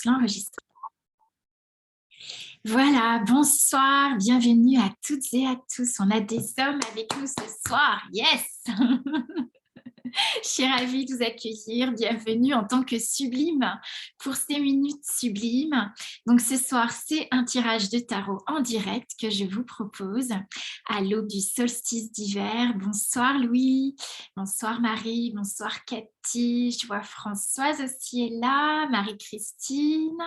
L'enregistrement. Voilà, bonsoir, bienvenue à toutes et à tous. On a des hommes avec nous ce soir, yes. Je suis ravie de vous accueillir. Bienvenue en tant que sublime pour ces minutes sublimes. Donc ce soir, c'est un tirage de tarot en direct que je vous propose à l'aube du solstice d'hiver. Bonsoir Louis, bonsoir Marie, bonsoir Cathy. Je vois Françoise aussi est là, Marie-Christine,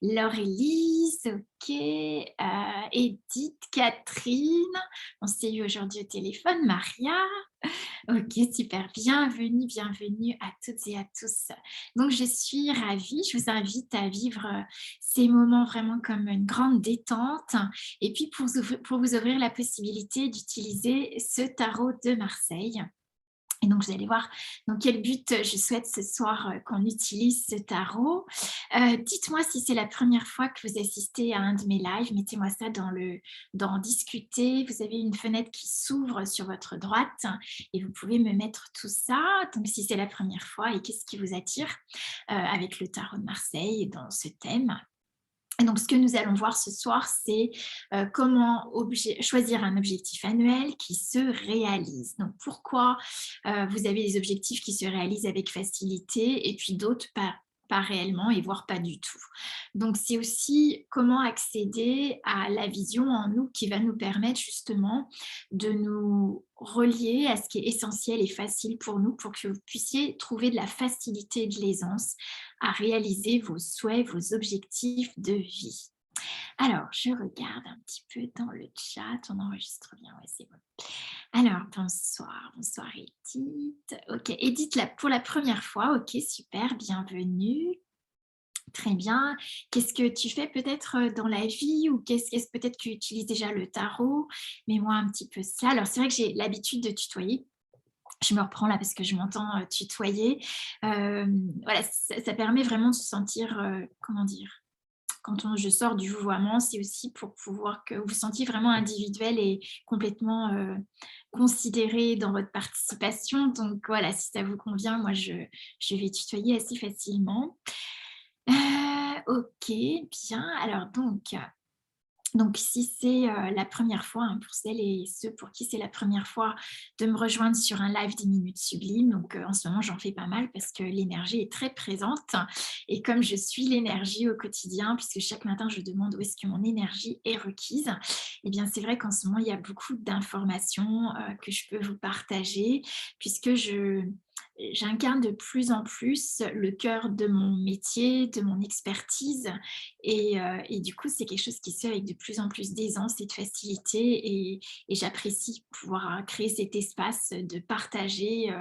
Laure-Élise, ok, Edith, Catherine. On s'est eu aujourd'hui au téléphone, Maria. Ok, super. Bienvenue, bienvenue à toutes et à tous. Donc, je suis ravie. Je vous invite à vivre ces moments vraiment comme une grande détente. Et puis, pour vous ouvrir la possibilité d'utiliser ce tarot de Marseille. Et donc, vous allez voir dans quel but je souhaite ce soir qu'on utilise ce tarot. Dites-moi si c'est la première fois que vous assistez à un de mes lives. Mettez-moi ça dans discuter. Vous avez une fenêtre qui s'ouvre sur votre droite et vous pouvez me mettre tout ça. Donc, si c'est la première fois et qu'est-ce qui vous attire avec le tarot de Marseille dans ce thème. Et donc, ce que nous allons voir ce soir, c'est comment choisir un objectif annuel qui se réalise. Donc, pourquoi vous avez des objectifs qui se réalisent avec facilité et puis d'autres pas réellement et voire pas du tout. Donc, c'est aussi comment accéder à la vision en nous qui va nous permettre justement de nous relier à ce qui est essentiel et facile pour nous pour que vous puissiez trouver de la facilité et de l'aisance à réaliser vos souhaits, vos objectifs de vie. Alors, je regarde un petit peu dans le chat, on enregistre bien, ouais, c'est bon. Alors, bonsoir, bonsoir Edith. Ok, Edith, là, pour la première fois, ok, super, bienvenue. Très bien. Qu'est-ce que tu fais peut-être dans la vie ou qu'est-ce peut-être que tu utilises déjà le tarot? Mets-moi un petit peu ça. Alors, c'est vrai que j'ai l'habitude de tutoyer. Je me reprends là parce que je m'entends tutoyer. Voilà, ça permet vraiment de se sentir, comment dire, quand je sors du vouvoiement, c'est aussi pour pouvoir que vous vous sentiez vraiment individuel et complètement considéré dans votre participation. Donc voilà, si ça vous convient, moi je vais tutoyer assez facilement. Ok, bien. Alors donc, si c'est la première fois, hein, pour celles et ceux pour qui c'est la première fois de me rejoindre sur un live des minutes sublimes, donc en ce moment j'en fais pas mal parce que l'énergie est très présente et comme je suis l'énergie au quotidien, puisque chaque matin je demande où est-ce que mon énergie est requise, et bien c'est vrai qu'en ce moment il y a beaucoup d'informations que je peux vous partager puisque j'incarne de plus en plus le cœur de mon métier, de mon expertise et du coup, c'est quelque chose qui se fait avec de plus en plus d'aisance et de facilité et j'apprécie pouvoir créer cet espace de partager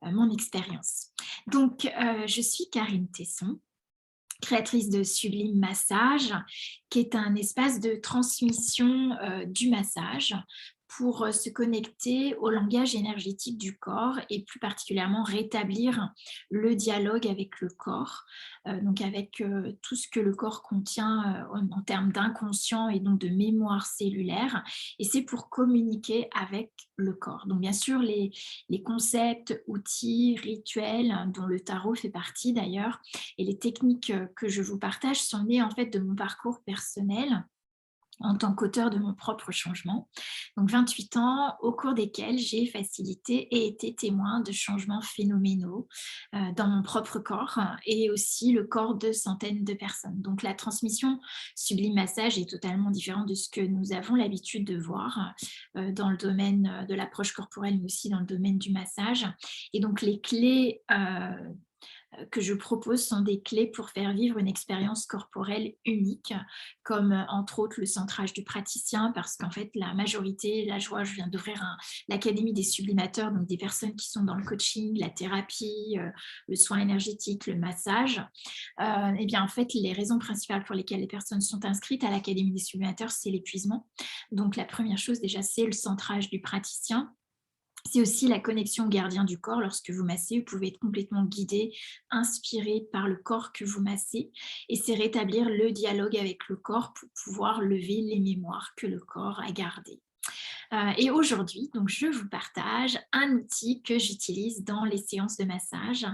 mon expérience. Donc, je suis Karine Tesson, créatrice de Sublime Massage, qui est un espace de transmission du massage pour se connecter au langage énergétique du corps et plus particulièrement rétablir le dialogue avec le corps, donc avec tout ce que le corps contient en termes d'inconscient et donc de mémoire cellulaire. Et c'est pour communiquer avec le corps. Donc bien sûr, les concepts, outils, rituels, dont le tarot fait partie d'ailleurs, et les techniques que je vous partage sont nées en fait de mon parcours personnel en tant qu'auteur de mon propre changement. Donc 28 ans au cours desquels j'ai facilité et été témoin de changements phénoménaux dans mon propre corps et aussi le corps de centaines de personnes. Donc la transmission Sublime Massage est totalement différente de ce que nous avons l'habitude de voir dans le domaine de l'approche corporelle, mais aussi dans le domaine du massage. Et donc les clés que je propose sont des clés pour faire vivre une expérience corporelle unique, comme entre autres le centrage du praticien, parce qu'en fait la majorité, là je viens d'ouvrir l'Académie des sublimateurs, donc des personnes qui sont dans le coaching, la thérapie, le soin énergétique, le massage. Et bien en fait les raisons principales pour lesquelles les personnes sont inscrites à l'Académie des sublimateurs, c'est l'épuisement. Donc la première chose déjà, c'est le centrage du praticien. C'est aussi la connexion au gardien du corps. Lorsque vous massez, vous pouvez être complètement guidé, inspiré par le corps que vous massez. Et c'est rétablir le dialogue avec le corps pour pouvoir lever les mémoires que le corps a gardées. Et aujourd'hui, donc je vous partage un outil que j'utilise dans les séances de massage,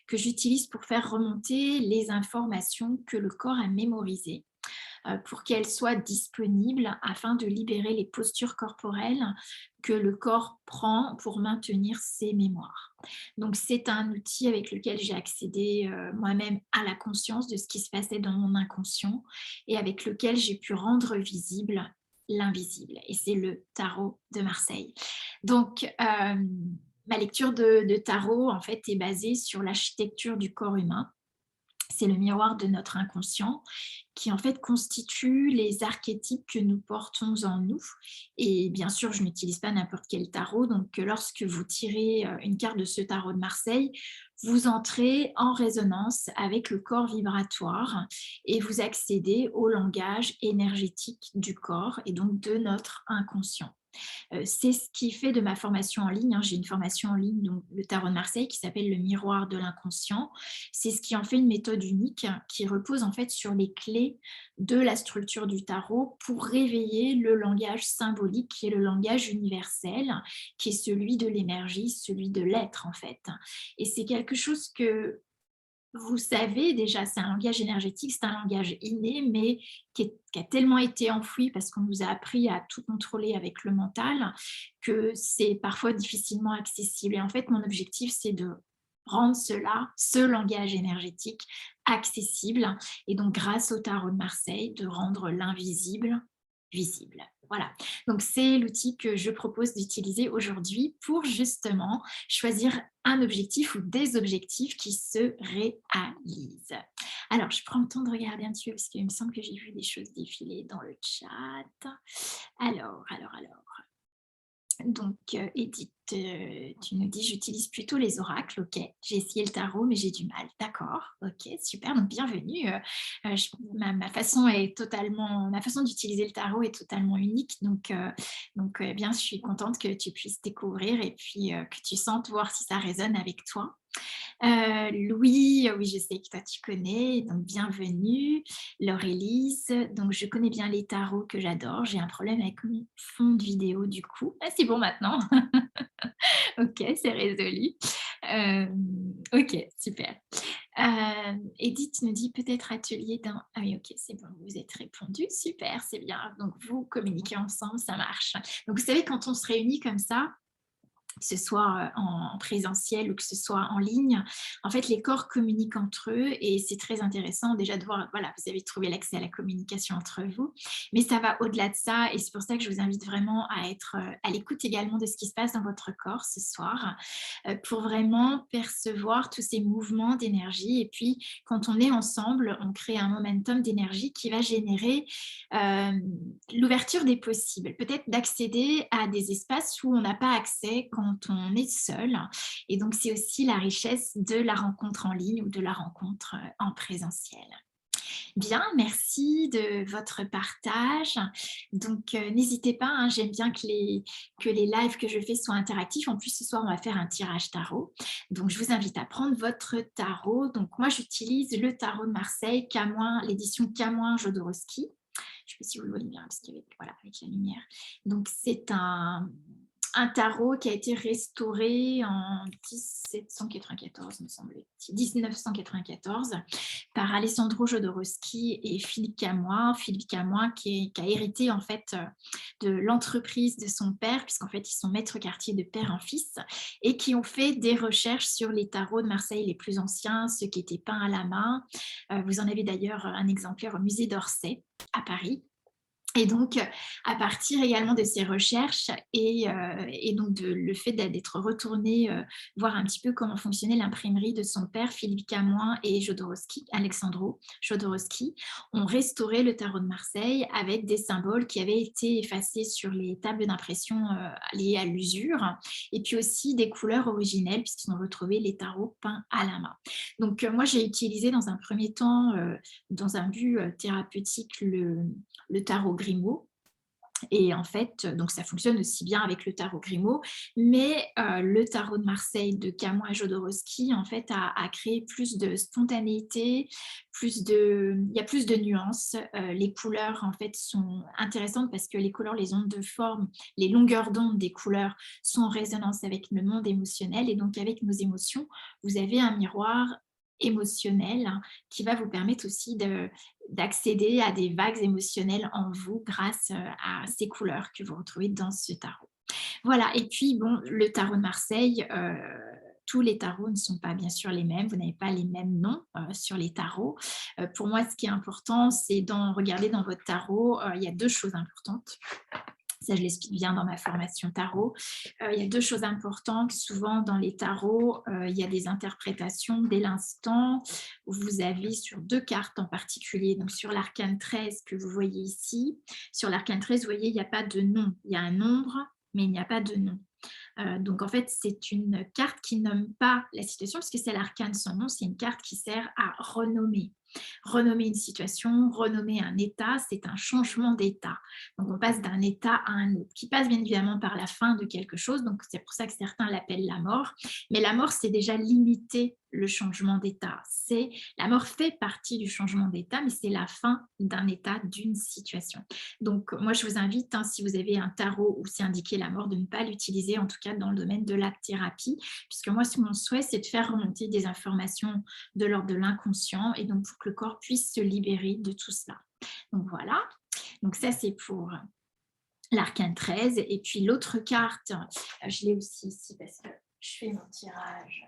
que j'utilise pour faire remonter les informations que le corps a mémorisées, pour qu'elles soient disponibles afin de libérer les postures corporelles que le corps prend pour maintenir ses mémoires. Donc c'est un outil avec lequel j'ai accédé, moi-même à la conscience de ce qui se passait dans mon inconscient et avec lequel j'ai pu rendre visible l'invisible, et c'est le tarot de Marseille. Donc ma lecture de tarot en fait est basée sur l'architecture du corps humain. C'est le miroir de notre inconscient qui en fait constitue les archétypes que nous portons en nous. Et bien sûr, je n'utilise pas n'importe quel tarot, donc lorsque vous tirez une carte de ce tarot de Marseille, vous entrez en résonance avec le corps vibratoire et vous accédez au langage énergétique du corps et donc de notre inconscient. C'est ce qui fait de ma formation en ligne, hein. J'ai une formation en ligne, donc le tarot de Marseille, qui s'appelle le miroir de l'inconscient. C'est ce qui en fait une méthode unique qui repose en fait sur les clés de la structure du tarot pour réveiller le langage symbolique qui est le langage universel, qui est celui de l'énergie, celui de l'être en fait. Et c'est quelque chose que vous savez déjà, c'est un langage énergétique, c'est un langage inné, mais qui a tellement été enfoui parce qu'on nous a appris à tout contrôler avec le mental, que c'est parfois difficilement accessible. Et en fait, mon objectif, c'est de rendre cela, ce langage énergétique, accessible. Et donc, grâce au tarot de Marseille, de rendre l'invisible visible. Voilà. Donc, c'est l'outil que je propose d'utiliser aujourd'hui pour justement choisir un objectif ou des objectifs qui se réalisent. Alors, je prends le temps de regarder un petit peu parce qu'il me semble que j'ai vu des choses défiler dans le chat. Alors. Donc, Edith, tu nous dis: «J'utilise plutôt les oracles». OK, j'ai essayé le tarot, mais j'ai du mal. D'accord, OK, super, donc bienvenue. Je ma façon est totalement ma façon d'utiliser le tarot est totalement unique, donc bien, je suis contente que tu puisses découvrir et puis, que tu sentes voir si ça résonne avec toi. Louis, oui, je sais que toi tu connais, donc bienvenue. Laurélise, donc je connais bien les tarots que j'adore. J'ai un problème avec mon fond de vidéo du coup. Ah, c'est bon maintenant. OK, c'est résolu. OK, super. Edith nous dit peut-être atelier d'un ah oui, OK, c'est bon, vous êtes répondu, super, c'est bien. Donc vous communiquez ensemble, ça marche. Donc vous savez quand on se réunit comme ça, que ce soit en présentiel ou que ce soit en ligne, en fait, les corps communiquent entre eux et c'est très intéressant déjà de voir, voilà, vous avez trouvé l'accès à la communication entre vous, mais ça va au-delà de ça et c'est pour ça que je vous invite vraiment à être à l'écoute également de ce qui se passe dans votre corps ce soir, pour vraiment percevoir tous ces mouvements d'énergie et puis quand on est ensemble, on crée un momentum d'énergie qui va générer l'ouverture des possibles, peut-être d'accéder à des espaces où on n'a pas accès quand on est seul. Et donc, c'est aussi la richesse de la rencontre en ligne ou de la rencontre en présentiel. Bien, merci de votre partage. Donc, n'hésitez pas, hein, j'aime bien que les lives que je fais soient interactifs. En plus, ce soir, on va faire un tirage tarot. Donc, je vous invite à prendre votre tarot. Donc, moi, j'utilise le tarot de Marseille, l'édition Camoin Jodorowsky. Je ne sais pas si vous le voyez bien, parce qu'avec voilà, avec la lumière. Donc, c'est un tarot qui a été restauré en 1794, me semble-t-il, 1994, par Alessandro Jodorowsky et Philippe Camoin. Philippe Camoin qui a hérité en fait de l'entreprise de son père, puisqu'en fait ils sont maîtres quartier de père en fils, et qui ont fait des recherches sur les tarots de Marseille les plus anciens, ceux qui étaient peints à la main. Vous en avez d'ailleurs un exemplaire au musée d'Orsay à Paris. Et donc, à partir également de ces recherches et donc le fait d'être retourné voir un petit peu comment fonctionnait l'imprimerie de son père, Philippe Camoin et Jodorowsky, Alexandro Jodorowsky, ont restauré le tarot de Marseille avec des symboles qui avaient été effacés sur les tables d'impression liées à l'usure, et puis aussi des couleurs originelles puisqu'ils ont retrouvé les tarots peints à la main. Donc, moi, j'ai utilisé dans un premier temps, dans un but thérapeutique, le tarot Grimaud, Et en fait, donc ça fonctionne aussi bien avec le tarot Grimaud, mais le tarot de Marseille de Camoin et Jodorowsky, en fait, a créé plus de spontanéité, il y a plus de nuances. Les couleurs, en fait, sont intéressantes parce que les couleurs, les ondes de forme, les longueurs d'onde des couleurs sont en résonance avec le monde émotionnel. Et donc, avec nos émotions, vous avez un miroir émotionnel qui va vous permettre aussi d'accéder à des vagues émotionnelles en vous grâce à ces couleurs que vous retrouvez dans ce tarot. Voilà, et puis bon, le tarot de Marseille, tous les tarots ne sont pas bien sûr les mêmes, vous n'avez pas les mêmes noms sur les tarots. Pour moi, ce qui est important, c'est regarder dans votre tarot, il y a deux choses importantes. Ça, je l'explique bien dans ma formation tarot. Il y a deux choses importantes. Souvent, dans les tarots, il y a des interprétations dès l'instant où vous avez sur deux cartes en particulier. Donc, sur l'arcane 13 que vous voyez ici, sur l'arcane 13, vous voyez, il n'y a pas de nom. Il y a un nombre, mais il n'y a pas de nom. Donc, en fait, c'est une carte qui nomme pas la situation, parce que c'est l'arcane sans nom, c'est une carte qui sert à renommer. Renommer une situation, renommer un état, c'est un changement d'état. Donc, on passe d'un état à un autre, qui passe bien évidemment par la fin de quelque chose. Donc, c'est pour ça que certains l'appellent la mort. Mais la mort, c'est déjà limiter le changement d'état. La mort fait partie du changement d'état, mais c'est la fin d'un état, d'une situation. Donc, moi, je vous invite, si vous avez un tarot où c'est indiqué la mort, de ne pas l'utiliser, en tout cas dans le domaine de la thérapie, puisque moi, mon souhait, c'est de faire remonter des informations de l'ordre de l'inconscient, et donc pour que le corps puisse se libérer de tout cela. Donc voilà, donc ça c'est pour l'arcane 13, et puis l'autre carte, je l'ai aussi ici parce que je fais mon tirage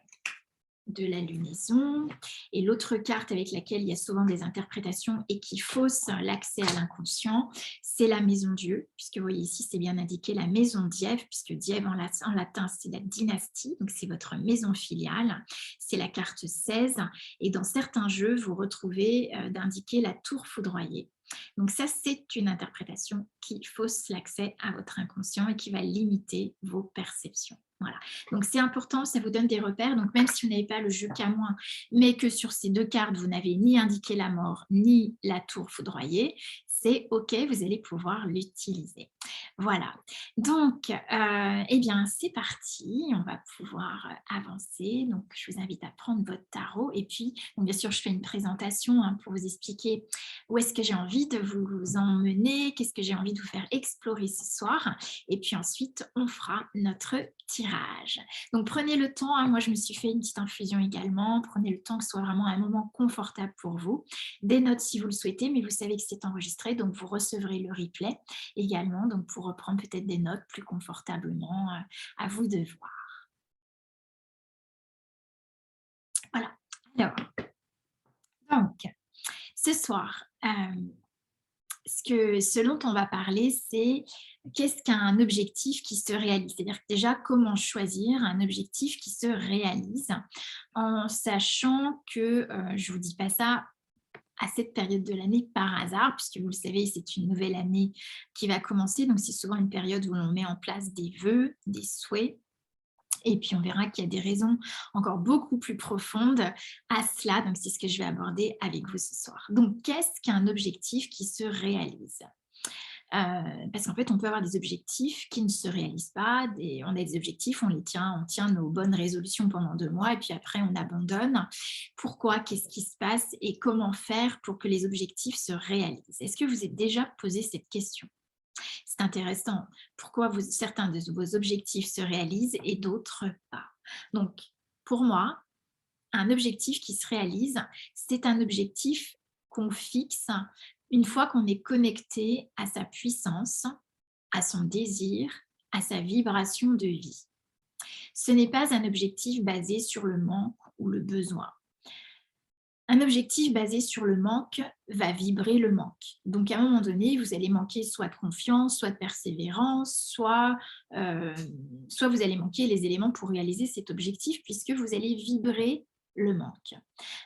de la lunaison, et l'autre carte avec laquelle il y a souvent des interprétations et qui fausse l'accès à l'inconscient, c'est la maison Dieu, puisque vous voyez ici c'est bien indiqué la maison Diève, puisque Diève en latin c'est la dynastie, donc c'est votre maison filiale, c'est la carte 16, et dans certains jeux vous retrouvez d'indiquer la tour foudroyée. Donc ça, c'est une interprétation qui fausse l'accès à votre inconscient et qui va limiter vos perceptions. Voilà. Donc c'est important, ça vous donne des repères. Donc même si vous n'avez pas le jeu Camoin, mais que sur ces deux cartes, vous n'avez ni indiqué la mort, ni la tour foudroyée, c'est OK, vous allez pouvoir l'utiliser. Voilà. Donc, eh bien, c'est parti. On va pouvoir avancer. Donc, je vous invite à prendre votre tarot. Et puis, donc, bien sûr, je fais une présentation pour vous expliquer où est-ce que j'ai envie de vous emmener, qu'est-ce que j'ai envie de vous faire explorer ce soir. Et puis ensuite, on fera notre tirage. Donc, prenez le temps. Moi, je me suis fait une petite infusion également. Prenez le temps que ce soit vraiment un moment confortable pour vous. Des notes si vous le souhaitez, mais vous savez que c'est enregistré, donc vous recevrez le replay également, donc pour reprendre peut-être des notes plus confortablement, à vous de voir. Voilà. Alors, donc, ce soir, ce dont on va parler, c'est qu'est-ce qu'un objectif qui se réalise? C'est-à-dire déjà, comment choisir un objectif qui se réalise en sachant que, je ne vous dis pas ça à cette période de l'année par hasard, puisque vous le savez, c'est une nouvelle année qui va commencer. Donc, c'est souvent une période où l'on met en place des vœux, des souhaits. Et puis, on verra qu'il y a des raisons encore beaucoup plus profondes à cela. Donc, c'est ce que je vais aborder avec vous ce soir. Donc, qu'est-ce qu'un objectif qui se réalise? Parce qu'en fait, on peut avoir des objectifs qui ne se réalisent pas. On a des objectifs, on tient nos bonnes résolutions pendant 2 mois et puis après, on abandonne. Pourquoi? Qu'est-ce qui se passe? Et comment faire pour que les objectifs se réalisent? Est-ce que vous êtes déjà posé cette question? C'est intéressant. Pourquoi certains de vos objectifs se réalisent et d'autres pas? Donc, pour moi, un objectif qui se réalise, c'est un objectif qu'on fixe une fois qu'on est connecté à sa puissance, à son désir, à sa vibration de vie. Ce n'est pas un objectif basé sur le manque ou le besoin. Un objectif basé sur le manque va vibrer le manque. Donc, à un moment donné, vous allez manquer soit de confiance, soit de persévérance, soit vous allez manquer les éléments pour réaliser cet objectif puisque vous allez vibrer le manque.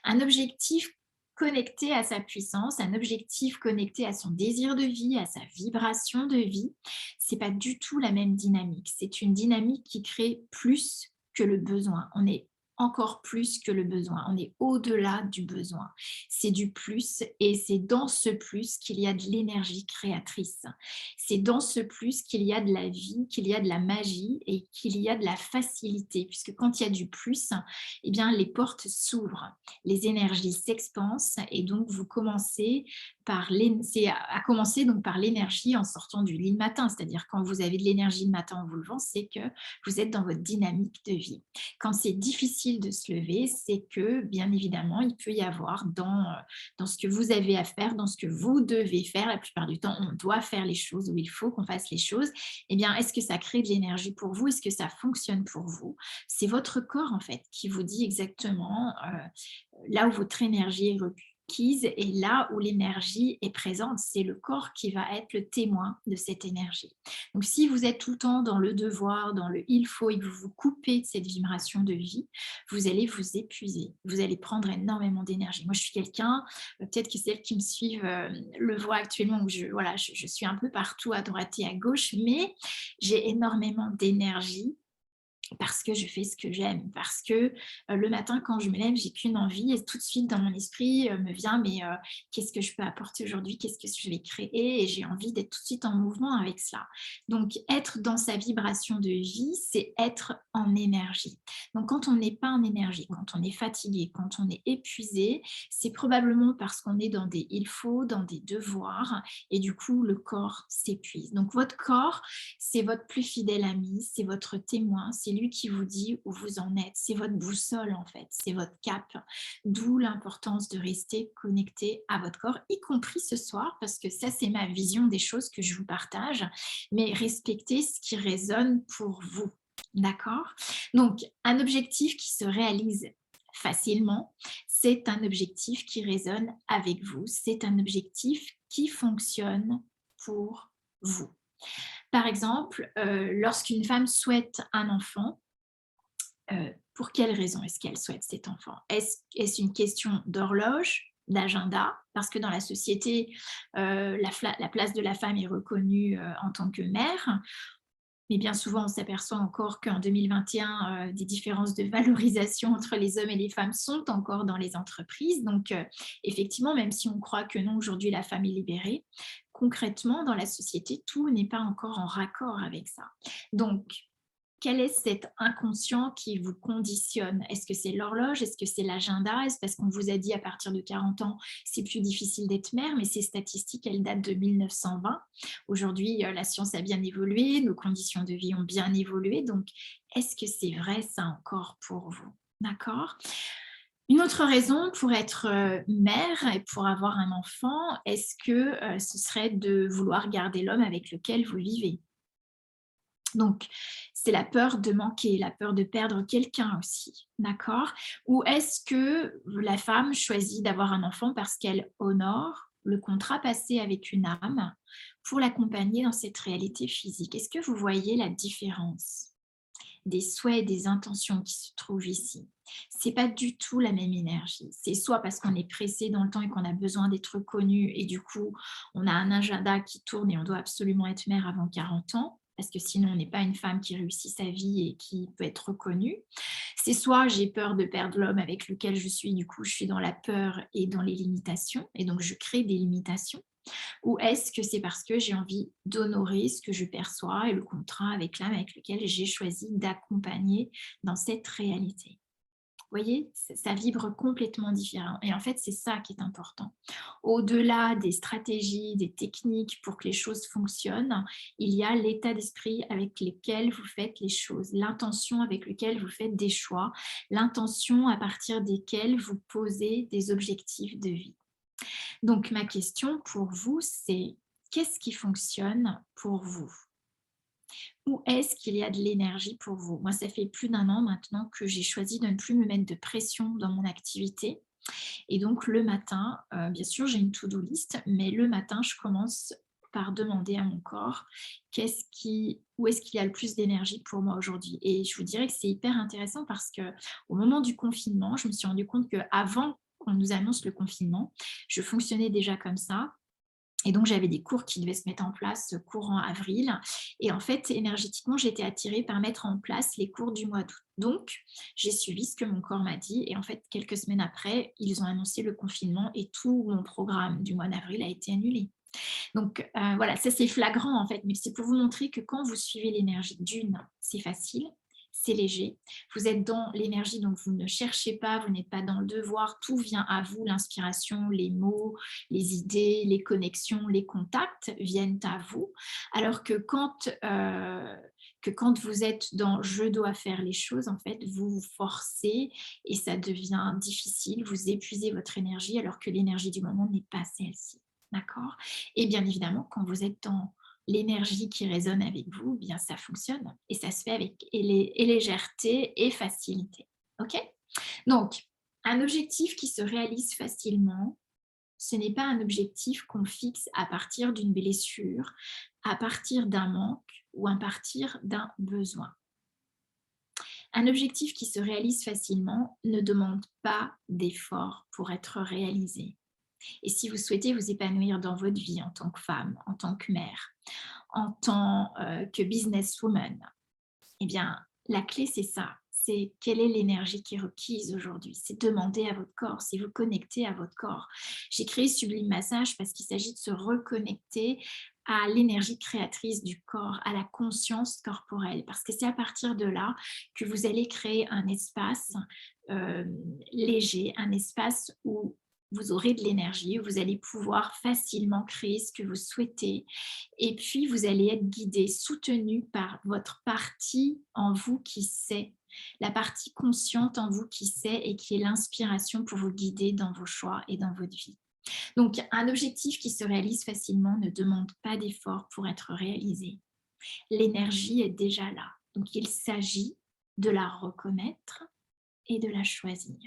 Un objectif connecté à sa puissance, un objectif connecté à son désir de vie, à sa vibration de vie, c'est pas du tout la même dynamique. C'est une dynamique qui crée plus que le besoin. On est encore plus que le besoin. On est au-delà du besoin. C'est du plus et c'est dans ce plus qu'il y a de l'énergie créatrice. C'est dans ce plus qu'il y a de la vie, qu'il y a de la magie et qu'il y a de la facilité. Puisque quand il y a du plus, eh bien, les portes s'ouvrent, les énergies s'expansent et donc vous commencez c'est à commencer donc par l'énergie en sortant du lit le matin. C'est-à-dire quand vous avez de l'énergie le matin en vous levant, c'est que vous êtes dans votre dynamique de vie. Quand c'est difficile de se lever, c'est que, bien évidemment, il peut y avoir dans ce que vous avez à faire, dans ce que vous devez faire, la plupart du temps, on doit faire les choses où il faut qu'on fasse les choses. Eh bien, est-ce que ça crée de l'énergie pour vous? Est-ce que ça fonctionne pour vous? C'est votre corps, en fait, qui vous dit exactement là où votre énergie est requise et là où l'énergie est présente. C'est le corps qui va être le témoin de cette énergie. Donc, si vous êtes tout le temps dans le devoir, dans le il faut et que vous vous coupez de cette vibration de vie, vous allez vous épuiser. Vous allez prendre énormément d'énergie. Moi, je suis quelqu'un, peut-être que celles qui me suivent le voient actuellement, où je suis un peu partout à droite et à gauche, mais j'ai énormément d'énergie parce que je fais ce que j'aime, parce que le matin quand je me lève, j'ai qu'une envie et tout de suite dans mon esprit me vient mais qu'est-ce que je peux apporter aujourd'hui? Qu'est-ce que je vais créer? Et j'ai envie d'être tout de suite en mouvement avec cela. Donc être dans sa vibration de vie, c'est être en énergie. Donc quand on n'est pas en énergie, quand on est fatigué, quand on est épuisé, c'est probablement parce qu'on est dans des il faut, dans des devoirs et du coup le corps s'épuise. Donc votre corps, c'est votre plus fidèle ami, c'est votre témoin, c'est lui qui vous dit où vous en êtes, c'est votre boussole en fait, c'est votre cap. D'où l'importance de rester connecté à votre corps, y compris ce soir, parce que ça c'est ma vision des choses que je vous partage, mais respectez ce qui résonne pour vous. D'accord? Donc, un objectif qui se réalise facilement, c'est un objectif qui résonne avec vous, c'est un objectif qui fonctionne pour vous. Par exemple, lorsqu'une femme souhaite un enfant, pour quelle raison est-ce qu'elle souhaite cet enfant? Est-ce une question d'horloge, d'agenda? Parce que dans la société, la place de la femme est reconnue en tant que mère. Mais bien souvent, on s'aperçoit encore qu'en 2021, des différences de valorisation entre les hommes et les femmes sont encore dans les entreprises. Donc, effectivement, même si on croit que non, aujourd'hui, la femme est libérée, concrètement, dans la société, tout n'est pas encore en raccord avec ça. Donc, quel est cet inconscient qui vous conditionne? Est-ce que c'est l'horloge? Est-ce que c'est l'agenda? Est-ce parce qu'on vous a dit à partir de 40 ans, c'est plus difficile d'être mère? Mais ces statistiques, elles datent de 1920. Aujourd'hui, la science a bien évolué, nos conditions de vie ont bien évolué. Donc, est-ce que c'est vrai ça encore pour vous? D'accord? Une autre raison pour être mère et pour avoir un enfant, est-ce que ce serait de vouloir garder l'homme avec lequel vous vivez? Donc, c'est la peur de manquer, la peur de perdre quelqu'un aussi, d'accord? Ou est-ce que la femme choisit d'avoir un enfant parce qu'elle honore le contrat passé avec une âme pour l'accompagner dans cette réalité physique? Est-ce que vous voyez la différence des souhaits et des intentions qui se trouvent ici? C'est pas du tout la même énergie. C'est soit parce qu'on est pressé dans le temps et qu'on a besoin d'être connu et du coup, on a un agenda qui tourne et on doit absolument être mère avant 40 ans, parce que sinon on n'est pas une femme qui réussit sa vie et qui peut être reconnue. C'est soit j'ai peur de perdre l'homme avec lequel je suis, du coup je suis dans la peur et dans les limitations, et donc je crée des limitations. Ou est-ce que c'est parce que j'ai envie d'honorer ce que je perçois et le contrat avec l'âme avec lequel j'ai choisi d'accompagner dans cette réalité? Vous voyez, ça vibre complètement différent. Et en fait, c'est ça qui est important. Au-delà des stratégies, des techniques pour que les choses fonctionnent, il y a l'état d'esprit avec lequel vous faites les choses, l'intention avec laquelle vous faites des choix, l'intention à partir desquelles vous posez des objectifs de vie. Donc, ma question pour vous, c'est qu'est-ce qui fonctionne pour vous? Où est-ce qu'il y a de l'énergie pour vous? Moi, ça fait plus d'1 an maintenant que j'ai choisi de ne plus me mettre de pression dans mon activité. Et donc, le matin, bien sûr, j'ai une to-do list, mais le matin, je commence par demander à mon corps où est-ce qu'il y a le plus d'énergie pour moi aujourd'hui? Et je vous dirais que c'est hyper intéressant parce qu'au moment du confinement, je me suis rendu compte qu'avant qu'on nous annonce le confinement, je fonctionnais déjà comme ça. Et donc, j'avais des cours qui devaient se mettre en place courant avril. Et en fait, énergétiquement, j'étais attirée par mettre en place les cours du mois d'août. Donc, j'ai suivi ce que mon corps m'a dit. Et en fait, quelques semaines après, ils ont annoncé le confinement et tout mon programme du mois d'avril a été annulé. Donc, voilà, ça c'est flagrant en fait, mais c'est pour vous montrer que quand vous suivez l'énergie d'une, c'est facile, c'est léger. Vous êtes dans l'énergie, donc vous ne cherchez pas, vous n'êtes pas dans le devoir, tout vient à vous, l'inspiration, les mots, les idées, les connexions, les contacts viennent à vous. Alors que quand vous êtes dans je dois faire les choses, en fait, vous vous forcez et ça devient difficile, vous épuisez votre énergie alors que l'énergie du moment n'est pas celle-ci. D'accord? Et bien évidemment, quand vous êtes dans l'énergie qui résonne avec vous, bien ça fonctionne et ça se fait avec légèreté et facilité. OK? Donc, un objectif qui se réalise facilement, ce n'est pas un objectif qu'on fixe à partir d'une blessure, à partir d'un manque ou à partir d'un besoin. Un objectif qui se réalise facilement ne demande pas d'effort pour être réalisé. Et si vous souhaitez vous épanouir dans votre vie en tant que femme, en tant que mère, en tant que businesswoman, eh bien, la clé, c'est ça. C'est quelle est l'énergie qui est requise aujourd'hui. C'est demander à votre corps, c'est vous connecter à votre corps. J'ai créé Sublime Massage parce qu'il s'agit de se reconnecter à l'énergie créatrice du corps, à la conscience corporelle. Parce que c'est à partir de là que vous allez créer un espace euh, léger, un espace où vous aurez de l'énergie, où vous allez pouvoir facilement créer ce que vous souhaitez. Et puis, vous allez être guidé, soutenu par votre partie en vous qui sait, la partie consciente en vous qui sait et qui est l'inspiration pour vous guider dans vos choix et dans votre vie. Donc, un objectif qui se réalise facilement ne demande pas d'effort pour être réalisé. L'énergie est déjà là. Donc, il s'agit de la reconnaître et de la choisir.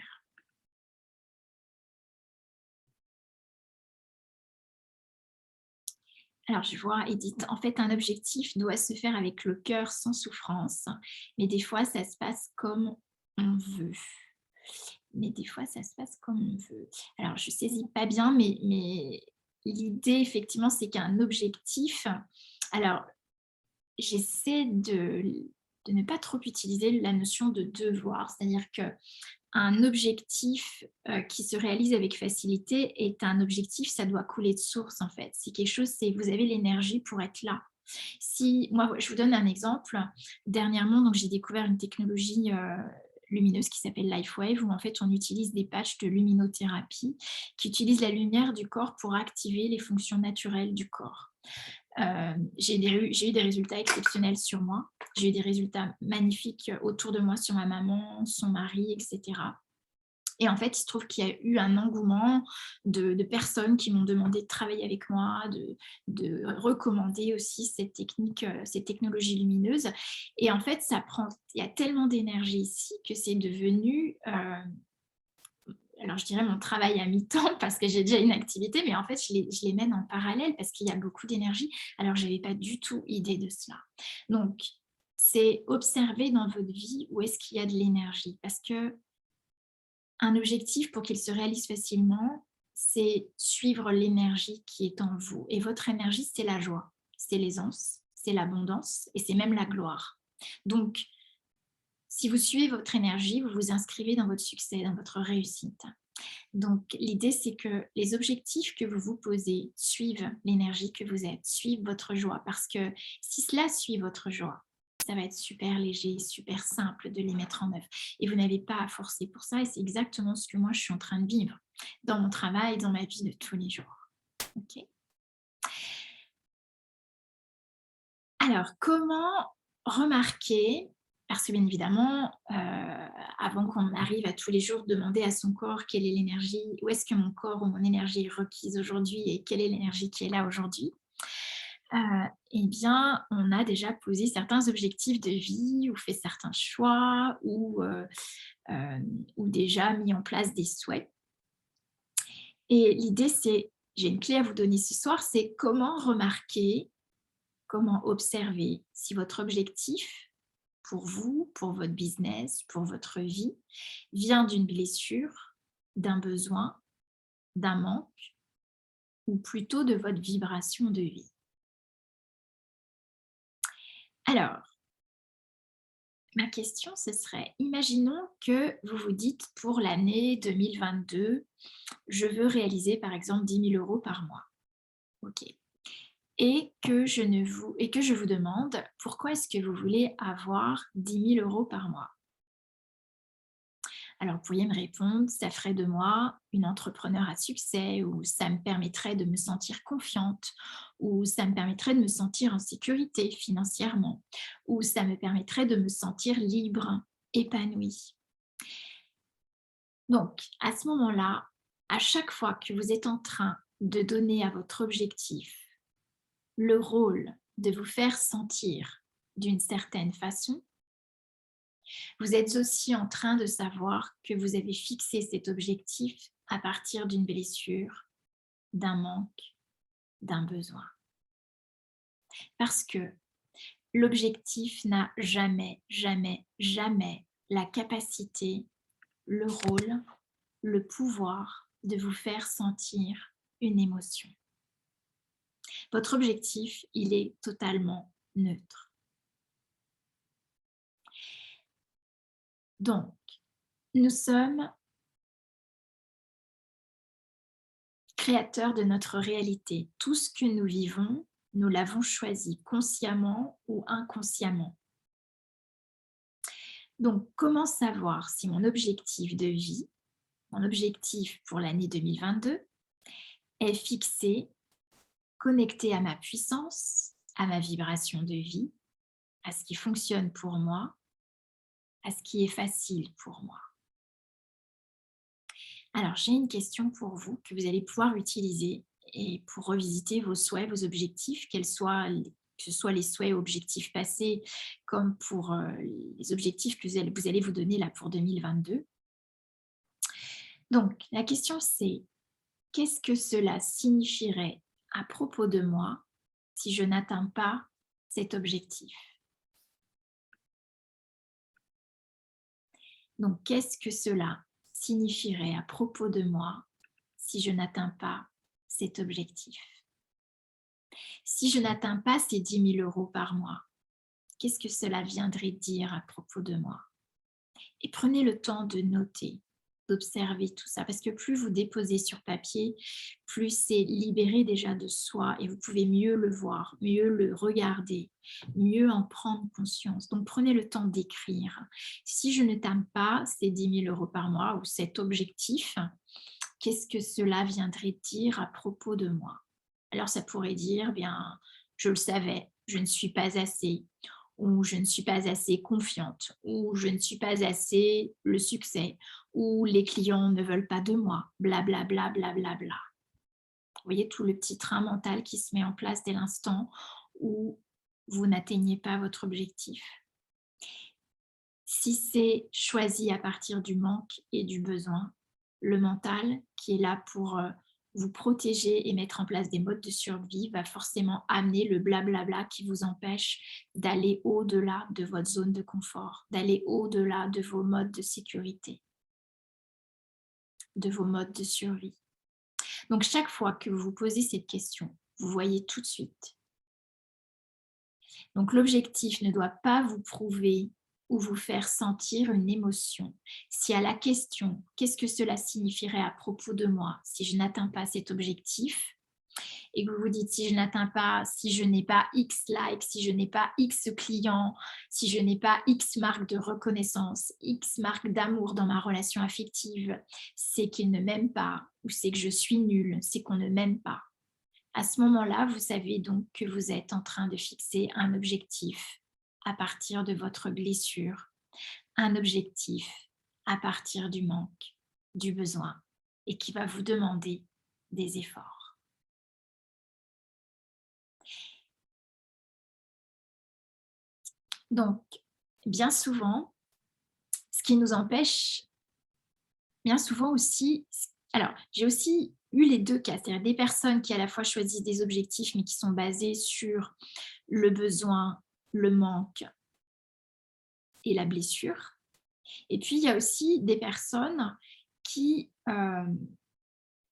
Alors, je vois, Edith, en fait, un objectif doit se faire avec le cœur sans souffrance, mais des fois, ça se passe comme on veut. Mais des fois, ça se passe comme on veut. Alors, je ne saisis pas bien, mais l'idée, effectivement, c'est qu'un objectif... Alors, j'essaie de ne pas trop utiliser la notion de devoir, c'est-à-dire que un objectif qui se réalise avec facilité est un objectif, ça doit couler de source en fait. C'est quelque chose, c'est vous avez l'énergie pour être là. Si, moi, je vous donne un exemple. Dernièrement, donc, j'ai découvert une technologie lumineuse qui s'appelle LifeWave, où en fait on utilise des patchs de luminothérapie qui utilisent la lumière du corps pour activer les fonctions naturelles du corps. J'ai eu des résultats exceptionnels sur moi. J'ai eu des résultats magnifiques autour de moi, sur ma maman, son mari, etc. Et en fait, il se trouve qu'il y a eu un engouement de personnes qui m'ont demandé de travailler avec moi, de recommander aussi cette technique, cette technologie lumineuse. Et en fait, il y a tellement d'énergie ici que c'est devenu... alors je dirais mon travail à mi-temps parce que j'ai déjà une activité, mais en fait, je les mène en parallèle parce qu'il y a beaucoup d'énergie. Alors, je n'avais pas du tout idée de cela. Donc, c'est observer dans votre vie où est-ce qu'il y a de l'énergie. Parce que un objectif, pour qu'il se réalise facilement, c'est suivre l'énergie qui est en vous. Et votre énergie, c'est la joie, c'est l'aisance, c'est l'abondance et c'est même la gloire. Donc, si vous suivez votre énergie, vous vous inscrivez dans votre succès, dans votre réussite. Donc, l'idée, c'est que les objectifs que vous vous posez suivent l'énergie que vous êtes, suivent votre joie. Parce que si cela suit votre joie, ça va être super léger, super simple de les mettre en œuvre. Et vous n'avez pas à forcer pour ça. Et c'est exactement ce que moi, je suis en train de vivre dans mon travail, dans ma vie de tous les jours. Okay. Alors, comment remarquer, parce que bien évidemment, avant qu'on arrive à tous les jours demander à son corps quelle est l'énergie, où est-ce que mon corps ou mon énergie est requise aujourd'hui et quelle est l'énergie qui est là aujourd'hui, eh bien, on a déjà posé certains objectifs de vie ou fait certains choix ou déjà mis en place des souhaits. Et l'idée, c'est, j'ai une clé à vous donner ce soir, c'est comment remarquer, comment observer si votre objectif pour vous, pour votre business, pour votre vie, vient d'une blessure, d'un besoin, d'un manque, ou plutôt de votre vibration de vie? Alors, ma question, ce serait, imaginons que vous vous dites pour l'année 2022, je veux réaliser par exemple 10 000 € par mois. OK. Et que je vous demande pourquoi est-ce que vous voulez avoir 10 000 € par mois? Alors, vous pourriez me répondre, ça ferait de moi une entrepreneur à succès, ou ça me permettrait de me sentir confiante, ou ça me permettrait de me sentir en sécurité financièrement, ou ça me permettrait de me sentir libre, épanouie. Donc, à ce moment-là, à chaque fois que vous êtes en train de donner à votre objectif le rôle de vous faire sentir d'une certaine façon, vous êtes aussi en train de savoir que vous avez fixé cet objectif à partir d'une blessure, d'un manque, d'un besoin. Parce que l'objectif n'a jamais, jamais, jamais la capacité, le rôle, le pouvoir de vous faire sentir une émotion. Votre objectif, il est totalement neutre. Donc, nous sommes créateurs de notre réalité. Tout ce que nous vivons, nous l'avons choisi consciemment ou inconsciemment. Donc, comment savoir si mon objectif de vie, mon objectif pour l'année 2022, est fixé, connecté à ma puissance, à ma vibration de vie, à ce qui fonctionne pour moi, à ce qui est facile pour moi? Alors, j'ai une question pour vous que vous allez pouvoir utiliser et pour revisiter vos souhaits, vos objectifs, que ce soit les souhaits ou objectifs passés, comme pour les objectifs que vous allez vous donner là pour 2022. Donc, la question c'est, qu'est-ce que cela signifierait à propos de moi si je n'atteins pas cet objectif? Donc, qu'est-ce que cela signifierait à propos de moi si je n'atteins pas cet objectif? Si je n'atteins pas ces 10 000 € par mois, qu'est-ce que cela viendrait dire à propos de moi? Et prenez le temps de noter, d'observer tout ça, parce que plus vous déposez sur papier, plus c'est libéré déjà de soi et vous pouvez mieux le voir, mieux le regarder, mieux en prendre conscience. Donc prenez le temps d'écrire. Si je n'atteins pas ces 10 000 € par mois ou cet objectif, qu'est-ce que cela viendrait dire à propos de moi? Alors ça pourrait dire, bien, je le savais, je ne suis pas assez, ou je ne suis pas assez confiante, ou je ne suis pas assez le succès, ou les clients ne veulent pas de moi, blablabla, blablabla. Vous voyez tout le petit train mental qui se met en place dès l'instant où vous n'atteignez pas votre objectif. Si c'est choisi à partir du manque et du besoin, le mental qui est là pour vous protéger et mettre en place des modes de survie va forcément amener le blablabla qui vous empêche d'aller au-delà de votre zone de confort, d'aller au-delà de vos modes de sécurité, de vos modes de survie. Donc chaque fois que vous vous posez cette question, vous voyez tout de suite. Donc l'objectif ne doit pas vous prouver ou vous faire sentir une émotion. Si à la question « Qu'est-ce que cela signifierait à propos de moi si je n'atteins pas cet objectif ?» et que vous vous dites « Si je n'atteins pas, si je n'ai pas X likes, si je n'ai pas X clients, si je n'ai pas X marque de reconnaissance, X marque d'amour dans ma relation affective, c'est qu'il ne m'aime pas ou c'est que je suis nulle, c'est qu'on ne m'aime pas. » À ce moment-là, vous savez donc que vous êtes en train de fixer un objectif à partir de votre blessure, un objectif à partir du manque, du besoin, et qui va vous demander des efforts. Donc, bien souvent, ce qui nous empêche, bien souvent aussi, alors j'ai aussi eu les deux cas, c'est-à-dire des personnes qui à la fois choisissent des objectifs mais qui sont basés sur le besoin, le manque et la blessure. Et puis, il y a aussi des personnes qui ont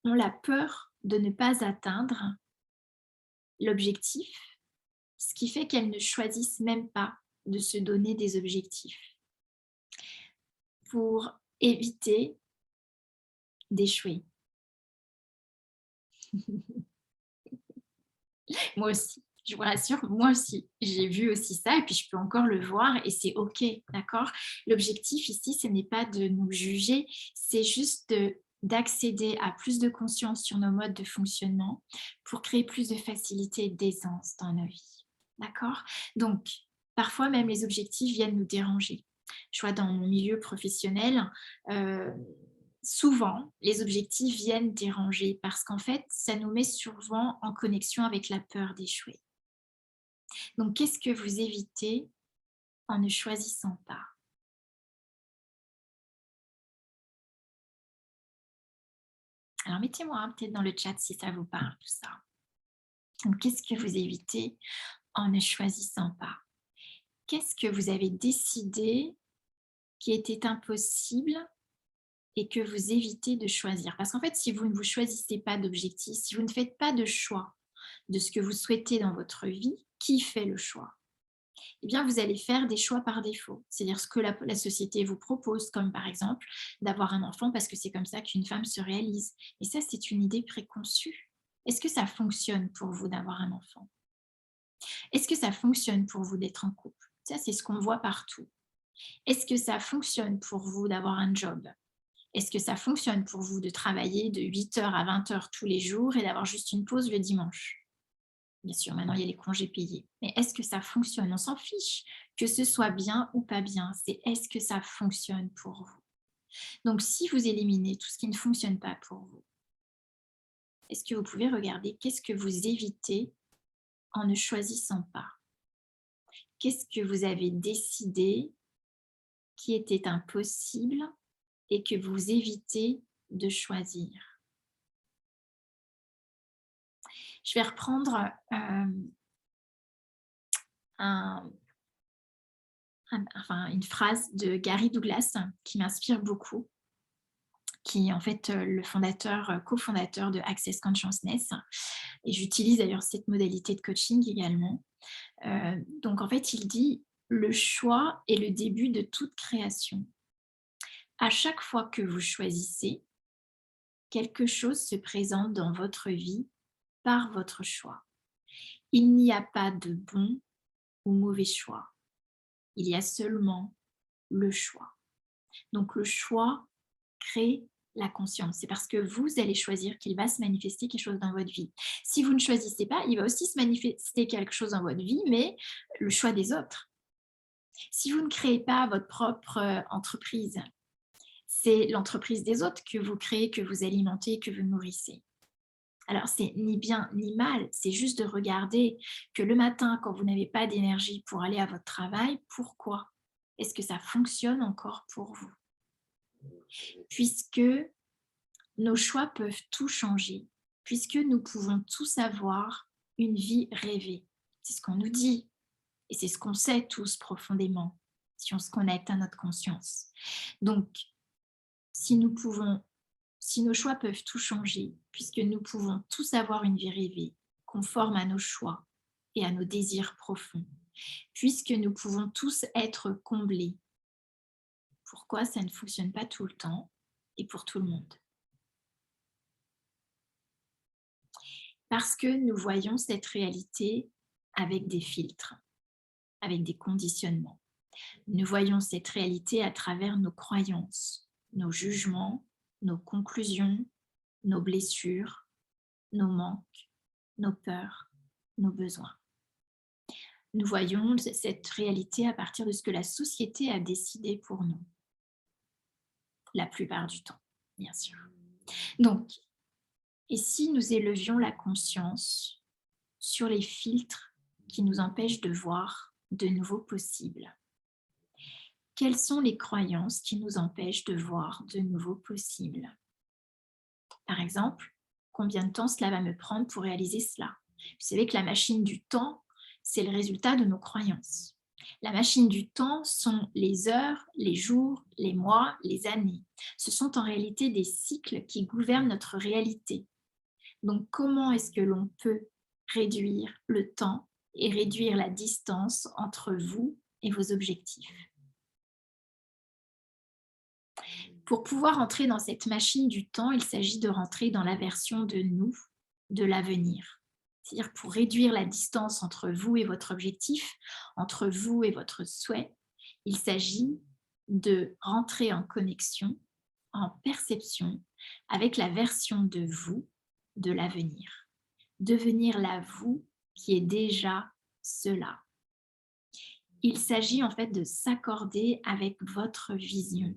la peur de ne pas atteindre l'objectif, ce qui fait qu'elles ne choisissent même pas de se donner des objectifs pour éviter d'échouer. Moi aussi, je vous rassure, moi aussi, j'ai vu aussi ça et puis je peux encore le voir et c'est OK, d'accord? L'objectif ici, ce n'est pas de nous juger, c'est juste d'accéder à plus de conscience sur nos modes de fonctionnement pour créer plus de facilité et d'aisance dans nos vies, d'accord? Donc, parfois même les objectifs viennent nous déranger. Je vois dans mon milieu professionnel, heu, souvent, les objectifs viennent déranger parce qu'en fait, ça nous met souvent en connexion avec la peur d'échouer. Donc, qu'est-ce que vous évitez en ne choisissant pas? Alors, mettez-moi peut-être dans le chat si ça vous parle, tout ça. Donc, qu'est-ce que vous évitez en ne choisissant pas? Qu'est-ce que vous avez décidé qui était impossible et que vous évitez de choisir? Parce qu'en fait, si vous ne vous choisissez pas d'objectif, si vous ne faites pas de choix de ce que vous souhaitez dans votre vie, qui fait le choix? Eh bien, vous allez faire des choix par défaut. C'est-à-dire ce que la société vous propose, comme par exemple d'avoir un enfant parce que c'est comme ça qu'une femme se réalise. Et ça, c'est une idée préconçue. Est-ce que ça fonctionne pour vous d'avoir un enfant? Est-ce que ça fonctionne pour vous d'être en couple? Ça, c'est ce qu'on voit partout. Est-ce que ça fonctionne pour vous d'avoir un job? Est-ce que ça fonctionne pour vous de travailler de 8 heures à 20 heures tous les jours et d'avoir juste une pause le dimanche? Bien sûr, maintenant il y a les congés payés. Mais est-ce que ça fonctionne? On s'en fiche que ce soit bien ou pas bien. C'est est-ce que ça fonctionne pour vous? Donc si vous éliminez tout ce qui ne fonctionne pas pour vous, est-ce que vous pouvez regarder qu'est-ce que vous évitez en ne choisissant pas? Qu'est-ce que vous avez décidé qui était impossible et que vous évitez de choisir? Je vais reprendre un une phrase de Gary Douglas qui m'inspire beaucoup, qui est en fait le fondateur, cofondateur de Access Consciousness. Et j'utilise d'ailleurs cette modalité de coaching également. Donc en fait, il dit: «Le choix est le début de toute création. À chaque fois que vous choisissez, quelque chose se présente dans votre vie par votre choix. Il n'y a pas de bon ou mauvais choix. Il y a seulement le choix». Donc le choix crée la conscience. C'est parce que vous allez choisir qu'il va se manifester quelque chose dans votre vie. Si vous ne choisissez pas, il va aussi se manifester quelque chose dans votre vie, mais le choix des autres. Si vous ne créez pas votre propre entreprise, c'est l'entreprise des autres que vous créez, que vous alimentez, que vous nourrissez. Alors, c'est ni bien ni mal, c'est juste de regarder que le matin, quand vous n'avez pas d'énergie pour aller à votre travail, pourquoi? Est-ce que ça fonctionne encore pour vous? Puisque nos choix peuvent tout changer, puisque nous pouvons tous avoir une vie rêvée. C'est ce qu'on nous dit et c'est ce qu'on sait tous profondément si on se connecte à notre conscience. Donc, si nous pouvons, si nos choix peuvent tout changer, puisque nous pouvons tous avoir une vie rêvée, conforme à nos choix et à nos désirs profonds, puisque nous pouvons tous être comblés, pourquoi ça ne fonctionne pas tout le temps et pour tout le monde? Parce que nous voyons cette réalité avec des filtres, avec des conditionnements. Nous voyons cette réalité à travers nos croyances, nos jugements, nos conclusions, nos blessures, nos manques, nos peurs, nos besoins. Nous voyons cette réalité à partir de ce que la société a décidé pour nous, la plupart du temps, bien sûr. Donc, et si nous élevions la conscience sur les filtres qui nous empêchent de voir de nouveaux possibles? Quelles sont les croyances qui nous empêchent de voir de nouveaux possibles? Par exemple, combien de temps cela va me prendre pour réaliser cela? Vous savez que la machine du temps, c'est le résultat de nos croyances. La machine du temps sont les heures, les jours, les mois, les années. Ce sont en réalité des cycles qui gouvernent notre réalité. Donc, comment est-ce que l'on peut réduire le temps et réduire la distance entre vous et vos objectifs? Pour pouvoir entrer dans cette machine du temps, il s'agit de rentrer dans la version de nous, de l'avenir. C'est-à-dire pour réduire la distance entre vous et votre objectif, entre vous et votre souhait, il s'agit de rentrer en connexion, en perception avec la version de vous, de l'avenir. Devenir la vous qui est déjà cela. Il s'agit en fait de s'accorder avec votre vision,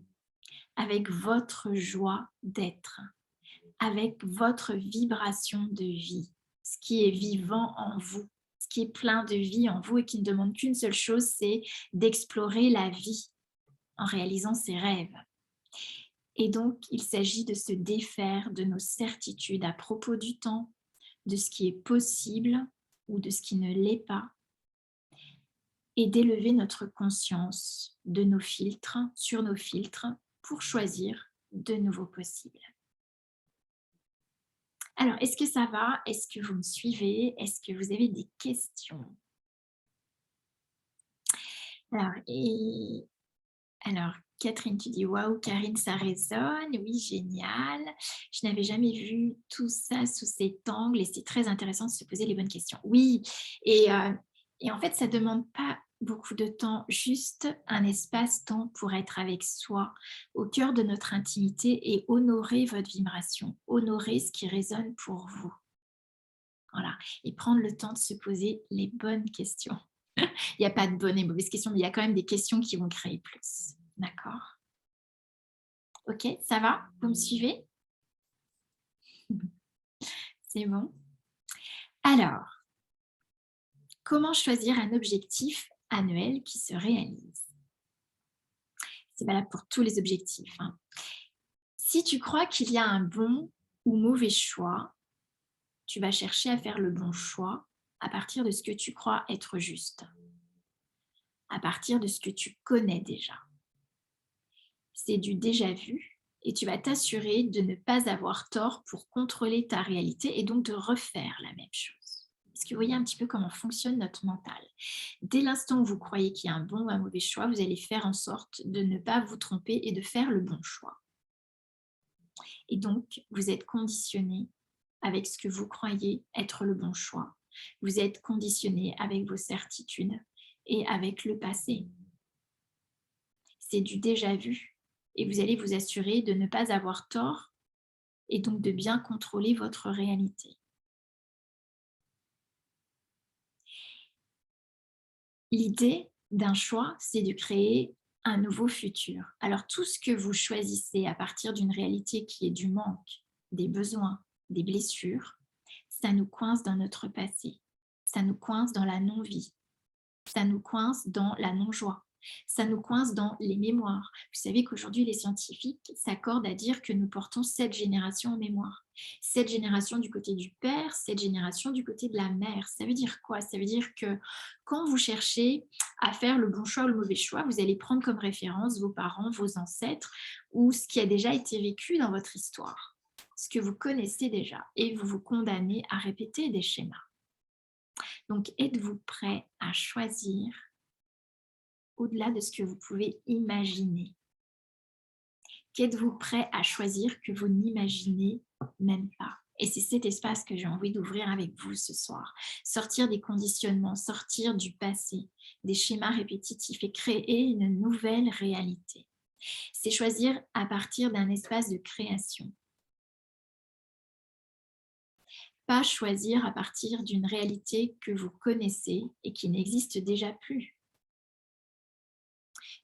avec votre joie d'être, avec votre vibration de vie, ce qui est vivant en vous, ce qui est plein de vie en vous et qui ne demande qu'une seule chose, c'est d'explorer la vie en réalisant ses rêves. Et donc, il s'agit de se défaire de nos certitudes à propos du temps, de ce qui est possible ou de ce qui ne l'est pas, et d'élever notre conscience de nos filtres, sur nos filtres, pour choisir de nouveaux possibles. Alors, est-ce que ça va? Est-ce que vous me suivez? Est-ce que vous avez des questions? Alors, Catherine, tu dis waouh, Karine, ça résonne. Oui, génial. Je n'avais jamais vu tout ça sous cet angle et c'est très intéressant de se poser les bonnes questions. Oui, et en fait, ça ne demande pas beaucoup de temps, juste un espace-temps pour être avec soi, au cœur de notre intimité et honorer votre vibration, honorer ce qui résonne pour vous. Voilà, et prendre le temps de se poser les bonnes questions. Il n'y a pas de bonnes et mauvaises questions, mais il y a quand même des questions qui vont créer plus. D'accord? Ok, ça va? Vous me suivez? C'est bon? Alors, comment choisir un objectif annuel qui se réalise? C'est valable pour tous les objectifs, hein. Si tu crois qu'il y a un bon ou mauvais choix, tu vas chercher à faire le bon choix à partir de ce que tu crois être juste, à partir de ce que tu connais déjà. C'est du déjà vu et tu vas t'assurer de ne pas avoir tort pour contrôler ta réalité et donc de refaire la même chose. Est-ce que vous voyez un petit peu comment fonctionne notre mental? Dès l'instant où vous croyez qu'il y a un bon ou un mauvais choix, vous allez faire en sorte de ne pas vous tromper et de faire le bon choix. Et donc, vous êtes conditionné avec ce que vous croyez être le bon choix. Vous êtes conditionné avec vos certitudes et avec le passé. C'est du déjà vu. Et vous allez vous assurer de ne pas avoir tort et donc de bien contrôler votre réalité. L'idée d'un choix, c'est de créer un nouveau futur. Alors tout ce que vous choisissez à partir d'une réalité qui est du manque, des besoins, des blessures, ça nous coince dans notre passé, ça nous coince dans la non-vie, ça nous coince dans la non-joie. Ça nous coince dans les mémoires. Vous savez qu'aujourd'hui, les scientifiques s'accordent à dire que nous portons 7 générations en mémoire. 7 générations du côté du père, 7 générations du côté de la mère. Ça veut dire quoi? Ça veut dire que quand vous cherchez à faire le bon choix ou le mauvais choix, vous allez prendre comme référence vos parents, vos ancêtres ou ce qui a déjà été vécu dans votre histoire, ce que vous connaissez déjà, et vous vous condamnez à répéter des schémas. Donc, êtes-vous prêt à choisir au-delà de ce que vous pouvez imaginer? Qu'êtes-vous prêt à choisir que vous n'imaginez même pas? Et c'est cet espace que j'ai envie d'ouvrir avec vous ce soir. Sortir des conditionnements, sortir du passé, des schémas répétitifs et créer une nouvelle réalité. C'est choisir à partir d'un espace de création. Pas choisir à partir d'une réalité que vous connaissez et qui n'existe déjà plus.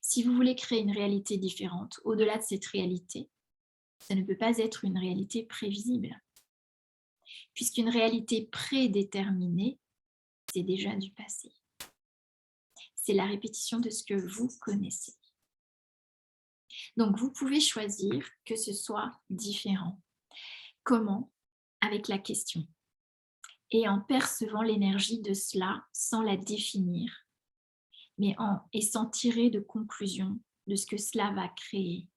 Si vous voulez créer une réalité différente, au-delà de cette réalité, ça ne peut pas être une réalité prévisible. Puisqu'une réalité prédéterminée, c'est déjà du passé. C'est la répétition de ce que vous connaissez. Donc, vous pouvez choisir que ce soit différent. Comment? Avec la question. Et en percevant l'énergie de cela sans la définir, mais et sans tirer de conclusion de ce que cela va créer.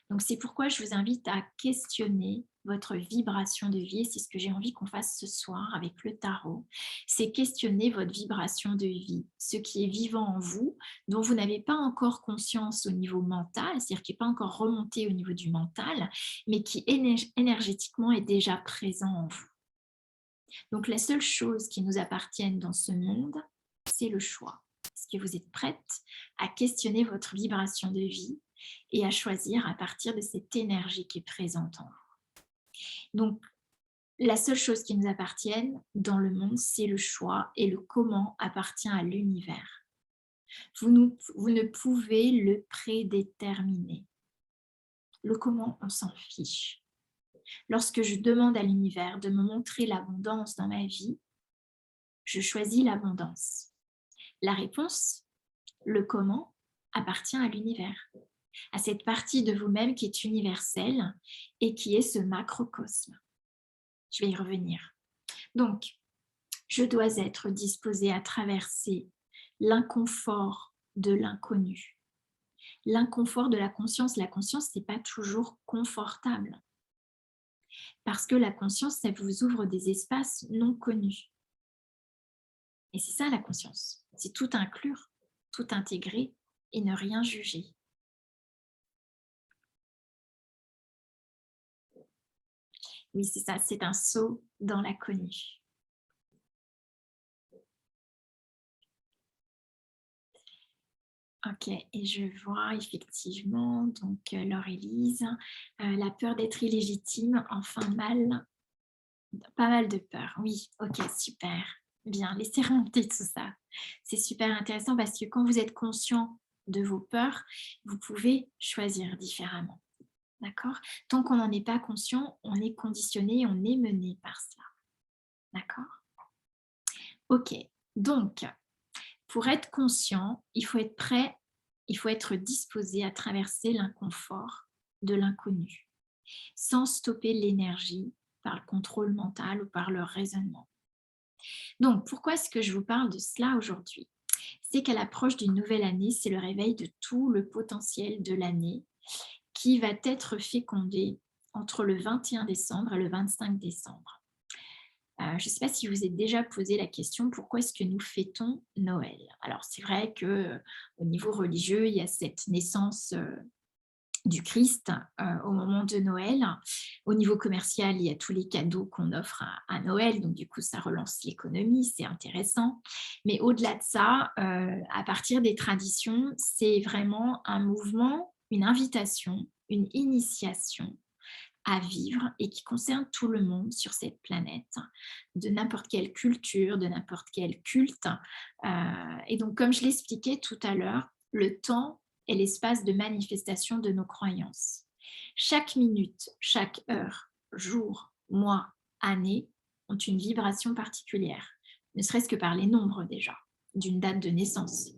Donc, c'est pourquoi je vous invite à questionner votre vibration de vie. Et c'est ce que j'ai envie qu'on fasse ce soir avec le tarot. C'est questionner votre vibration de vie, ce qui est vivant en vous, dont vous n'avez pas encore conscience au niveau mental, c'est-à-dire qui n'est pas encore remonté au niveau du mental, mais qui énergétiquement est déjà présent en vous. Donc la seule chose qui nous appartienne dans ce monde, c'est le choix. Est-ce que vous êtes prête à questionner votre vibration de vie et à choisir à partir de cette énergie qui est présente en vous? Donc, la seule chose qui nous appartienne dans le monde, c'est le choix, et le comment appartient à l'univers. Vous ne pouvez le prédéterminer. Le comment, on s'en fiche. Lorsque je demande à l'univers de me montrer l'abondance dans ma vie, je choisis l'abondance. La réponse, le comment, appartient à l'univers, à cette partie de vous-même qui est universelle et qui est ce macrocosme. Je vais y revenir. Donc, je dois être disposée à traverser l'inconfort de l'inconnu. L'inconfort de la conscience. La conscience, ce n'est pas toujours confortable. Parce que la conscience, ça vous ouvre des espaces non connus. Et c'est ça la conscience. C'est tout inclure, tout intégrer et ne rien juger. Oui, c'est ça, c'est un saut dans l'inconnu. Ok, et je vois effectivement, donc Laure-Élise, la peur d'être illégitime, enfin pas mal de peur. Oui, ok, super. Bien, laissez remonter tout ça. C'est super intéressant parce que quand vous êtes conscient de vos peurs, vous pouvez choisir différemment. D'accord? Tant qu'on n'en est pas conscient, on est conditionné, on est mené par cela. D'accord? Ok, donc, pour être conscient, il faut être prêt, il faut être disposé à traverser l'inconfort de l'inconnu, sans stopper l'énergie par le contrôle mental ou par le raisonnement. Donc, pourquoi est-ce que je vous parle de cela aujourd'hui? C'est qu'à l'approche d'une nouvelle année, c'est le réveil de tout le potentiel de l'année qui va être fécondé entre le 21 décembre et le 25 décembre. Je ne sais pas si vous êtes déjà posé la question, pourquoi est-ce que nous fêtons Noël? Alors, c'est vrai qu'au niveau religieux, il y a cette naissance du Christ au moment de Noël. Au niveau commercial, il y a tous les cadeaux qu'on offre à Noël, donc du coup, ça relance l'économie, c'est intéressant. Mais au-delà de ça, à partir des traditions, c'est vraiment un mouvement, une invitation, une initiation à vivre et qui concerne tout le monde sur cette planète, de n'importe quelle culture, de n'importe quel culte. Et donc, comme je l'expliquais tout à l'heure, le temps est l'espace de manifestation de nos croyances. Chaque minute, chaque heure, jour, mois, année ont une vibration particulière, ne serait-ce que par les nombres déjà, d'une date de naissance.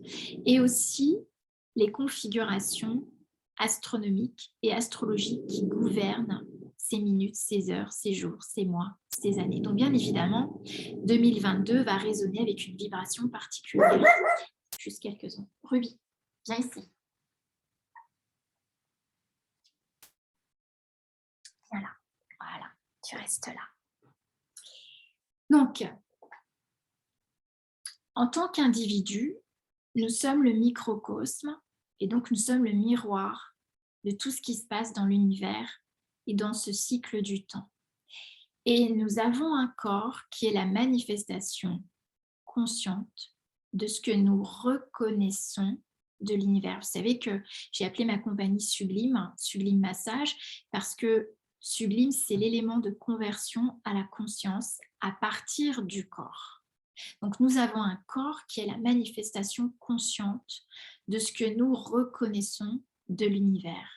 Et aussi les configurations astronomiques et astrologiques qui gouvernent ces minutes, ces heures, ces jours, ces mois, ces années. Donc bien évidemment, 2022 va résonner avec une vibration particulière. Juste quelques secondes. Ruby, viens ici. Viens là. Voilà, tu restes là. Donc, en tant qu'individu, nous sommes le microcosme et donc nous sommes le miroir de tout ce qui se passe dans l'univers et dans ce cycle du temps. Et nous avons un corps qui est la manifestation consciente de ce que nous reconnaissons de l'univers. Vous savez que j'ai appelé ma compagnie Sublime, Sublime Massage, parce que Sublime, c'est l'élément de conversion à la conscience à partir du corps. Donc, nous avons un corps qui est la manifestation consciente de ce que nous reconnaissons de l'univers,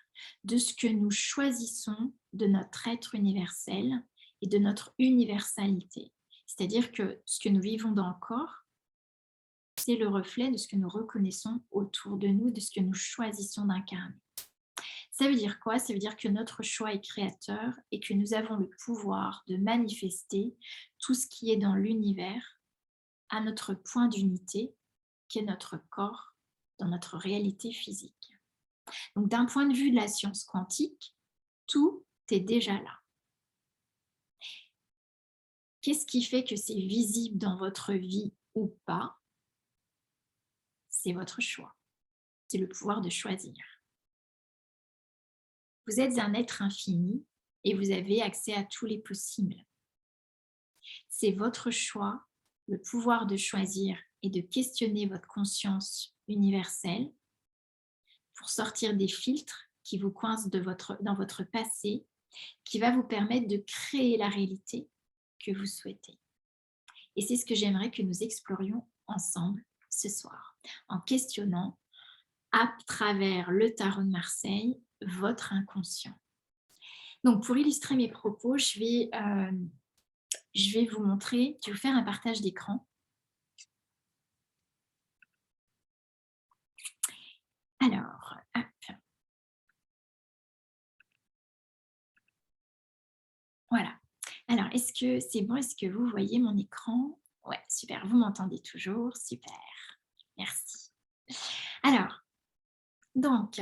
de ce que nous choisissons de notre être universel et de notre universalité. C'est-à-dire que ce que nous vivons dans le corps, c'est le reflet de ce que nous reconnaissons autour de nous, de ce que nous choisissons d'incarner. Ça veut dire quoi? Ça veut dire que notre choix est créateur et que nous avons le pouvoir de manifester tout ce qui est dans l'univers à notre point d'unité, qui est notre corps, dans notre réalité physique. Donc d'un point de vue de la science quantique, tout est déjà là. Qu'est-ce qui fait que c'est visible dans votre vie ou pas? C'est votre choix. C'est le pouvoir de choisir. Vous êtes un être infini et vous avez accès à tous les possibles. C'est votre choix, le pouvoir de choisir et de questionner votre conscience universelle pour sortir des filtres qui vous coincent dans votre passé, qui va vous permettre de créer la réalité que vous souhaitez. Et c'est ce que j'aimerais que nous explorions ensemble ce soir, en questionnant à travers le tarot de Marseille votre inconscient. Donc pour illustrer mes propos, je vais vous montrer, je vais vous faire un partage d'écran. Alors, hop. Voilà. Alors, est-ce que c'est bon? Est-ce que vous voyez mon écran? Ouais, super. Vous m'entendez toujours? Super. Merci. Alors, donc,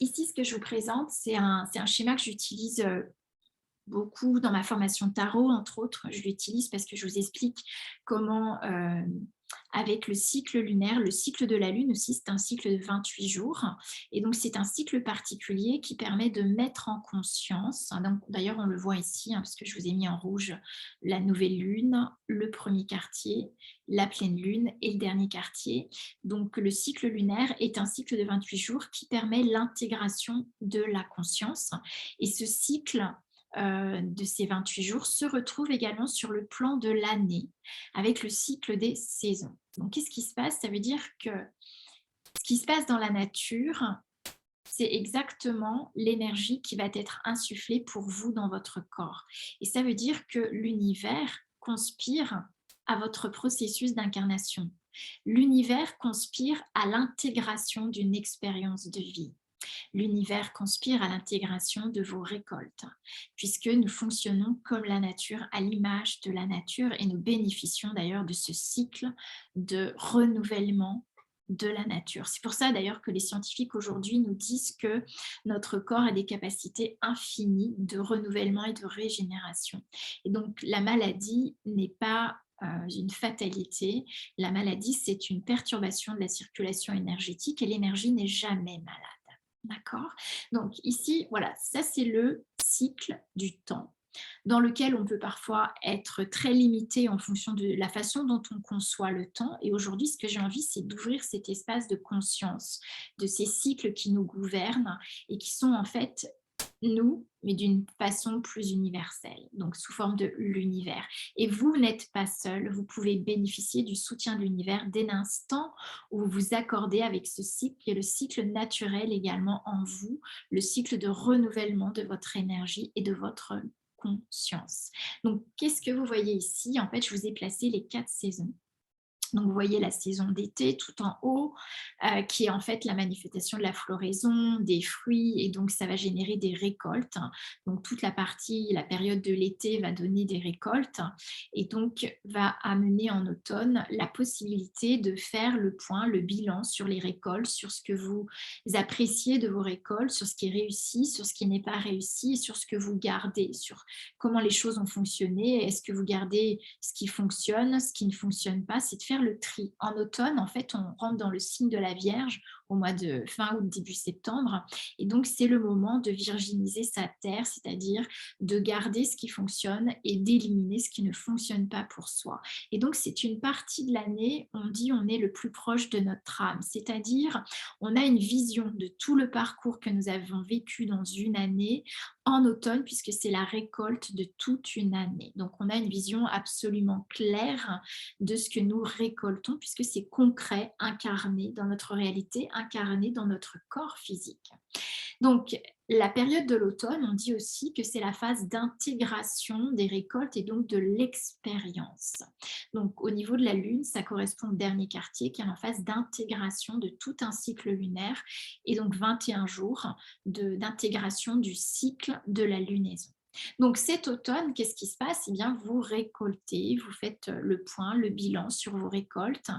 ici, ce que je vous présente, c'est un schéma que j'utilise beaucoup dans ma formation tarot, entre autres. Je l'utilise parce que je vous explique comment, avec le cycle lunaire, le cycle de la Lune aussi, c'est un cycle de 28 jours. Et donc, c'est un cycle particulier qui permet de mettre en conscience, hein, d'ailleurs, on le voit ici, hein, parce que je vous ai mis en rouge la nouvelle Lune, le premier quartier, la pleine Lune et le dernier quartier. Donc, le cycle lunaire est un cycle de 28 jours qui permet l'intégration de la conscience. Et ce cycle de ces 28 jours se retrouve également sur le plan de l'année avec le cycle des saisons. Donc, qu'est-ce qui se passe? Ça veut dire que ce qui se passe dans la nature, c'est exactement l'énergie qui va être insufflée pour vous dans votre corps. Et ça veut dire que l'univers conspire à votre processus d'incarnation. L'univers conspire à l'intégration d'une expérience de vie. L'univers conspire à l'intégration de vos récoltes, puisque nous fonctionnons comme la nature, à l'image de la nature, et nous bénéficions d'ailleurs de ce cycle de renouvellement de la nature. C'est pour ça d'ailleurs que les scientifiques aujourd'hui nous disent que notre corps a des capacités infinies de renouvellement et de régénération. Et donc la maladie n'est pas une fatalité. La maladie, c'est une perturbation de la circulation énergétique et l'énergie n'est jamais malade. D'accord? Donc ici, voilà, ça c'est le cycle du temps dans lequel on peut parfois être très limité en fonction de la façon dont on conçoit le temps. Et aujourd'hui, ce que j'ai envie, c'est d'ouvrir cet espace de conscience de ces cycles qui nous gouvernent et qui sont en fait nous, mais d'une façon plus universelle, donc sous forme de l'univers. Et vous n'êtes pas seul, vous pouvez bénéficier du soutien de l'univers dès l'instant où vous vous accordez avec ce cycle, qui est le cycle naturel également en vous, le cycle de renouvellement de votre énergie et de votre conscience. Donc, qu'est-ce que vous voyez ici? En fait, je vous ai placé les 4 saisons. Donc, vous voyez la saison d'été tout en haut, qui est en fait la manifestation de la floraison, des fruits, et donc ça va générer des récoltes. Donc, toute la période de l'été va donner des récoltes, et donc va amener en automne la possibilité de faire le point, le bilan sur les récoltes, sur ce que vous appréciez de vos récoltes, sur ce qui est réussi, sur ce qui n'est pas réussi, et sur ce que vous gardez, sur comment les choses ont fonctionné. Est-ce que vous gardez ce qui fonctionne, ce qui ne fonctionne pas? C'est de faire le tri. En automne, en fait, on rentre dans le signe de la Vierge au mois de fin août, début septembre. Et donc, c'est le moment de virginiser sa terre, c'est-à-dire de garder ce qui fonctionne et d'éliminer ce qui ne fonctionne pas pour soi. Et donc, c'est une partie de l'année, on dit, on est le plus proche de notre âme, c'est-à-dire on a une vision de tout le parcours que nous avons vécu dans une année en automne, puisque c'est la récolte de toute une année. Donc, on a une vision absolument claire de ce que nous récoltons, puisque c'est concret, incarné dans notre réalité, incarné dans notre corps physique. Donc, la période de l'automne, on dit aussi que c'est la phase d'intégration des récoltes et donc de l'expérience. Donc, au niveau de la Lune, ça correspond au dernier quartier qui est en phase d'intégration de tout un cycle lunaire et donc 21 jours d'intégration du cycle de la lunaison. Donc cet automne, qu'est-ce qui se passe? Eh bien, vous récoltez, vous faites le point, le bilan sur vos récoltes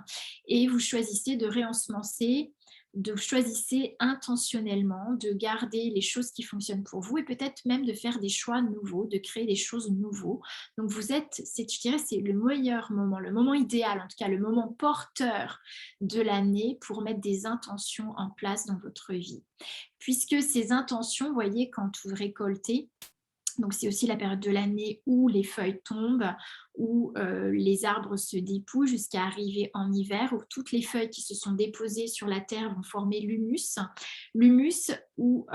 et vous choisissez de réensemencer de choisissez intentionnellement de garder les choses qui fonctionnent pour vous et peut-être même de faire des choix nouveaux, de créer des choses nouveaux. Donc vous êtes, je dirais, c'est le meilleur moment, le moment idéal, en tout cas le moment porteur de l'année pour mettre des intentions en place dans votre vie. Puisque ces intentions, vous voyez, quand vous récoltez, donc c'est aussi la période de l'année où les feuilles tombent, où les arbres se dépouillent jusqu'à arriver en hiver, où toutes les feuilles qui se sont déposées sur la terre vont former l'humus. L'humus où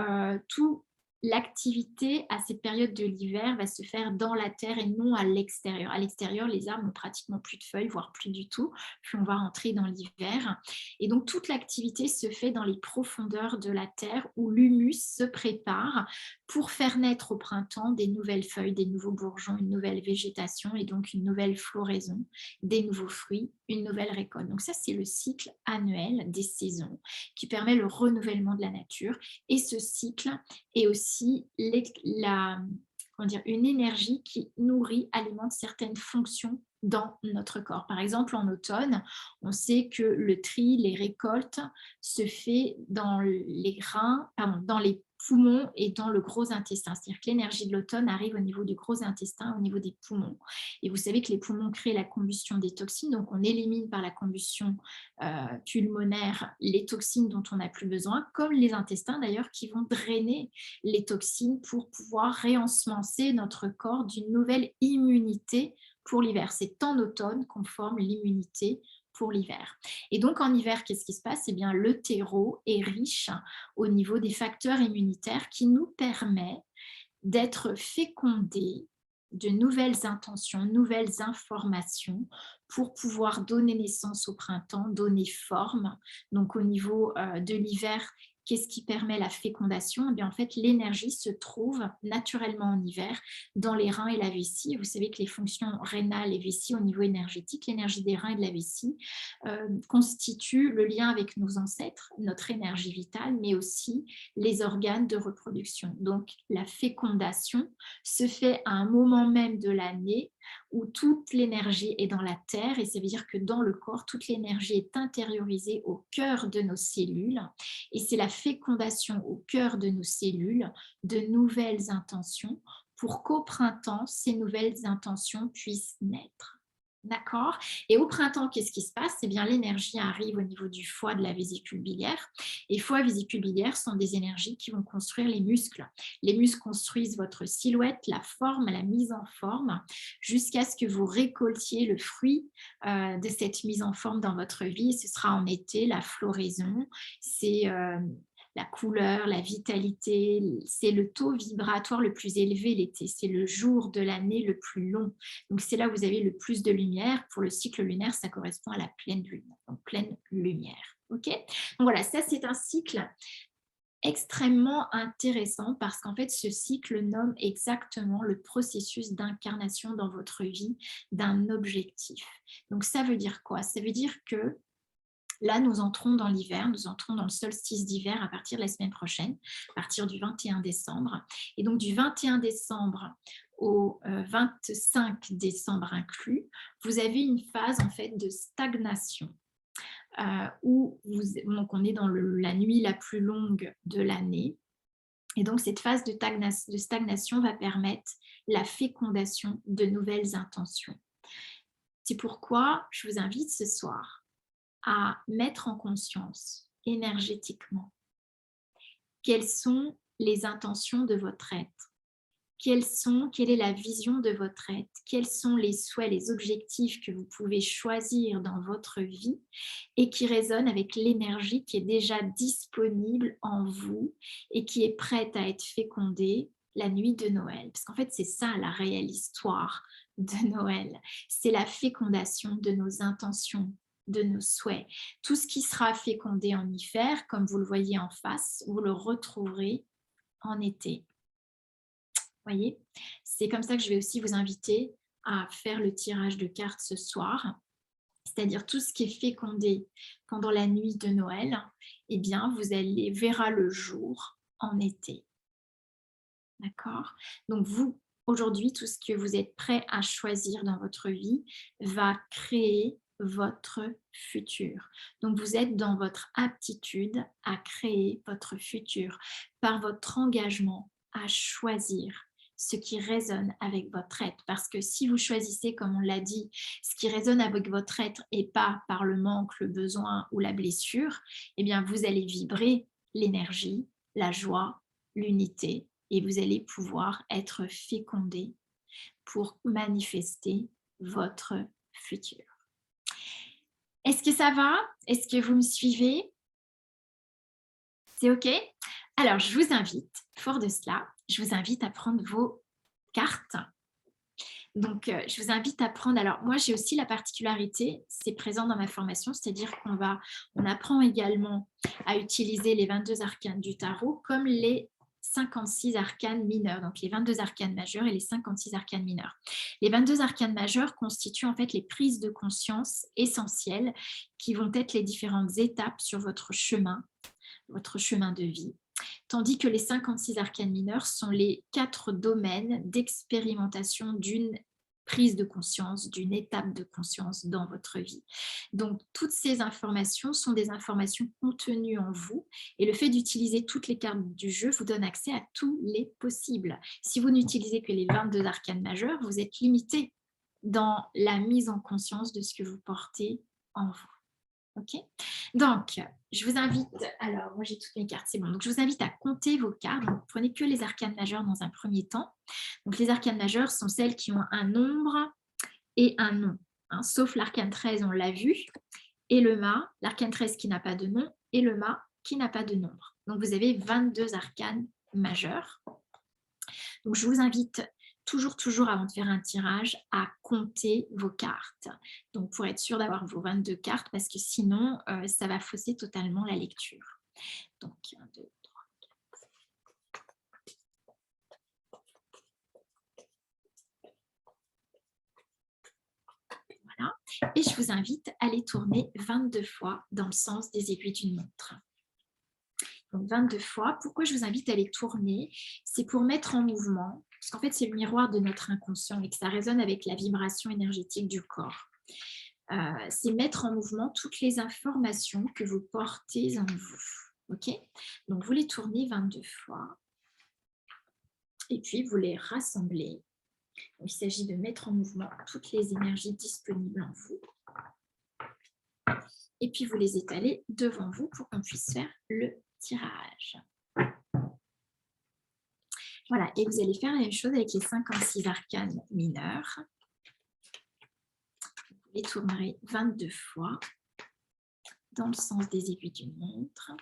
tout l'activité à cette période de l'hiver va se faire dans la terre et non à l'extérieur. À l'extérieur, les arbres n'ont pratiquement plus de feuilles, voire plus du tout, puis on va rentrer dans l'hiver. Et donc toute l'activité se fait dans les profondeurs de la terre où l'humus se prépare pour faire naître au printemps des nouvelles feuilles, des nouveaux bourgeons, une nouvelle végétation et donc une nouvelle floraison, des nouveaux fruits, une nouvelle récolte. Donc ça, c'est le cycle annuel des saisons qui permet le renouvellement de la nature. Et ce cycle est aussi une énergie qui nourrit, alimente certaines fonctions dans notre corps. Par exemple, en automne, on sait que le tri, les récoltes, se fait dans les reins, pardon, dans les poumons et dans le gros intestin. C'est-à-dire que l'énergie de l'automne arrive au niveau du gros intestin, au niveau des poumons. Et vous savez que les poumons créent la combustion des toxines, donc on élimine par la combustion pulmonaire les toxines dont on n'a plus besoin, comme les intestins d'ailleurs qui vont drainer les toxines pour pouvoir réensemencer notre corps d'une nouvelle immunité pour l'hiver. C'est en automne qu'on forme l'immunité pour l'hiver. Et donc en hiver, qu'est-ce qui se passe? Eh bien, le terreau est riche au niveau des facteurs immunitaires qui nous permet d'être fécondés de nouvelles intentions, nouvelles informations pour pouvoir donner naissance au printemps, donner forme. Donc au niveau de l'hiver, qu'est-ce qui permet la fécondation? Eh bien, en fait, l'énergie se trouve naturellement en hiver dans les reins et la vessie. Vous savez que les fonctions rénales et vessie au niveau énergétique, l'énergie des reins et de la vessie constitue le lien avec nos ancêtres, notre énergie vitale, mais aussi les organes de reproduction. Donc, la fécondation se fait à un moment même de l'année où toute l'énergie est dans la terre et ça veut dire que dans le corps, toute l'énergie est intériorisée au cœur de nos cellules et c'est la fécondation au cœur de nos cellules de nouvelles intentions pour qu'au printemps, ces nouvelles intentions puissent naître. D'accord? Et au printemps, qu'est-ce qui se passe? Eh bien, l'énergie arrive au niveau du foie, de la vésicule biliaire. Et foie et vésicule biliaire sont des énergies qui vont construire les muscles. Les muscles construisent votre silhouette, la forme, la mise en forme, jusqu'à ce que vous récoltiez le fruit de cette mise en forme dans votre vie. Ce sera en été, la floraison. C'est la couleur, la vitalité, c'est le taux vibratoire le plus élevé l'été. C'est le jour de l'année le plus long. Donc, c'est là où vous avez le plus de lumière. Pour le cycle lunaire, ça correspond à la pleine lune, donc pleine lumière. OK? Donc, voilà, ça, c'est un cycle extrêmement intéressant parce qu'en fait, ce cycle nomme exactement le processus d'incarnation dans votre vie d'un objectif. Donc, ça veut dire quoi? Ça veut dire que là, nous entrons dans l'hiver, nous entrons dans le solstice d'hiver à partir de la semaine prochaine, à partir du 21 décembre. Et donc, du 21 décembre au 25 décembre inclus, vous avez une phase en fait de stagnation. Où donc on est dans la nuit la plus longue de l'année. Et donc, cette phase de stagnation va permettre la fécondation de nouvelles intentions. C'est pourquoi je vous invite ce soir à mettre en conscience énergétiquement quelles sont les intentions de votre être, quelle est la vision de votre être, quels sont les souhaits, les objectifs que vous pouvez choisir dans votre vie et qui résonnent avec l'énergie qui est déjà disponible en vous et qui est prête à être fécondée la nuit de Noël. Parce qu'en fait, c'est ça la réelle histoire de Noël. C'est la fécondation de nos intentions, de nos souhaits. Tout ce qui sera fécondé en hiver, comme vous le voyez en face, vous le retrouverez en été. Voyez, c'est comme ça que je vais aussi vous inviter à faire le tirage de cartes ce soir, c'est-à-dire tout ce qui est fécondé pendant la nuit de Noël, eh bien, vous allez verra le jour en été. D'accord? Donc, aujourd'hui, tout ce que vous êtes prêt à choisir dans votre vie va créer votre futur. Donc, vous êtes dans votre aptitude à créer votre futur par votre engagement à choisir ce qui résonne avec votre être. Parce que si vous choisissez, comme on l'a dit, ce qui résonne avec votre être et pas par le manque, le besoin ou la blessure, eh bien, vous allez vibrer l'énergie, la joie, l'unité et vous allez pouvoir être fécondé pour manifester votre futur. Est-ce que ça va? Est-ce que vous me suivez? C'est OK? Alors, je vous invite, fort de cela, je vous invite à prendre vos cartes. Donc, je vous invite à prendre, alors moi j'ai aussi la particularité, c'est présent dans ma formation, c'est-à-dire on apprend également à utiliser les 22 arcanes du tarot comme les 56 arcanes mineurs, donc les 22 arcanes majeurs et les 56 arcanes mineurs. Les 22 arcanes majeurs constituent en fait les prises de conscience essentielles qui vont être les différentes étapes sur votre chemin de vie. Tandis que les 56 arcanes mineurs sont les 4 domaines d'expérimentation d'une prise de conscience, d'une étape de conscience dans votre vie. Donc, toutes ces informations sont des informations contenues en vous et le fait d'utiliser toutes les cartes du jeu vous donne accès à tous les possibles. Si vous n'utilisez que les 22 arcanes majeurs, vous êtes limité dans la mise en conscience de ce que vous portez en vous. OK? Donc, je vous invite, alors moi j'ai toutes mes cartes, c'est bon. Donc, je vous invite à compter vos cartes. Donc, prenez que les arcanes majeures dans un premier temps. Donc, les arcanes majeures sont celles qui ont un nombre et un nom, hein, sauf l'arcane 13, on l'a vu, et le mât, l'arcane 13 qui n'a pas de nom, et le mât qui n'a pas de nombre. Donc, vous avez 22 arcanes majeures. Donc, je vous invite toujours avant de faire un tirage, à compter vos cartes. Donc, pour être sûr d'avoir vos 22 cartes, parce que sinon, ça va fausser totalement la lecture. Donc, 1, 2, 3, 4. Voilà. Et je vous invite à les tourner 22 fois dans le sens des aiguilles d'une montre. Donc 22 fois. Pourquoi je vous invite à les tourner? C'est pour mettre en mouvement, parce qu'en fait, c'est le miroir de notre inconscient et que ça résonne avec la vibration énergétique du corps. C'est mettre en mouvement toutes les informations que vous portez en vous. OK? Donc, vous les tournez 22 fois et puis vous les rassemblez. Donc, il s'agit de mettre en mouvement toutes les énergies disponibles en vous. Et puis, vous les étalez devant vous pour qu'on puisse faire le tirage. Voilà, et vous allez faire la même chose avec les 56 arcanes mineurs. Vous les tournerez 22 fois dans le sens des aiguilles d'une montre.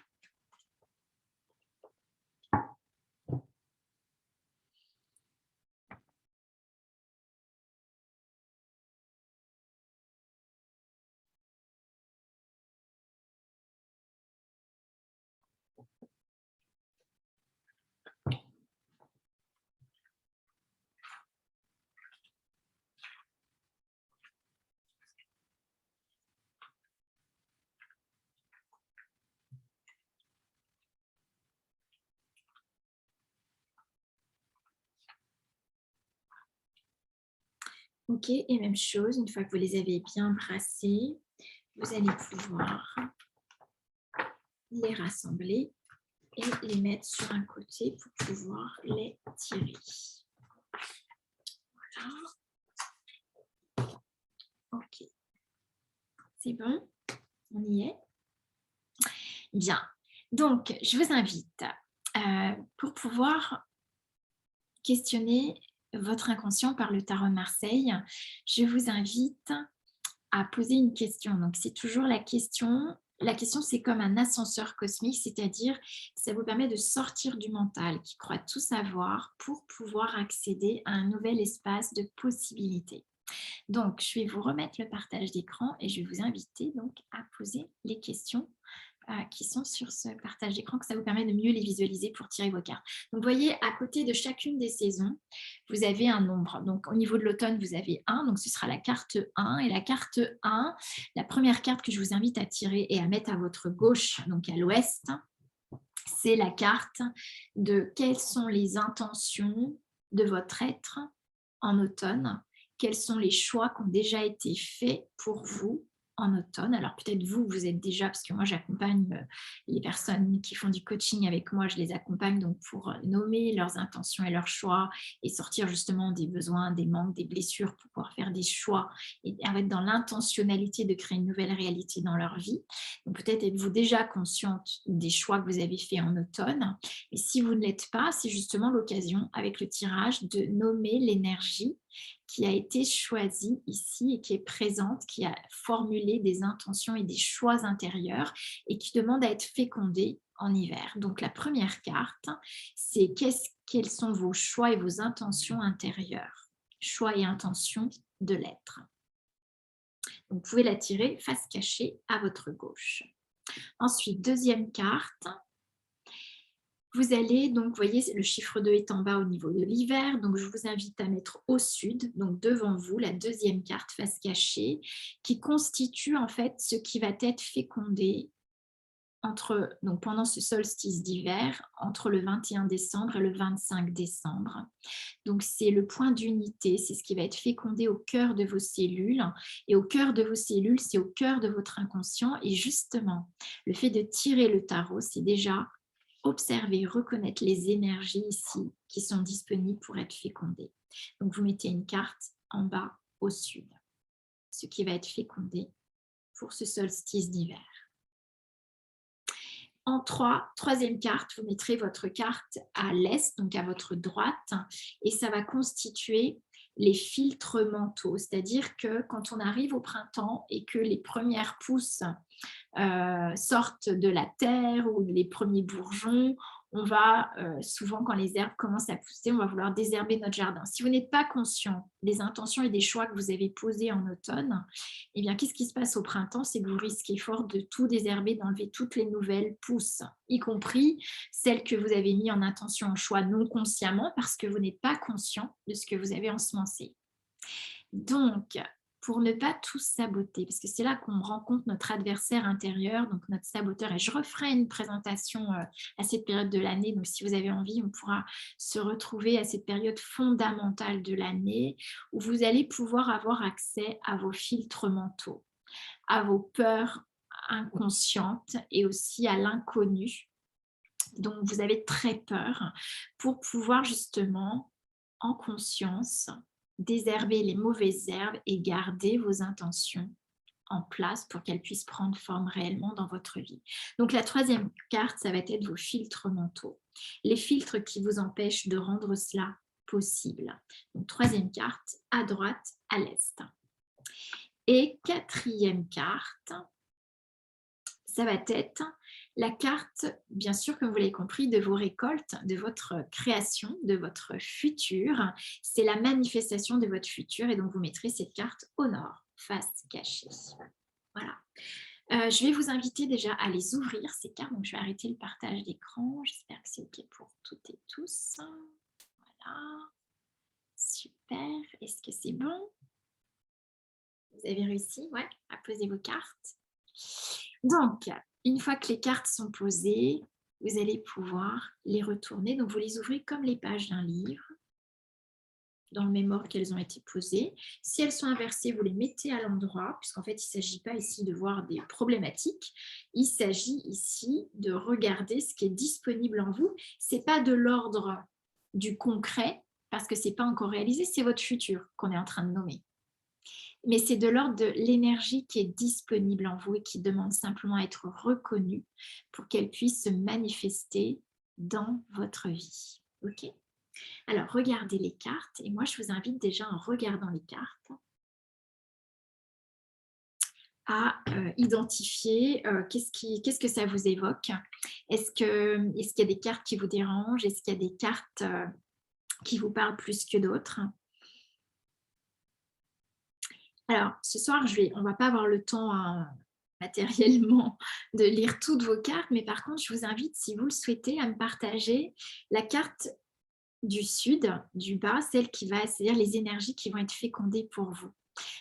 Ok, et même chose, une fois que vous les avez bien brassés, vous allez pouvoir les rassembler et les mettre sur un côté pour pouvoir les tirer. Voilà. Ok. C'est bon? On y est? Bien. Donc, je vous invite pour pouvoir questionner votre inconscient par le tarot de Marseille, je vous invite à poser une question. Donc, c'est toujours la question. La question, c'est comme un ascenseur cosmique, c'est-à-dire ça vous permet de sortir du mental qui croit tout savoir pour pouvoir accéder à un nouvel espace de possibilités. Donc, je vais vous remettre le partage d'écran et je vais vous inviter donc à poser les questions qui sont sur ce partage d'écran, que ça vous permet de mieux les visualiser pour tirer vos cartes. Donc, vous voyez, à côté de chacune des saisons, vous avez un nombre. Donc, au niveau de l'automne, vous avez 1, donc ce sera la carte 1. Et la carte 1, la première carte que je vous invite à tirer et à mettre à votre gauche, donc à l'ouest, c'est la carte de quelles sont les intentions de votre être en automne, quels sont les choix qui ont déjà été faits pour vous en automne. Alors peut-être vous, vous êtes déjà, parce que moi j'accompagne les personnes qui font du coaching avec moi, je les accompagne donc pour nommer leurs intentions et leurs choix et sortir justement des besoins, des manques, des blessures pour pouvoir faire des choix et être dans l'intentionnalité de créer une nouvelle réalité dans leur vie. Donc peut-être êtes-vous déjà consciente des choix que vous avez faits en automne. Et si vous ne l'êtes pas, c'est justement l'occasion avec le tirage de nommer l'énergie qui a été choisie ici et qui est présente, qui a formulé des intentions et des choix intérieurs et qui demande à être fécondée en hiver. Donc la première carte, c'est quels sont vos choix et vos intentions intérieures. Choix et intentions de l'être. Vous pouvez la tirer face cachée à votre gauche. Ensuite, deuxième carte. Vous allez donc, vous voyez, le chiffre 2 est en bas au niveau de l'hiver, donc je vous invite à mettre au sud, donc devant vous, la deuxième carte face cachée, qui constitue en fait ce qui va être fécondé donc pendant ce solstice d'hiver, entre le 21 décembre et le 25 décembre. Donc c'est le point d'unité, c'est ce qui va être fécondé au cœur de vos cellules. Et au cœur de vos cellules, c'est au cœur de votre inconscient. Et justement, le fait de tirer le tarot, c'est déjà observer, reconnaître les énergies ici qui sont disponibles pour être fécondées. Donc vous mettez une carte en bas au sud, ce qui va être fécondé pour ce solstice d'hiver. En troisième carte, vous mettrez votre carte à l'est, donc à votre droite, et ça va constituer les filtres mentaux. C'est-à-dire que quand on arrive au printemps et que les premières pousses sortent de la terre ou les premiers bourgeons, on va souvent, quand les herbes commencent à pousser, on va vouloir désherber notre jardin. Si vous n'êtes pas conscient des intentions et des choix que vous avez posés en automne, eh bien, qu'est-ce qui se passe au printemps? C'est que vous risquez fort de tout désherber, d'enlever toutes les nouvelles pousses, y compris celles que vous avez mis en intention, en choix non consciemment, parce que vous n'êtes pas conscient de ce que vous avez ensemencé. Donc, pour ne pas tout saboter, parce que c'est là qu'on rencontre notre adversaire intérieur, donc notre saboteur. Et je referai une présentation à cette période de l'année. Donc, si vous avez envie, on pourra se retrouver à cette période fondamentale de l'année où vous allez pouvoir avoir accès à vos filtres mentaux, à vos peurs inconscientes et aussi à l'inconnu. Donc, vous avez très peur pour pouvoir justement, en conscience, désherber les mauvaises herbes et garder vos intentions en place pour qu'elles puissent prendre forme réellement dans votre vie. Donc la troisième carte, ça va être vos filtres mentaux. Les filtres qui vous empêchent de rendre cela possible. Donc troisième carte, à droite, à l'est. Et quatrième carte, ça va être la carte, bien sûr, comme vous l'avez compris, de vos récoltes, de votre création, de votre futur. C'est la manifestation de votre futur et donc vous mettrez cette carte au nord, face cachée. Voilà. Je vais vous inviter déjà à les ouvrir, ces cartes. Donc, je vais arrêter le partage d'écran. J'espère que c'est OK pour toutes et tous. Voilà. Super. Est-ce que c'est bon? Vous avez réussi, ouais, à poser vos cartes. Donc, une fois que les cartes sont posées, vous allez pouvoir les retourner. Donc, vous les ouvrez comme les pages d'un livre, dans le même ordre qu'elles ont été posées. Si elles sont inversées, vous les mettez à l'endroit, puisqu'en fait, il ne s'agit pas ici de voir des problématiques. Il s'agit ici de regarder ce qui est disponible en vous. Ce n'est pas de l'ordre du concret, parce que ce n'est pas encore réalisé, c'est votre futur qu'on est en train de nommer. Mais c'est de l'ordre de l'énergie qui est disponible en vous et qui demande simplement à être reconnue pour qu'elle puisse se manifester dans votre vie. OK? Alors, regardez les cartes et moi, je vous invite déjà en regardant les cartes à identifier qu'est-ce que ça vous évoque. Est-ce qu'il y a des cartes qui vous dérangent? Est-ce qu'il y a des cartes qui vous parlent plus que d'autres? Alors, ce soir, on ne va pas avoir le temps matériellement de lire toutes vos cartes, mais par contre, je vous invite, si vous le souhaitez, à me partager la carte du sud, du bas, celle qui va, c'est-à-dire les énergies qui vont être fécondées pour vous.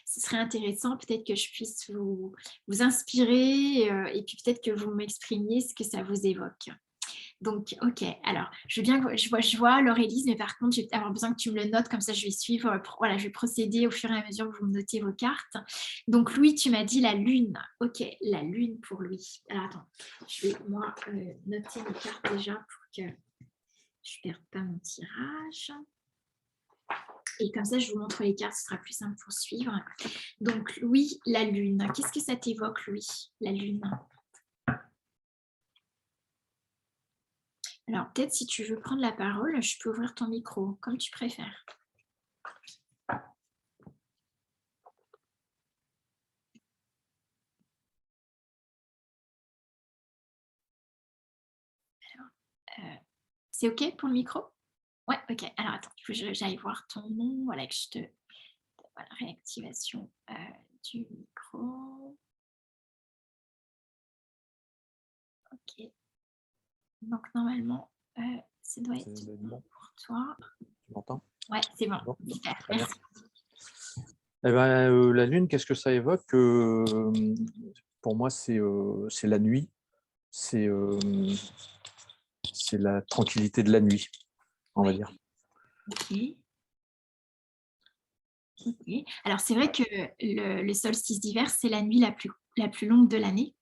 Ce serait intéressant, peut-être que je puisse vous inspirer et puis peut-être que vous m'exprimiez ce que ça vous évoque. Donc, ok. Alors, je vois Laurélise, mais par contre, je vais avoir besoin que tu me le notes, comme ça je vais suivre. Voilà, je vais procéder au fur et à mesure que vous me notez vos cartes. Donc, Louis, tu m'as dit la lune. Ok, la lune pour Louis. Alors, attends, je vais, moi, noter mes cartes déjà pour que je ne perde pas mon tirage. Et comme ça, je vous montre les cartes, ce sera plus simple pour suivre. Donc, Louis, la lune. Qu'est-ce que ça t'évoque, Louis, la lune? Alors, peut-être si tu veux prendre la parole, je peux ouvrir ton micro, comme tu préfères. C'est OK pour le micro? Ouais, OK. Alors, attends, il faut que j'aille voir ton nom. Voilà, que je te... Voilà, réactivation du micro. OK. Donc, normalement, ça doit être bon pour toi. Tu m'entends? Ouais, c'est bon. Super, merci. Eh ben, la lune, qu'est-ce que ça évoque? Pour moi, c'est la nuit. C'est la tranquillité de la nuit, on va dire. OK. OK. Alors, c'est vrai que le solstice d'hiver, c'est la nuit la plus longue de l'année.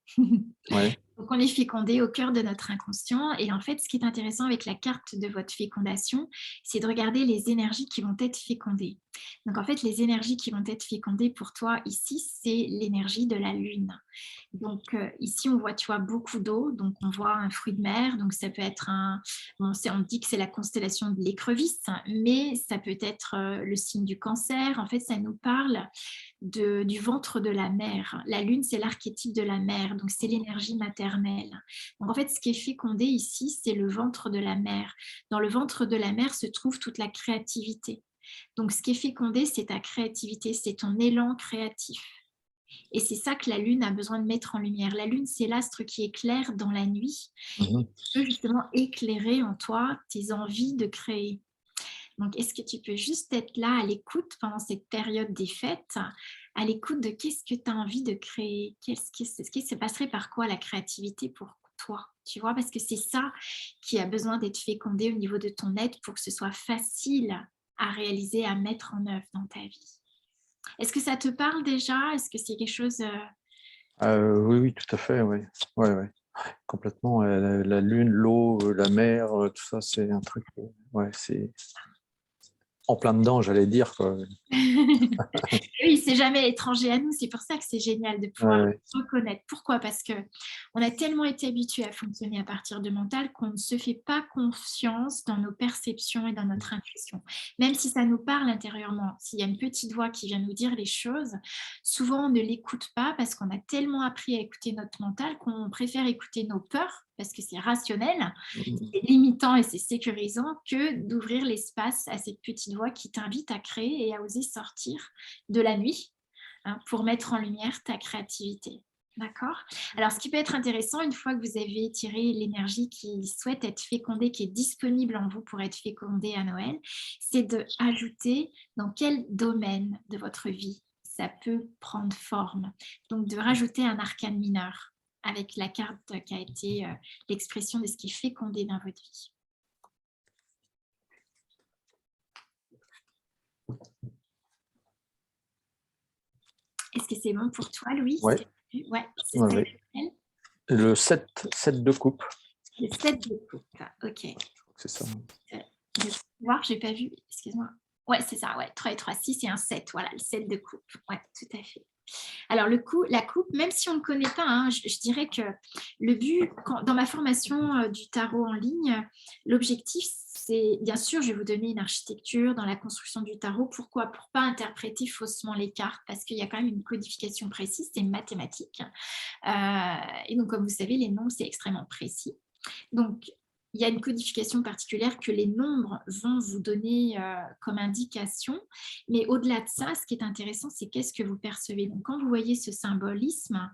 Ouais. Donc, on est fécondé au cœur de notre inconscient. Et en fait, ce qui est intéressant avec la carte de votre fécondation, c'est de regarder les énergies qui vont être fécondées. Donc, en fait, les énergies qui vont être fécondées pour toi ici, c'est l'énergie de la lune. Donc, ici, on voit, tu vois, beaucoup d'eau. Donc, on voit un fruit de mer. Donc, ça peut être on dit que c'est la constellation de l'écrevisse, mais ça peut être le signe du cancer. En fait, ça nous parle du ventre de la mer. La lune, c'est l'archétype de la mer, donc c'est l'énergie maternelle. Donc en fait, ce qui est fécondé ici, c'est le ventre de la mer. Dans le ventre de la mer se trouve toute la créativité. Donc ce qui est fécondé, c'est ta créativité, c'est ton élan créatif. Et c'est ça que la lune a besoin de mettre en lumière. La lune, c'est l'astre qui éclaire dans la nuit, qui peut justement éclairer en toi tes envies de créer. Donc, est-ce que tu peux juste être là à l'écoute pendant cette période des fêtes, à l'écoute de qu'est-ce que tu as envie de créer? Qu'est-ce qui se passerait par quoi la créativité pour toi? Tu vois, parce que c'est ça qui a besoin d'être fécondé au niveau de ton être pour que ce soit facile à réaliser, à mettre en œuvre dans ta vie. Est-ce que ça te parle déjà? Est-ce que c'est quelque chose... Oui, oui, tout à fait, oui. Ouais. Complètement. La lune, l'eau, la mer, tout ça, c'est un truc. Ouais, c'est en plein dedans, j'allais dire, quoi. Oui, c'est jamais étranger à nous. C'est pour ça que c'est génial de pouvoir Ouais. reconnaître. Pourquoi? Parce que on a tellement été habitué à fonctionner à partir de mental qu'on ne se fait pas confiance dans nos perceptions et dans notre intuition. Même si ça nous parle intérieurement, s'il y a une petite voix qui vient nous dire les choses, souvent on ne l'écoute pas parce qu'on a tellement appris à écouter notre mental qu'on préfère écouter nos peurs parce que c'est rationnel, c'est limitant et c'est sécurisant que d'ouvrir l'espace à cette petite voix qui t'invite à créer et à oser sortir de la nuit, hein, pour mettre en lumière ta créativité. D'accord? Alors, ce qui peut être intéressant, une fois que vous avez tiré l'énergie qui souhaite être fécondée, qui est disponible en vous pour être fécondée à Noël, c'est d'ajouter dans quel domaine de votre vie ça peut prendre forme. Donc, de rajouter un arcane mineur avec la carte qui a été l'expression de ce qui est fécondé dans votre vie. Est-ce que c'est bon pour toi, Louis? Ouais. Ouais, c'est ça. Ouais. Le 7 de coupe. Le 7 de coupe, ok. C'est ça. Voir, j'ai pas vu, excuse-moi. Ouais, c'est ça, ouais, 3 et 3, 6 et un 7, voilà, le 7 de coupe. Ouais, tout à fait. Alors, la coupe, même si on ne connaît pas, hein, je dirais que le but, dans ma formation du tarot en ligne, l'objectif, c'est, bien sûr, je vais vous donner une architecture dans la construction du tarot. Pourquoi? Pour ne pas interpréter faussement les cartes, parce qu'il y a quand même une codification précise, c'est mathématique. Et donc, comme vous savez, les nombres, c'est extrêmement précis. Donc, il y a une codification particulière que les nombres vont vous donner comme indication. Mais au-delà de ça, ce qui est intéressant, c'est qu'est-ce que vous percevez. Donc, quand vous voyez ce symbolisme,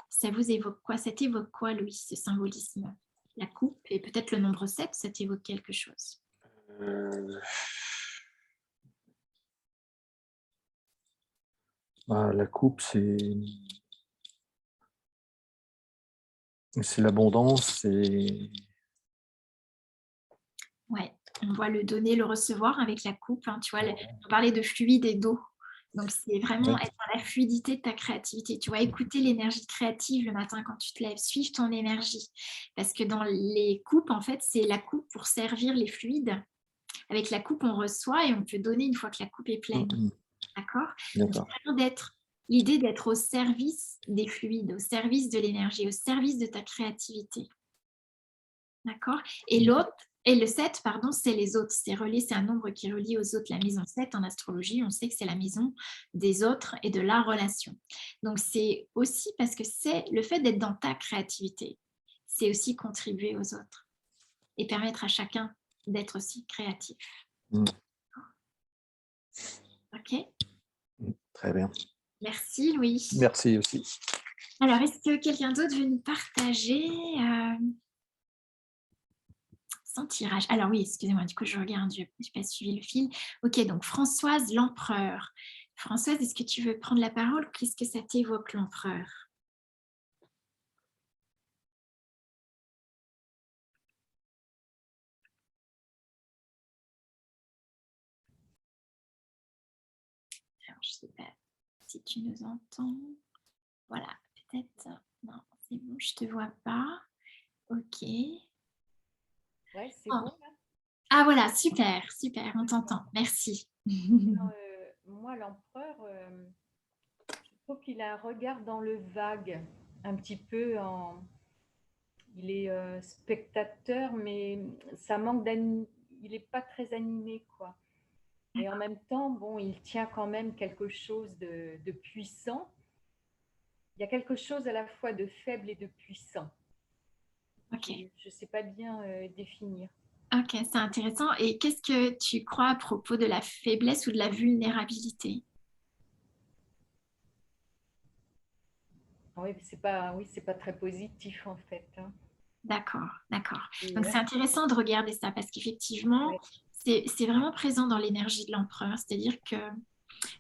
ça vous évoque quoi? Ça t'évoque quoi, Louis, ce symbolisme? La coupe et peut-être le nombre 7, ça t'évoque quelque chose? La coupe, c'est l'abondance, Ouais, on voit le donner, le recevoir avec la coupe, hein, tu vois? On parlait de fluide et d'eau. Donc c'est vraiment Oui. être dans la fluidité de ta créativité, tu vois? Écouter l'énergie créative le matin quand tu te lèves, suivre ton énergie. Parce que dans les coupes, en fait, c'est la coupe pour servir les fluides. Avec la coupe, on reçoit et on peut donner une fois que la coupe est pleine, Mm. d'accord? Donc D'accord. c'est vraiment l'idée d'être au service des fluides, au service de l'énergie, au service de ta créativité. D'accord? Et le 7, pardon, c'est les autres. C'est un nombre qui relie aux autres. La maison 7 en astrologie, on sait que c'est la maison des autres et de la relation. Donc c'est aussi parce que c'est le fait d'être dans ta créativité, c'est aussi contribuer aux autres et permettre à chacun d'être aussi créatif. Mm. OK? Très bien. Merci Louis. Merci aussi. Alors, est-ce que quelqu'un d'autre veut nous partager son tirage? Alors oui, excusez-moi, du coup, je regarde, je n'ai pas suivi le fil. Ok, donc Françoise, l'empereur. Françoise, est-ce que tu veux prendre la parole? Qu'est-ce que ça t'évoque, l'empereur? Alors, je ne sais pas si tu nous entends. Voilà, peut-être. Non, c'est bon, je ne te vois pas. Ok. Ouais, c'est Oh. bon là. Ah voilà, super, super, on t'entend. Merci. Alors, moi, l'empereur, je trouve qu'il a un regard dans le vague, un petit peu en. Il est spectateur, mais ça manque il n'est pas très animé, quoi. Et en même temps, bon, il tient quand même quelque chose de puissant. Il y a quelque chose à la fois de faible et de puissant. Ok. Je ne sais pas bien définir. Ok, c'est intéressant. Et qu'est-ce que tu crois à propos de la faiblesse ou de la vulnérabilité? Oui, c'est pas très positif en fait, hein. D'accord, d'accord. Et Donc c'est intéressant de regarder ça parce qu'effectivement, ouais, c'est vraiment présent dans l'énergie de l'empereur. C'est-à-dire que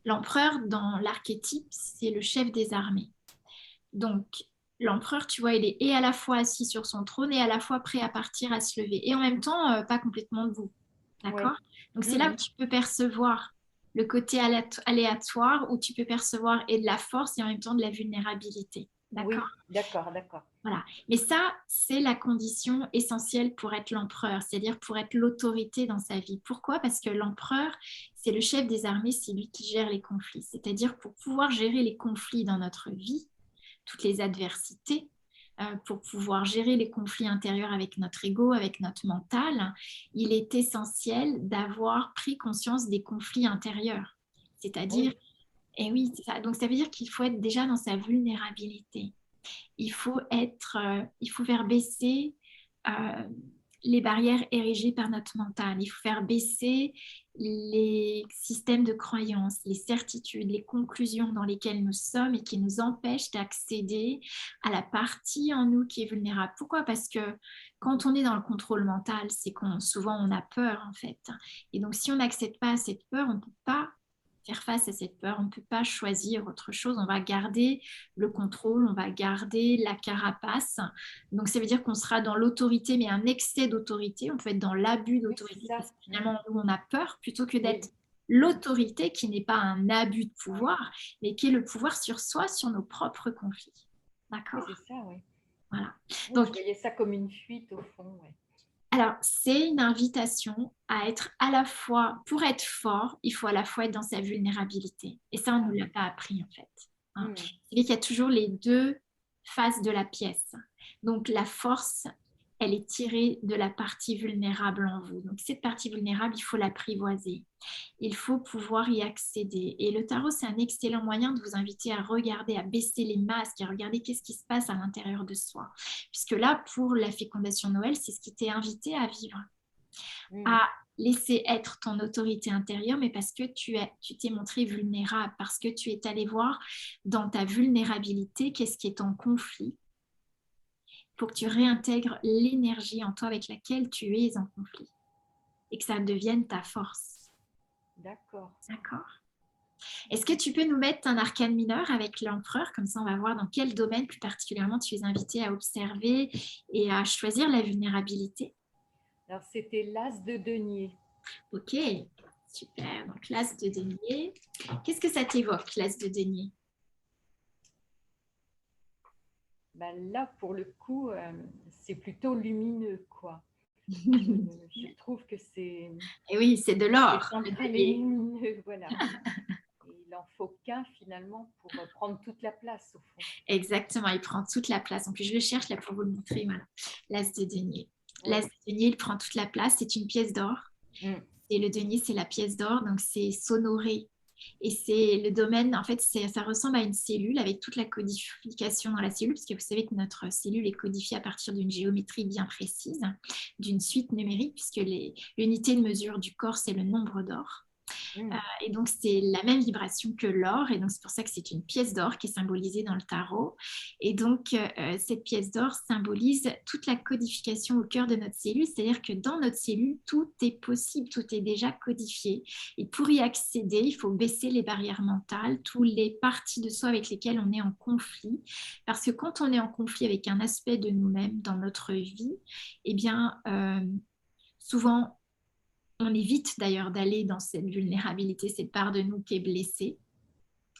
l'empereur, dans l'archétype, c'est le chef des armées. Donc l'empereur, tu vois, il est et à la fois assis sur son trône et à la fois prêt à partir, à se lever. Et en même temps, pas complètement debout. ouais. D'accord? Donc c'est là Mhm. que tu peux percevoir le côté aléatoire où tu peux percevoir et de la force et en même temps de la vulnérabilité. D'accord? Oui, d'accord, d'accord. Voilà. Mais ça, c'est la condition essentielle pour être l'empereur, c'est-à-dire pour être l'autorité dans sa vie. Pourquoi? Parce que l'empereur, c'est le chef des armées, c'est lui qui gère les conflits. C'est-à-dire pour pouvoir gérer les conflits dans notre vie, toutes les adversités, pour pouvoir gérer les conflits intérieurs avec notre ego, avec notre mental, il est essentiel d'avoir pris conscience des conflits intérieurs. C'est-à-dire, Oui, et oui, c'est ça. Donc ça veut dire qu'il faut être déjà dans sa vulnérabilité. Il faut faire baisser euh, les barrières érigées par notre mental. Il faut faire baisser les systèmes de croyances, les certitudes, les conclusions dans lesquelles nous sommes et qui nous empêchent d'accéder à la partie en nous qui est vulnérable. Pourquoi? Parce que quand on est dans le contrôle mental, c'est qu'on souvent on a peur en fait. Et donc si on n'accède pas à cette peur, on ne peut pas faire face à cette peur. On ne peut pas choisir autre chose. On va garder le contrôle, on va garder la carapace. Donc ça veut dire qu'on sera dans l'autorité, mais un excès d'autorité. On peut être dans l'abus oui, c'est d'autorité ça. parce que finalement, nous, on a peur plutôt que Oui, d'être l'autorité qui n'est pas un abus de pouvoir, mais qui est le pouvoir sur soi, sur nos propres conflits. oui, D'accord? c'est ça, oui. Voilà. Oui, je Donc, voyais ça comme une fuite au fond, ouais. alors, c'est une invitation à être à la fois, pour être fort, il faut à la fois être dans sa vulnérabilité. Et ça, on ne Ah, nous l'a pas appris en fait, hein. hmm. C'est qu'il y a toujours les deux faces de la pièce. Donc, la force, elle est tirée de la partie vulnérable en vous. Donc, cette partie vulnérable, il faut l'apprivoiser. Il faut pouvoir y accéder. Et le tarot, c'est un excellent moyen de vous inviter à regarder, à baisser les masques, à regarder qu'est-ce qui se passe à l'intérieur de soi. Puisque là, pour la fécondation Noël, c'est ce qui t'est invité à vivre, Hmm. à laisser être ton autorité intérieure, mais parce que tu t'es montré vulnérable, parce que tu es allé voir dans ta vulnérabilité qu'est-ce qui est en conflit, pour que tu réintègres l'énergie en toi avec laquelle tu es en conflit et que ça devienne ta force. D'accord. D'accord? Est-ce que tu peux nous mettre un arcane mineur avec l'empereur? Comme ça, on va voir dans quel domaine plus particulièrement tu es invité à observer et à choisir la vulnérabilité. Alors, c'était l'as de denier. Ok, super. Donc, l'as de denier. Qu'est-ce que ça t'évoque, l'as de denier? Ben là, pour le coup, c'est plutôt lumineux, quoi. Je trouve que c'est Et oui, c'est de l'or. central et lumineux, voilà. Et il en faut qu'un, finalement, pour prendre toute la place, au fond. Exactement, il prend toute la place. En plus, je le cherche là pour vous le montrer. Voilà, l'as de denier. Oui. L'as de denier, il prend toute la place. C'est une pièce d'or. Et le denier, c'est la pièce d'or, donc c'est sonoré. Et c'est le domaine, en fait, ça ressemble à une cellule avec toute la codification dans la cellule, parce que vous savez que notre cellule est codifiée à partir d'une géométrie bien précise, d'une suite numérique, puisque l'unité de mesure du corps, c'est le nombre d'or. Et donc, c'est la même vibration que l'or. Et donc, c'est pour ça que c'est une pièce d'or qui est symbolisée dans le tarot. Et donc, cette pièce d'or symbolise toute la codification au cœur de notre cellule. C'est-à-dire que dans notre cellule, tout est possible, tout est déjà codifié. Et pour y accéder, il faut baisser les barrières mentales, toutes les parties de soi avec lesquelles on est en conflit. Parce que quand on est en conflit avec un aspect de nous-mêmes dans notre vie, eh bien, souvent, on évite d'ailleurs d'aller dans cette vulnérabilité, cette part de nous qui est blessée,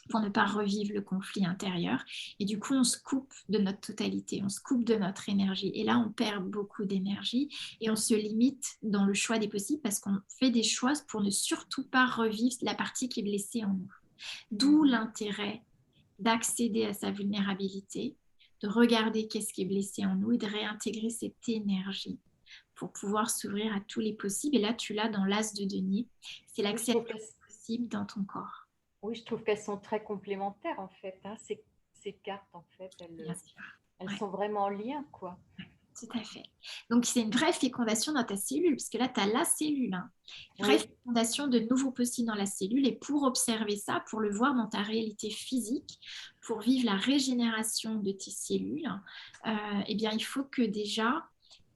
pour ne pas revivre le conflit intérieur. Et du coup, on se coupe de notre totalité, on se coupe de notre énergie. Et là, on perd beaucoup d'énergie et on se limite dans le choix des possibles parce qu'on fait des choix pour ne surtout pas revivre la partie qui est blessée en nous. D'où l'intérêt d'accéder à sa vulnérabilité, de regarder qu'est-ce qui est blessé en nous et de réintégrer cette énergie pour pouvoir s'ouvrir à tous les possibles. Et là, tu l'as dans l'as de denier. C'est l'accès à tout possible dans ton corps. Oui, je trouve qu'elles sont très complémentaires, en fait. Hein. Ces cartes, en fait, elles sont vraiment en lien, quoi. Tout à fait. Donc, c'est une vraie fécondation dans ta cellule, parce que là, tu as la cellule. Hein. Vraie fécondation de nouveaux possibles dans la cellule. Et pour observer ça, pour le voir dans ta réalité physique, pour vivre la régénération de tes cellules, eh bien, il faut que déjà,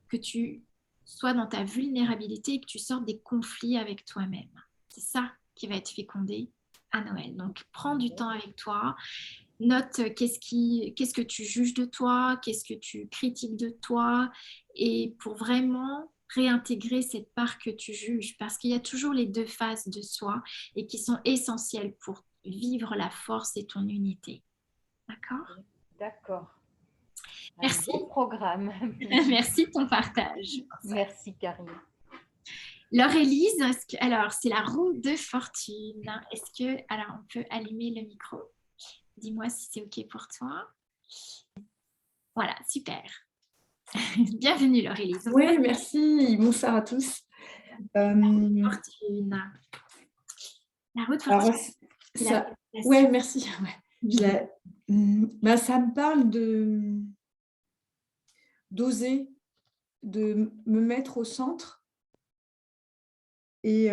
que tu sois dans ta vulnérabilité et que tu sortes des conflits avec toi-même. C'est ça qui va être fécondé à Noël. Donc, prends du temps avec toi. Note qu'est-ce que tu juges de toi, qu'est-ce que tu critiques de toi, et pour vraiment réintégrer cette part que tu juges, parce qu'il y a toujours les deux faces de soi et qui sont essentielles pour vivre la force et ton unité. D'accord ? D'accord. Merci. Un bon programme. Merci de ton partage. Merci, Karine. Laure-Élise, alors c'est la roue de fortune. Est-ce que, alors on peut allumer le micro? Dis-moi si c'est OK pour toi. Voilà, super. Bienvenue Laure-Élise. Oui, merci. Bonsoir à tous. Fortune. La roue de fortune. Oui, merci. Ouais. Ça me parle d'oser, de me mettre au centre et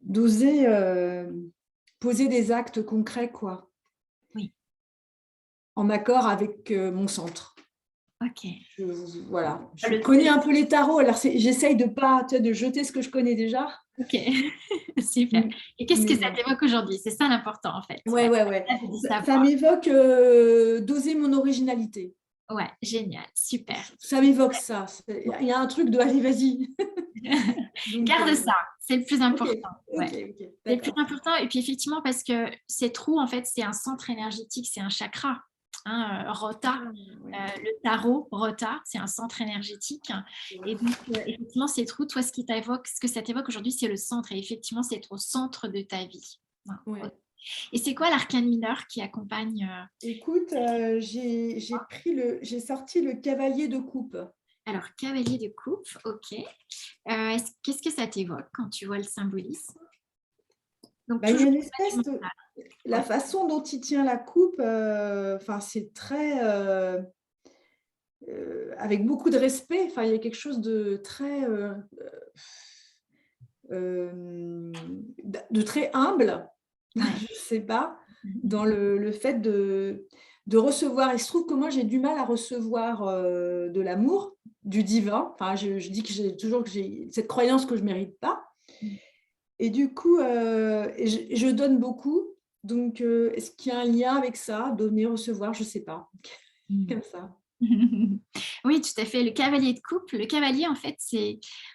d'oser poser des actes concrets, quoi. Oui. En accord avec mon centre. Ok. Je connais un peu les tarots, alors j'essaye de pas de jeter ce que je connais déjà. Ok, super. Et qu'est-ce que ça t'évoque aujourd'hui? C'est ça l'important en fait. Ouais. Ça m'évoque d'oser mon originalité. Ouais, génial, super. Ça m'évoque ça. Il y a un truc de allez, vas-y. Garde ça, c'est le plus important. Okay, c'est le plus important. Et puis effectivement, parce que cette roue, en fait, c'est un centre énergétique, c'est un chakra. Rota, le tarot, Rota, c'est un centre énergétique. Et donc, effectivement, cette roue, toi, ce que ça t'évoque aujourd'hui, c'est le centre. Et effectivement, c'est être au centre de ta vie. Ouais. Et c'est quoi l'arcane mineur qui accompagne Écoute, j'ai sorti le cavalier de coupe. Alors, cavalier de coupe, ok. Qu'est-ce que ça t'évoque quand tu vois le symbolisme? Donc, il y a une espèce de... La façon dont il tient la coupe, c'est très... avec beaucoup de respect. Il y a quelque chose de très... de très humble, je ne sais pas, dans le fait de recevoir. Il se trouve que moi, j'ai du mal à recevoir de l'amour, du divin. Je dis que j'ai cette croyance que je ne mérite pas. Et du coup, je donne beaucoup. Donc, est-ce qu'il y a un lien avec ça? Donner, recevoir, je ne sais pas. Comme ça. Oui, tout à fait. Le cavalier de coupe, le cavalier, en fait,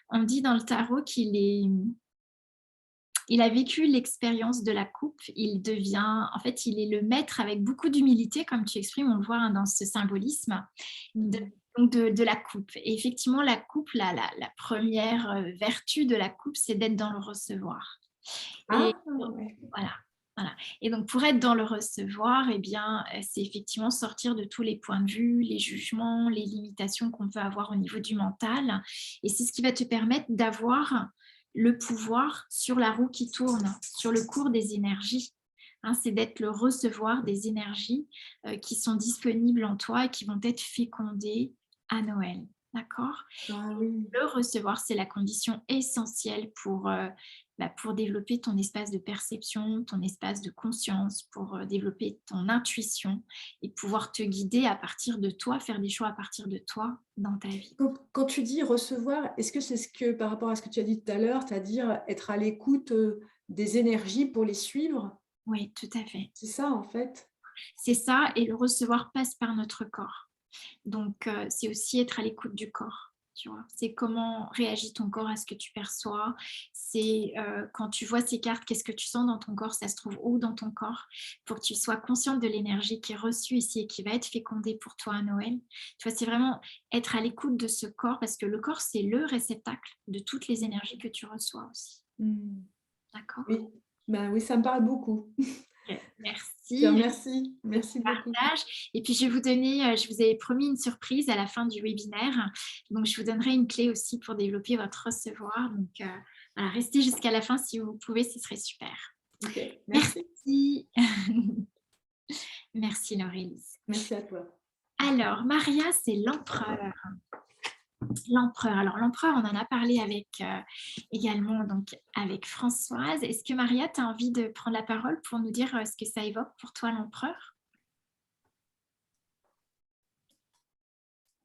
on dit dans le tarot il a vécu l'expérience de la coupe. En fait, il est le maître avec beaucoup d'humilité, comme tu exprimes, on le voit, hein, dans ce symbolisme de la coupe. Et effectivement, la coupe, la première vertu de la coupe, c'est d'être dans le recevoir. Et Ah, ouais. voilà. Voilà. Et donc, pour être dans le recevoir, eh bien, c'est effectivement sortir de tous les points de vue, les jugements, les limitations qu'on peut avoir au niveau du mental. Et c'est ce qui va te permettre d'avoir le pouvoir sur la roue qui tourne, sur le cours des énergies. Hein, c'est d'être le recevoir des énergies qui sont disponibles en toi et qui vont être fécondées à Noël. D'accord ? Ah oui. Le recevoir, c'est la condition essentielle pour développer ton espace de perception, ton espace de conscience, pour développer ton intuition et pouvoir te guider à partir de toi, faire des choix à partir de toi dans ta vie. Quand tu dis recevoir, est-ce que c'est par rapport à ce que tu as dit tout à l'heure, c'est-à-dire être à l'écoute des énergies pour les suivre? Oui, tout à fait. C'est ça, en fait? C'est ça, et le recevoir passe par notre corps. Donc, c'est aussi être à l'écoute du corps. Tu vois, c'est comment réagit ton corps à ce que tu perçois. C'est quand tu vois ces cartes, qu'est-ce que tu sens dans ton corps, ça se trouve où dans ton corps, pour que tu sois consciente de l'énergie qui est reçue ici et qui va être fécondée pour toi à Noël. Tu vois, c'est vraiment être à l'écoute de ce corps, parce que le corps, c'est le réceptacle de toutes les énergies que tu reçois aussi. Mmh. D'accord ? Oui. Ben oui, ça me parle beaucoup. Ok, Je te merci. remercie. Merci beaucoup. Et puis, je vous avais promis une surprise à la fin du webinaire. Donc, je vous donnerai une clé aussi pour développer votre recevoir. Donc, voilà, restez jusqu'à la fin si vous pouvez, ce serait super. Ok, merci. Merci. Merci, Laurélise. Merci à toi. Alors, Maria, c'est l'empereur. L'empereur. Alors, l'empereur, on en a parlé également donc, avec Françoise. Est-ce que Maria, tu as envie de prendre la parole pour nous dire ce que ça évoque pour toi, l'empereur ?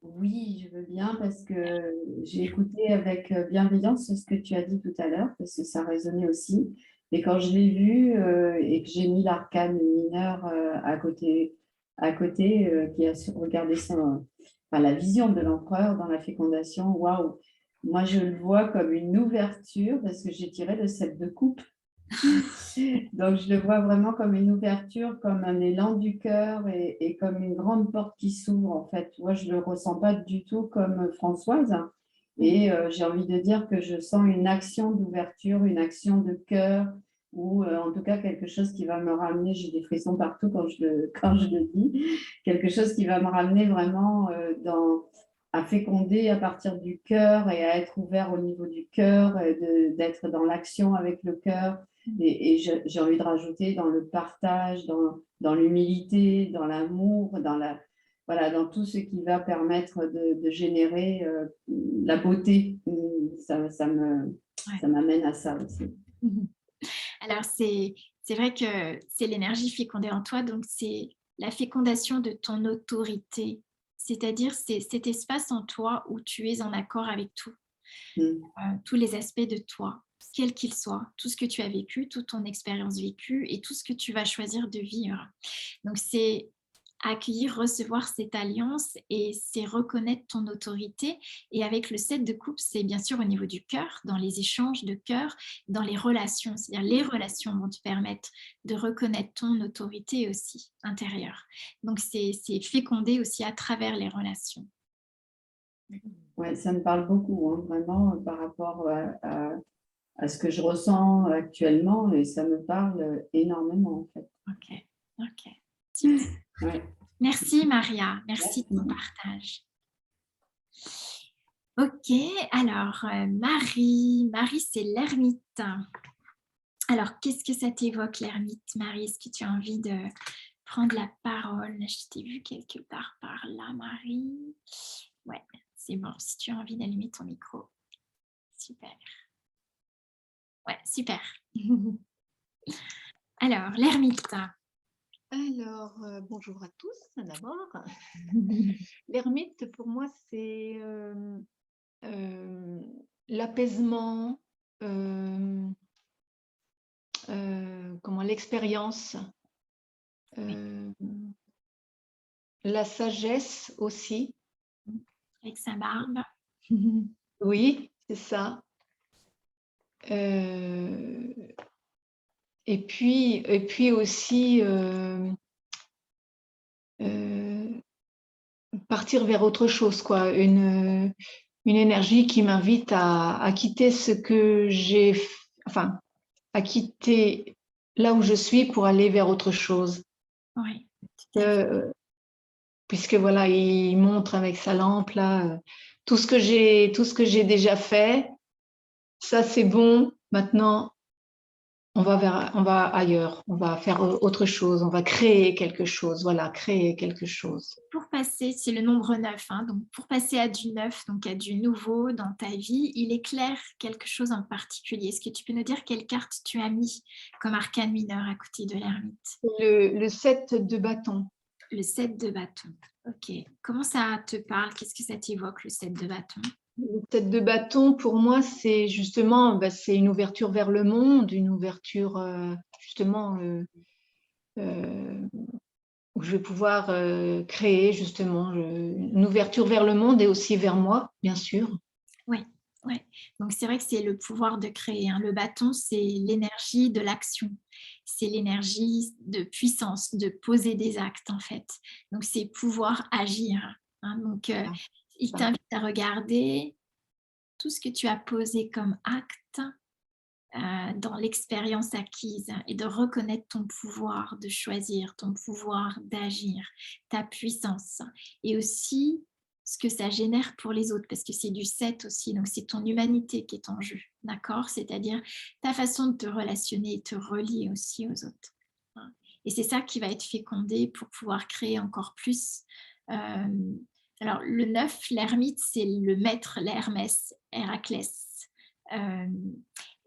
Oui, je veux bien parce que j'ai écouté avec bienveillance ce que tu as dit tout à l'heure, parce que ça résonnait aussi. Et quand je l'ai vu et que j'ai mis l'arcane mineur qui a regardé la vision de l'empereur dans la fécondation, waouh! Moi, je le vois comme une ouverture parce que j'ai tiré le 7 de coupe. Donc, je le vois vraiment comme une ouverture, comme un élan du cœur et comme une grande porte qui s'ouvre, en fait. Moi, je ne le ressens pas du tout comme Françoise. Et j'ai envie de dire que je sens une action d'ouverture, une action de cœur, ou en tout cas quelque chose qui va me ramener, j'ai des frissons partout quand je le dis, quelque chose qui va me ramener vraiment à féconder à partir du cœur et à être ouvert au niveau du cœur, d'être dans l'action avec le cœur. Et j'ai envie de rajouter dans le partage, dans l'humilité, dans l'amour, dans tout ce qui va permettre de générer la beauté. Ça m'amène à ça aussi. Alors, c'est vrai que c'est l'énergie fécondée en toi, donc c'est la fécondation de ton autorité, c'est-à-dire c'est cet espace en toi où tu es en accord avec tout, tous les aspects de toi, quels qu'ils soient, tout ce que tu as vécu, toute ton expérience vécue et tout ce que tu vas choisir de vivre. Donc, c'est accueillir, recevoir cette alliance et c'est reconnaître ton autorité. Et avec le 7 de coupe, c'est bien sûr au niveau du cœur, dans les échanges de cœur, dans les relations. C'est-à-dire les relations vont te permettre de reconnaître ton autorité aussi intérieure. Donc, c'est fécondé aussi à travers les relations. Ouais, ça me parle beaucoup, hein, vraiment, par rapport à ce que je ressens actuellement et ça me parle énormément, en fait. Ok. Super. Ouais. Merci, Maria. Merci de ton partage. Ok, alors Marie, c'est l'ermite. Alors, qu'est-ce que ça t'évoque, l'ermite, Marie? Est-ce que tu as envie de prendre la parole? Je t'ai vu quelque part par là, Marie. Ouais, c'est bon, si tu as envie d'allumer ton micro. Super. Ouais, super. Alors, l'ermite. Alors, bonjour à tous d'abord. L'ermite, pour moi, c'est l'apaisement, l'expérience, la sagesse aussi. Avec sa barbe. Oui, c'est ça. Et puis aussi partir vers autre chose, quoi. Une énergie qui m'invite à quitter ce que j'ai, enfin, à quitter là où je suis pour aller vers autre chose. Oui. Puisque voilà, il montre avec sa lampe là, tout ce que j'ai déjà fait, ça c'est bon. Maintenant, on va ailleurs, on va faire autre chose, on va créer quelque chose. Voilà, créer quelque chose. Pour passer, c'est le nombre 9, hein, donc pour passer à du neuf, donc à du nouveau dans ta vie, il éclaire quelque chose en particulier. Est-ce que tu peux nous dire quelle carte tu as mis comme arcane mineur à côté de l'ermite? Le 7 de bâton. Le 7 de bâton. Ok. Comment ça te parle? Qu'est-ce que ça t'évoque, le 7 de bâton? Le 7 de bâton, pour moi, c'est justement, c'est une ouverture vers le monde, une ouverture justement où je vais pouvoir créer justement une ouverture vers le monde et aussi vers moi, bien sûr. Oui, ouais. Donc c'est vrai que c'est le pouvoir de créer, hein. Le bâton, c'est l'énergie de l'action. C'est l'énergie de puissance, de poser des actes en fait. Donc c'est pouvoir agir, hein. Donc il t'invite à regarder tout ce que tu as posé comme acte dans l'expérience acquise et de reconnaître ton pouvoir de choisir, ton pouvoir d'agir, ta puissance et aussi ce que ça génère pour les autres, parce que c'est du 7 aussi, donc c'est ton humanité qui est en jeu, d'accord? C'est-à-dire ta façon de te relationner et te relier aussi aux autres. Et c'est ça qui va être fécondé pour pouvoir créer encore plus. Alors le 9, l'ermite, c'est le maître, l'Hermès, Héraclès.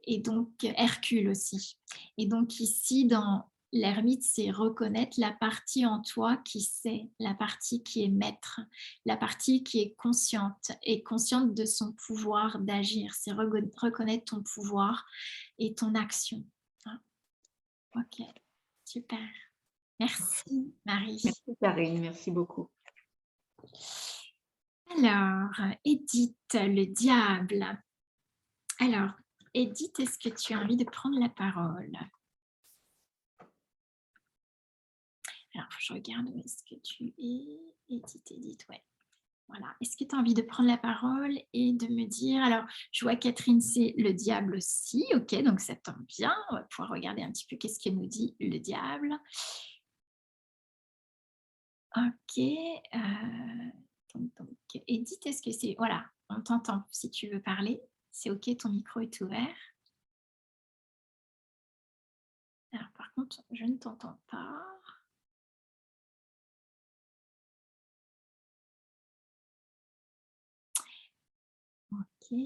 Et donc Hercule aussi. Et donc ici, dans l'ermite, c'est reconnaître la partie en toi qui sait, la partie qui est maître, la partie qui est consciente et consciente de son pouvoir d'agir. C'est reconnaître ton pouvoir et ton action. Ok, super. Merci Marie. Merci Karine, merci beaucoup. Alors, Edith, le diable. Alors, Edith, est-ce que tu as envie de prendre la parole? Alors, je regarde où est-ce que tu es. Edith, ouais. Voilà. Est-ce que tu as envie de prendre la parole et de me dire... Alors, je vois Catherine, c'est le diable aussi. Ok, donc ça tombe bien. On va pouvoir regarder un petit peu qu'est-ce qu'elle nous dit, le diable. Ok. Donc, Edith, est-ce que c'est... Voilà, on t'entend si tu veux parler. C'est ok, ton micro est ouvert. Alors, par contre, je ne t'entends pas. Ok.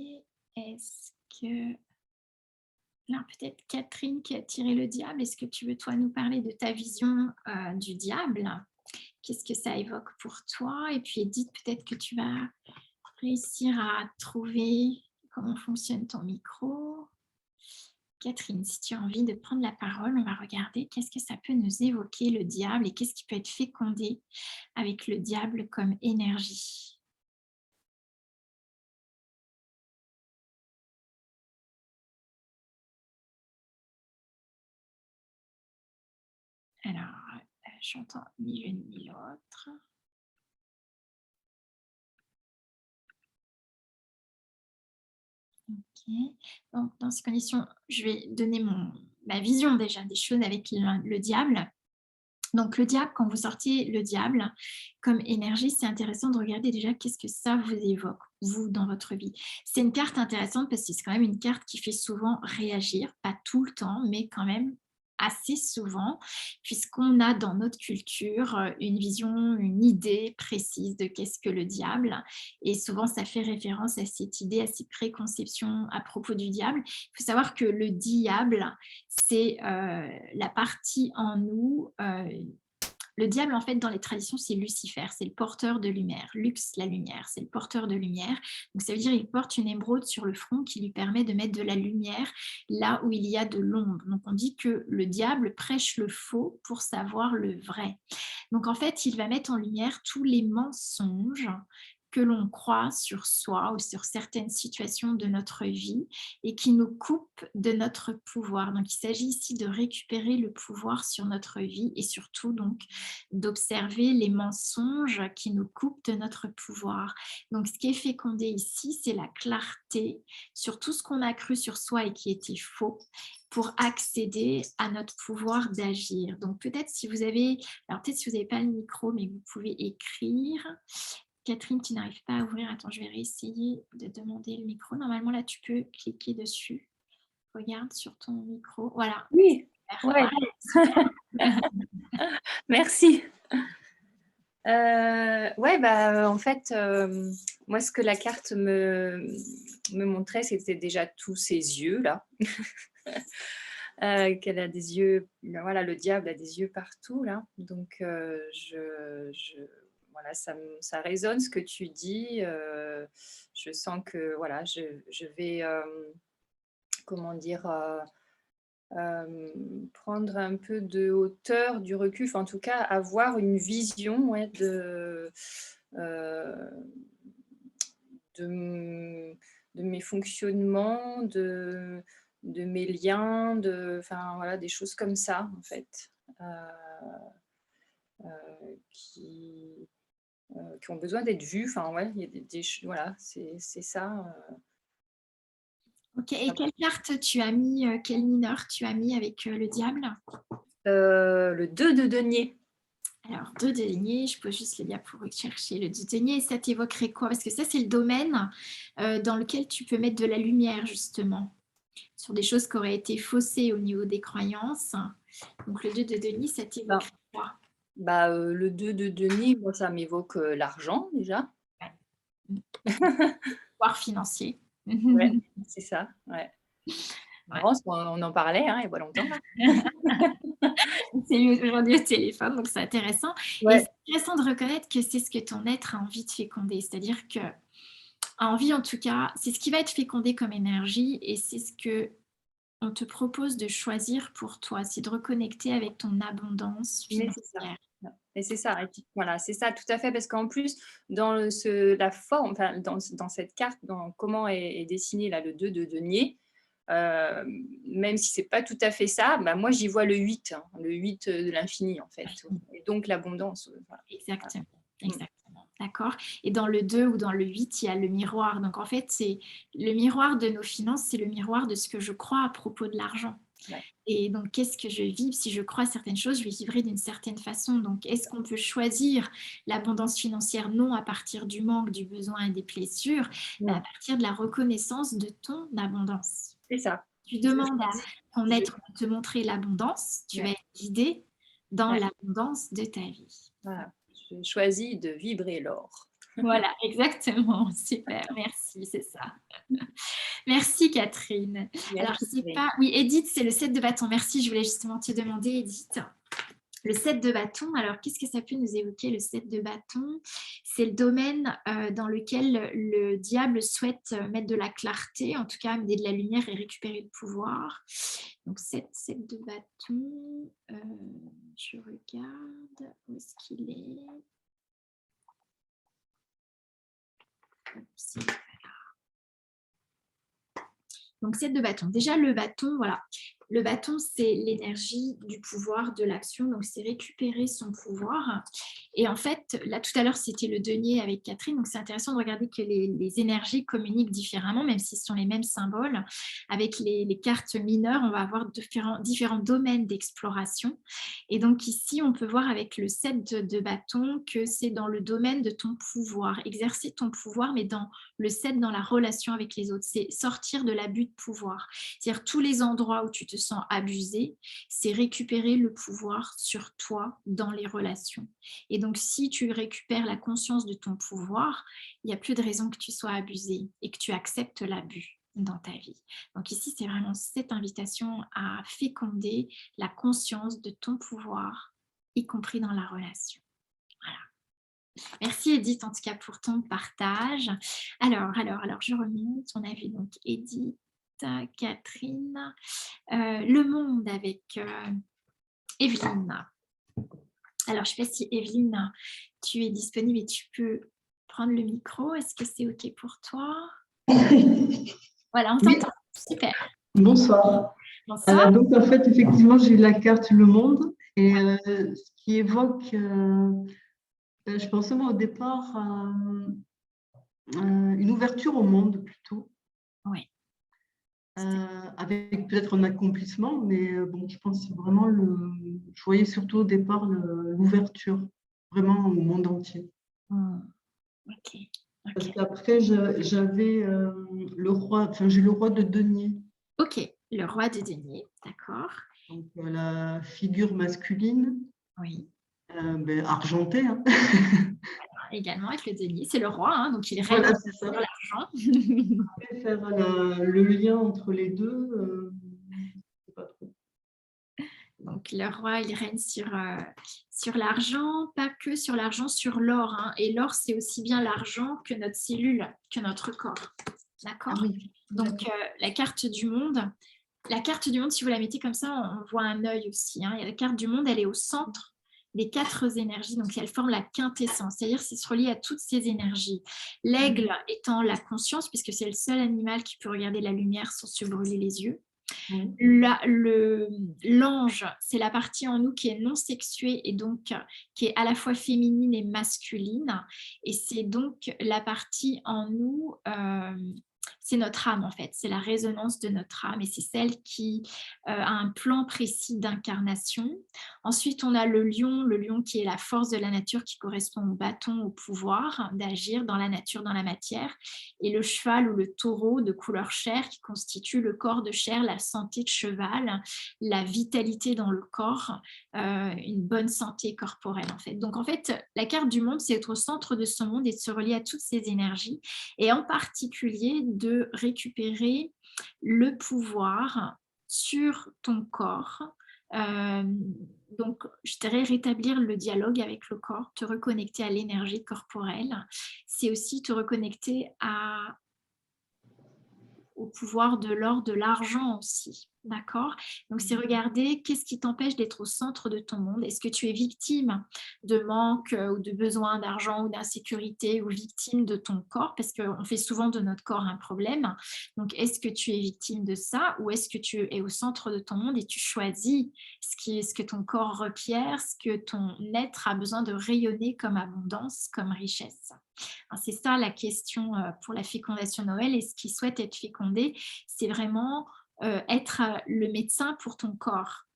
Est-ce que... Alors, peut-être Catherine qui a tiré le diable. Est-ce que tu veux, toi, nous parler de ta vision du diable? Qu'est-ce que ça évoque pour toi? Et puis, Edith, peut-être que tu vas réussir à trouver comment fonctionne ton micro. Catherine, si tu as envie de prendre la parole, on va regarder qu'est-ce que ça peut nous évoquer, le diable, et qu'est-ce qui peut être fécondé avec le diable comme énergie. Alors, j'entends ni l'une ni l'autre. Ok. Donc, dans ces conditions, je vais donner ma vision déjà des choses avec le diable. Donc, le diable, quand vous sortez le diable comme énergie, c'est intéressant de regarder déjà qu'est-ce que ça vous évoque, vous, dans votre vie. C'est une carte intéressante parce que c'est quand même une carte qui fait souvent réagir, pas tout le temps, mais quand même assez souvent, puisqu'on a dans notre culture une vision, une idée précise de qu'est-ce que le diable. Et souvent, ça fait référence à cette idée, à ces préconceptions à propos du diable. Il faut savoir que le diable, c'est la partie en nous Le diable, en fait, dans les traditions, c'est Lucifer, c'est le porteur de lumière. Lux, la lumière, c'est le porteur de lumière. Donc, ça veut dire qu'il porte une émeraude sur le front qui lui permet de mettre de la lumière là où il y a de l'ombre. Donc, on dit que le diable prêche le faux pour savoir le vrai. Donc, en fait, il va mettre en lumière tous les mensonges que l'on croit sur soi ou sur certaines situations de notre vie et qui nous coupent de notre pouvoir. Donc, il s'agit ici de récupérer le pouvoir sur notre vie et surtout donc d'observer les mensonges qui nous coupent de notre pouvoir. Donc, ce qui est fécondé ici, c'est la clarté sur tout ce qu'on a cru sur soi et qui était faux pour accéder à notre pouvoir d'agir. Donc, peut-être si vous avez, alors peut-être si vous n'avez pas le micro, mais vous pouvez écrire. Catherine, tu n'arrives pas à ouvrir. Attends, je vais réessayer de demander le micro. Normalement, là, tu peux cliquer dessus. Regarde sur ton micro. Voilà. Oui, ouais. Voilà. Merci. Ouais, bah, en fait, moi, ce que la carte me montrait, c'était déjà tous ces yeux-là. Qu'elle a des yeux, voilà, le diable a des yeux partout, là. Donc, voilà, ça résonne ce que tu dis. Je sens que, voilà, je vais, comment dire, prendre un peu de hauteur, du recul, enfin, en tout cas, avoir une vision, ouais, de mes fonctionnements, de mes liens, enfin, voilà, des choses comme ça, en fait, qui ont besoin d'être vues. Enfin, ouais, il y a voilà, c'est ça. Ok, et quelle carte tu as mis, quel mineur tu as mis avec le diable? Le 2 de denier. Alors, 2 de denier, je pose juste les liens pour chercher le 2 de denier. Et ça t'évoquerait quoi? Parce que ça, c'est le domaine dans lequel tu peux mettre de la lumière, justement, sur des choses qui auraient été faussées au niveau des croyances. Donc, le 2 de denier, ça t'évoquerait quoi? Bah, le 2 de denier, moi, ça m'évoque l'argent, déjà. Pouvoir financier. Ouais, c'est ça, ouais. Marrant, on en parlait, hein, il n'y a pas longtemps. C'est eu aujourd'hui au téléphone, donc c'est intéressant. Ouais. Et c'est intéressant de reconnaître que c'est ce que ton être a envie de féconder. C'est-à-dire que a envie, en tout cas, c'est ce qui va être fécondé comme énergie et c'est ce que on te propose de choisir pour toi. C'est de reconnecter avec ton abondance Mais c'est ça. financière. Et c'est ça, et puis, voilà, c'est ça, tout à fait, parce qu'en plus, dans la forme, enfin, dans cette carte, dans comment est dessiné là, le 2 de denier, même si c'est pas tout à fait ça, bah, moi j'y vois le 8, hein, le 8 de l'infini en fait, et donc l'abondance. Voilà. Exactement, exactement. D'accord. Et dans le 2 ou dans le 8, il y a le miroir. Donc en fait, c'est le miroir de nos finances, c'est le miroir de ce que je crois à propos de l'argent. Ouais. Et donc, qu'est-ce que je vibre? Si je crois à certaines choses, je vais vibrer d'une certaine façon. Donc, est-ce qu'on peut choisir l'abondance financière? Non, à partir du manque, du besoin et des blessures, mais à partir de la reconnaissance de ton abondance. C'est ça. Tu demandes à ton être de te montrer l'abondance, tu vas être guidé dans l'abondance de ta vie. Voilà. Je choisis de vibrer l'or. Voilà, exactement. Super, merci, c'est ça. Merci Catherine. Merci. Alors, je sais pas. Oui, Edith, c'est le 7 de bâton. Merci, je voulais justement te demander, Edith. Le 7 de bâton, alors qu'est-ce que ça peut nous évoquer, le 7 de bâton? C'est le domaine dans lequel le diable souhaite mettre de la clarté, en tout cas amener de la lumière et récupérer le pouvoir. Donc 7 de bâton, je regarde où est-ce qu'il est. Donc 7 de bâton. Déjà le bâton, voilà. Le bâton, c'est l'énergie du pouvoir, de l'action. Donc, c'est récupérer son pouvoir. Et en fait, là, tout à l'heure, c'était le denier avec Catherine. Donc, c'est intéressant de regarder que les énergies communiquent différemment, même si ce sont les mêmes symboles. Avec les cartes mineures, on va avoir différents domaines d'exploration. Et donc, ici, on peut voir avec le 7 de bâton que c'est dans le domaine de ton pouvoir. Exercer ton pouvoir, mais dans le 7 dans la relation avec les autres. C'est sortir de l'abus de pouvoir. C'est-à-dire tous les endroits où tu te sens abusé, c'est récupérer le pouvoir sur toi dans les relations. Et donc, si tu récupères la conscience de ton pouvoir, il n'y a plus de raison que tu sois abusé et que tu acceptes l'abus dans ta vie. Donc ici, c'est vraiment cette invitation à féconder la conscience de ton pouvoir y compris dans la relation. Voilà. Merci Edith en tout cas pour ton partage. Alors, je remonte. On a vu donc Edith, Catherine, le monde avec Evelyne. Alors, je ne sais pas si Evelyne, tu es disponible et tu peux prendre le micro. Est-ce que c'est OK pour toi? Voilà, on t'entend. Super. Bonsoir. Bonsoir. Donc, en fait, effectivement, j'ai eu la carte Le Monde et ce qui évoque, je pensais moi au départ à une ouverture au monde plutôt. Oui. Avec peut-être un accomplissement, mais bon, je pense vraiment, je voyais surtout au départ l'ouverture vraiment au monde entier. OK. Parce qu'après, j'avais le roi, enfin, j'ai le roi de denier. OK, le roi de denier, d'accord. Donc, la figure masculine, Oui. argentée. Hein. Également avec le denier, c'est le roi, hein, donc il règne Voilà, c'est ça. sur l'argent. Après, faire le lien entre les deux, je sais pas trop. Donc le roi, il règne sur l'argent, pas que sur l'argent, sur l'or. Hein. Et l'or, c'est aussi bien l'argent que notre cellule, que notre corps. D'accord. Ah oui. Donc la carte du monde, si vous la mettez comme ça, on voit un œil aussi. Hein. Et la carte du monde, elle est au centre des 4 énergies, donc elle forme la quintessence, c'est-à-dire c'est se relier à toutes ces énergies. L'aigle étant la conscience, puisque c'est le seul animal qui peut regarder la lumière sans se brûler les yeux. L'ange, c'est la partie en nous qui est non sexuée et donc qui est à la fois féminine et masculine. Et c'est donc la partie en nous, c'est notre âme en fait, c'est la résonance de notre âme et c'est celle qui a un plan précis d'incarnation. Ensuite, on a le lion qui est la force de la nature qui correspond au bâton, au pouvoir d'agir dans la nature, dans la matière. Et le cheval ou le taureau de couleur chair qui constitue le corps de chair, la santé de cheval, la vitalité dans le corps, une bonne santé corporelle en fait. Donc en fait, la carte du monde, c'est être au centre de ce monde et de se relier à toutes ces énergies et en particulier de récupérer le pouvoir sur ton corps. Donc, je dirais rétablir le dialogue avec le corps, te reconnecter à l'énergie corporelle. C'est aussi te reconnecter au pouvoir de l'or, de l'argent aussi, d'accord? Donc, c'est regarder qu'est-ce qui t'empêche d'être au centre de ton monde. Est-ce que tu es victime de manque ou de besoin d'argent ou d'insécurité ou victime de ton corps? Parce qu'on fait souvent de notre corps un problème. Donc, est-ce que tu es victime de ça ou est-ce que tu es au centre de ton monde et tu choisis ce que ton corps requiert, ce que ton être a besoin de rayonner comme abondance, comme richesse? C'est ça la question pour la fécondation Noël et ce qui souhaite être fécondé, c'est vraiment être le médecin pour ton corps.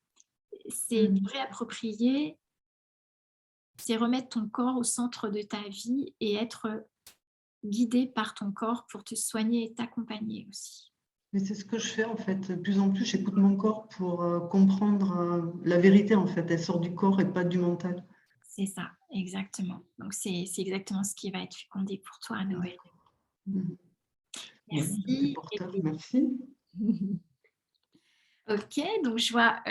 C'est te réapproprier, c'est remettre ton corps au centre de ta vie et être guidé par ton corps pour te soigner et t'accompagner aussi. Mais c'est ce que je fais en fait. De plus en plus, j'écoute mon corps pour comprendre la vérité en fait. Elle sort du corps et pas du mental. C'est ça, exactement. Donc, c'est exactement ce qui va être fécondé pour toi à Noël. Merci. Merci. Ok, donc je vois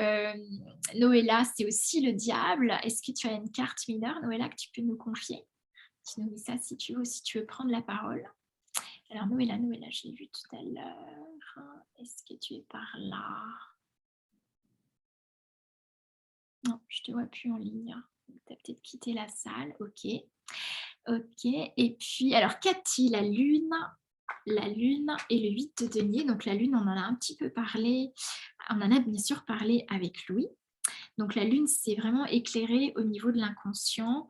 Noëlla, c'est aussi le diable. Est-ce que tu as une carte mineure, Noëlla, que tu peux nous confier? Tu nous dis ça si tu veux, si tu veux prendre la parole. Alors Noëlla, je l'ai vu tout à l'heure. Est-ce que tu es par là? Non, je ne te vois plus en ligne. Tu as peut-être quitté la salle. Ok. Ok. Et puis, alors Cathy, la lune et le 8 de denier. Donc la lune, on en a un petit peu parlé. On en a bien sûr parlé avec Louis. Donc la lune, c'est vraiment éclairer au niveau de l'inconscient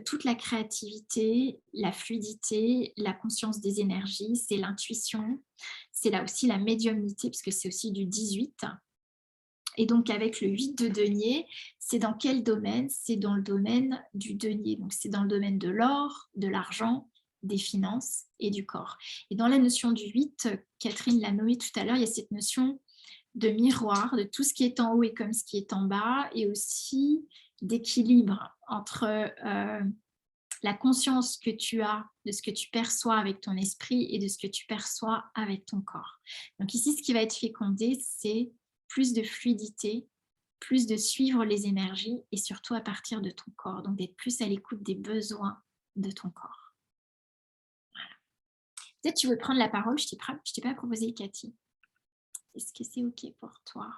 toute la créativité, la fluidité, la conscience des énergies, c'est l'intuition, c'est là aussi la médiumnité, puisque c'est aussi du 18. Et donc avec le 8 de denier, c'est dans quel domaine? C'est dans le domaine du denier, donc c'est dans le domaine de l'or, de l'argent, des finances et du corps. Et dans la notion du 8, Catherine l'a nommé tout à l'heure, il y a cette notion de miroir, de tout ce qui est en haut et comme ce qui est en bas, et aussi d'équilibre entre la conscience que tu as de ce que tu perçois avec ton esprit et de ce que tu perçois avec ton corps. Donc ici, ce qui va être fécondé, c'est plus de fluidité, plus de suivre les énergies et surtout à partir de ton corps. Donc, d'être plus à l'écoute des besoins de ton corps. Voilà. Peut-être tu veux prendre la parole, je t'ai pas proposé, Cathy. Est-ce que c'est OK pour toi?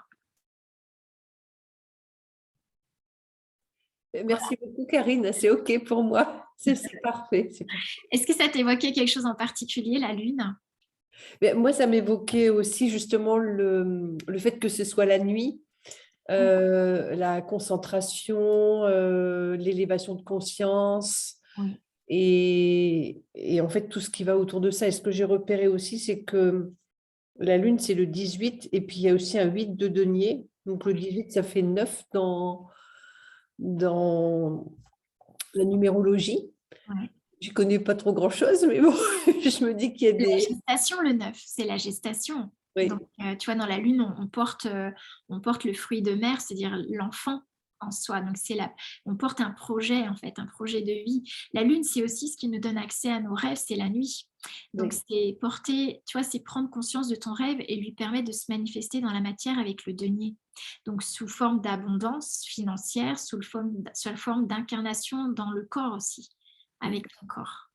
Merci beaucoup, Karine. C'est OK pour moi. C'est parfait. Est-ce que ça t'évoquait quelque chose en particulier, la lune? Mais moi, ça m'évoquait aussi justement le fait que ce soit la nuit, la concentration, l'élévation de conscience Oui. et en fait tout ce qui va autour de ça. Et ce que j'ai repéré aussi, c'est que la lune, c'est le 18 et puis il y a aussi un 8 de denier. Donc le 18, ça fait 9 dans la numérologie. Ouais. Je ne connais pas trop grand-chose, mais bon, je me dis qu'il y a La gestation, le 9, c'est la gestation. Oui. Donc, tu vois, dans la lune, on porte le fruit de mer, c'est-à-dire l'enfant en soi. Donc, on porte un projet, en fait, un projet de vie. La lune, c'est aussi ce qui nous donne accès à nos rêves, c'est la nuit. Donc, c'est porter, tu vois, c'est prendre conscience de ton rêve et lui permettre de se manifester dans la matière avec le denier. Donc, sous forme d'abondance financière, sous la forme d'incarnation dans le corps aussi, avec ton corps.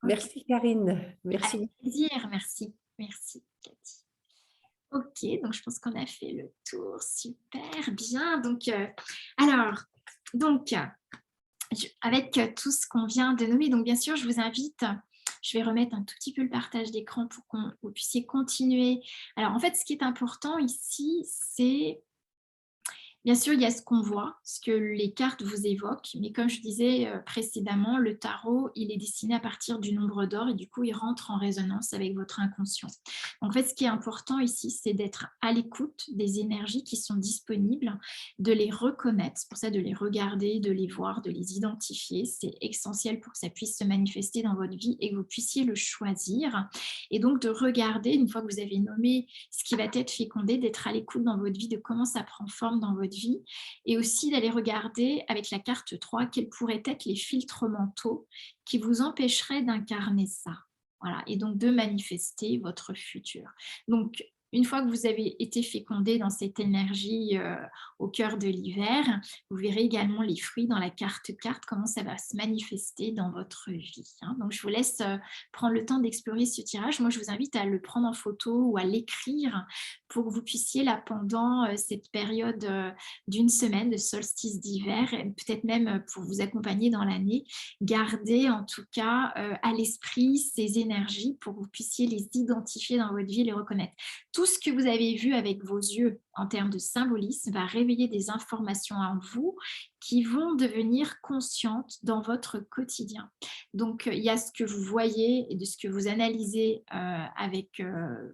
Merci, Karine. Merci. Avec plaisir, merci. Merci, Cathy. Ok, donc je pense qu'on a fait le tour. Super bien. Donc, avec tout ce qu'on vient de nommer, donc bien sûr, je vous invite, je vais remettre un tout petit peu le partage d'écran pour que vous puissiez continuer. Alors, en fait, ce qui est important ici, c'est... Bien sûr, il y a ce qu'on voit, ce que les cartes vous évoquent, mais comme je disais précédemment, le tarot, il est dessiné à partir du nombre d'or et du coup, il rentre en résonance avec votre inconscient. Donc, en fait, ce qui est important ici, c'est d'être à l'écoute des énergies qui sont disponibles, de les reconnaître, c'est pour ça de les regarder, de les voir, de les identifier. C'est essentiel pour que ça puisse se manifester dans votre vie et que vous puissiez le choisir. Et donc, de regarder, une fois que vous avez nommé ce qui va être fécondé, d'être à l'écoute dans votre vie, de comment ça prend forme dans votre vie, et aussi d'aller regarder avec la carte 3 quels pourraient être les filtres mentaux qui vous empêcheraient d'incarner ça. Voilà, et donc de manifester votre futur. Donc, une fois que vous avez été fécondé dans cette énergie au cœur de l'hiver, vous verrez également les fruits dans la carte, comment ça va se manifester dans votre vie. Donc, je vous laisse prendre le temps d'explorer ce tirage. Moi, je vous invite à le prendre en photo ou à l'écrire pour que vous puissiez, là, pendant cette période d'une semaine de solstice d'hiver, peut-être même pour vous accompagner dans l'année, garder en tout cas à l'esprit ces énergies pour que vous puissiez les identifier dans votre vie et les reconnaître. Tout ce que vous avez vu avec vos yeux en termes de symbolisme va réveiller des informations en vous qui vont devenir conscientes dans votre quotidien. Donc, il y a ce que vous voyez et de ce que vous analysez avec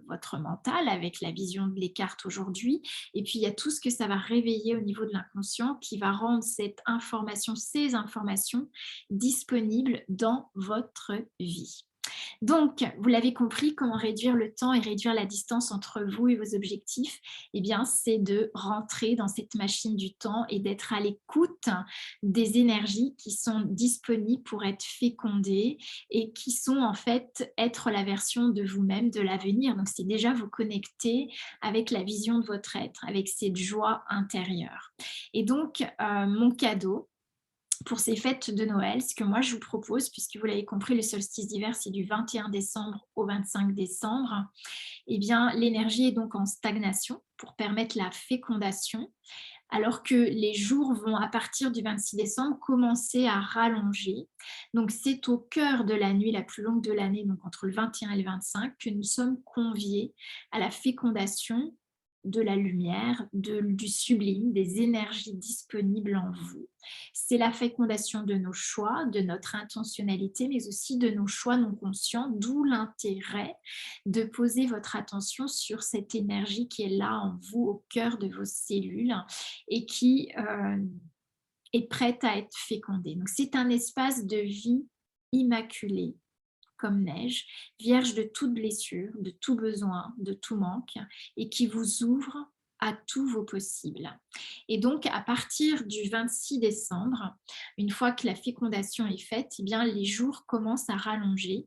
votre mental, avec la vision des cartes aujourd'hui. Et puis, il y a tout ce que ça va réveiller au niveau de l'inconscient qui va rendre ces informations disponibles dans votre vie. Donc, vous l'avez compris, comment réduire le temps et réduire la distance entre vous et vos objectifs, eh bien, c'est de rentrer dans cette machine du temps et d'être à l'écoute des énergies qui sont disponibles pour être fécondées et qui sont en fait être la version de vous-même de l'avenir. Donc, c'est déjà vous connecter avec la vision de votre être, avec cette joie intérieure. Et donc, mon cadeau, pour ces fêtes de Noël, ce que moi je vous propose, puisque vous l'avez compris, le solstice d'hiver, c'est du 21 décembre au 25 décembre, eh bien, l'énergie est donc en stagnation pour permettre la fécondation, alors que les jours vont, à partir du 26 décembre, commencer à rallonger. Donc, c'est au cœur de la nuit la plus longue de l'année, donc entre le 21 et le 25, que nous sommes conviés à la fécondation de la lumière, du sublime, des énergies disponibles en vous. C'est la fécondation de nos choix, de notre intentionnalité, mais aussi de nos choix non conscients, d'où l'intérêt de poser votre attention sur cette énergie qui est là en vous, au cœur de vos cellules et qui est prête à être fécondée. Donc, c'est un espace de vie immaculé, comme neige, vierge de toute blessure, de tout besoin, de tout manque, et qui vous ouvre à tous vos possibles. Et donc, à partir du 26 décembre, une fois que la fécondation est faite, eh bien, les jours commencent à rallonger,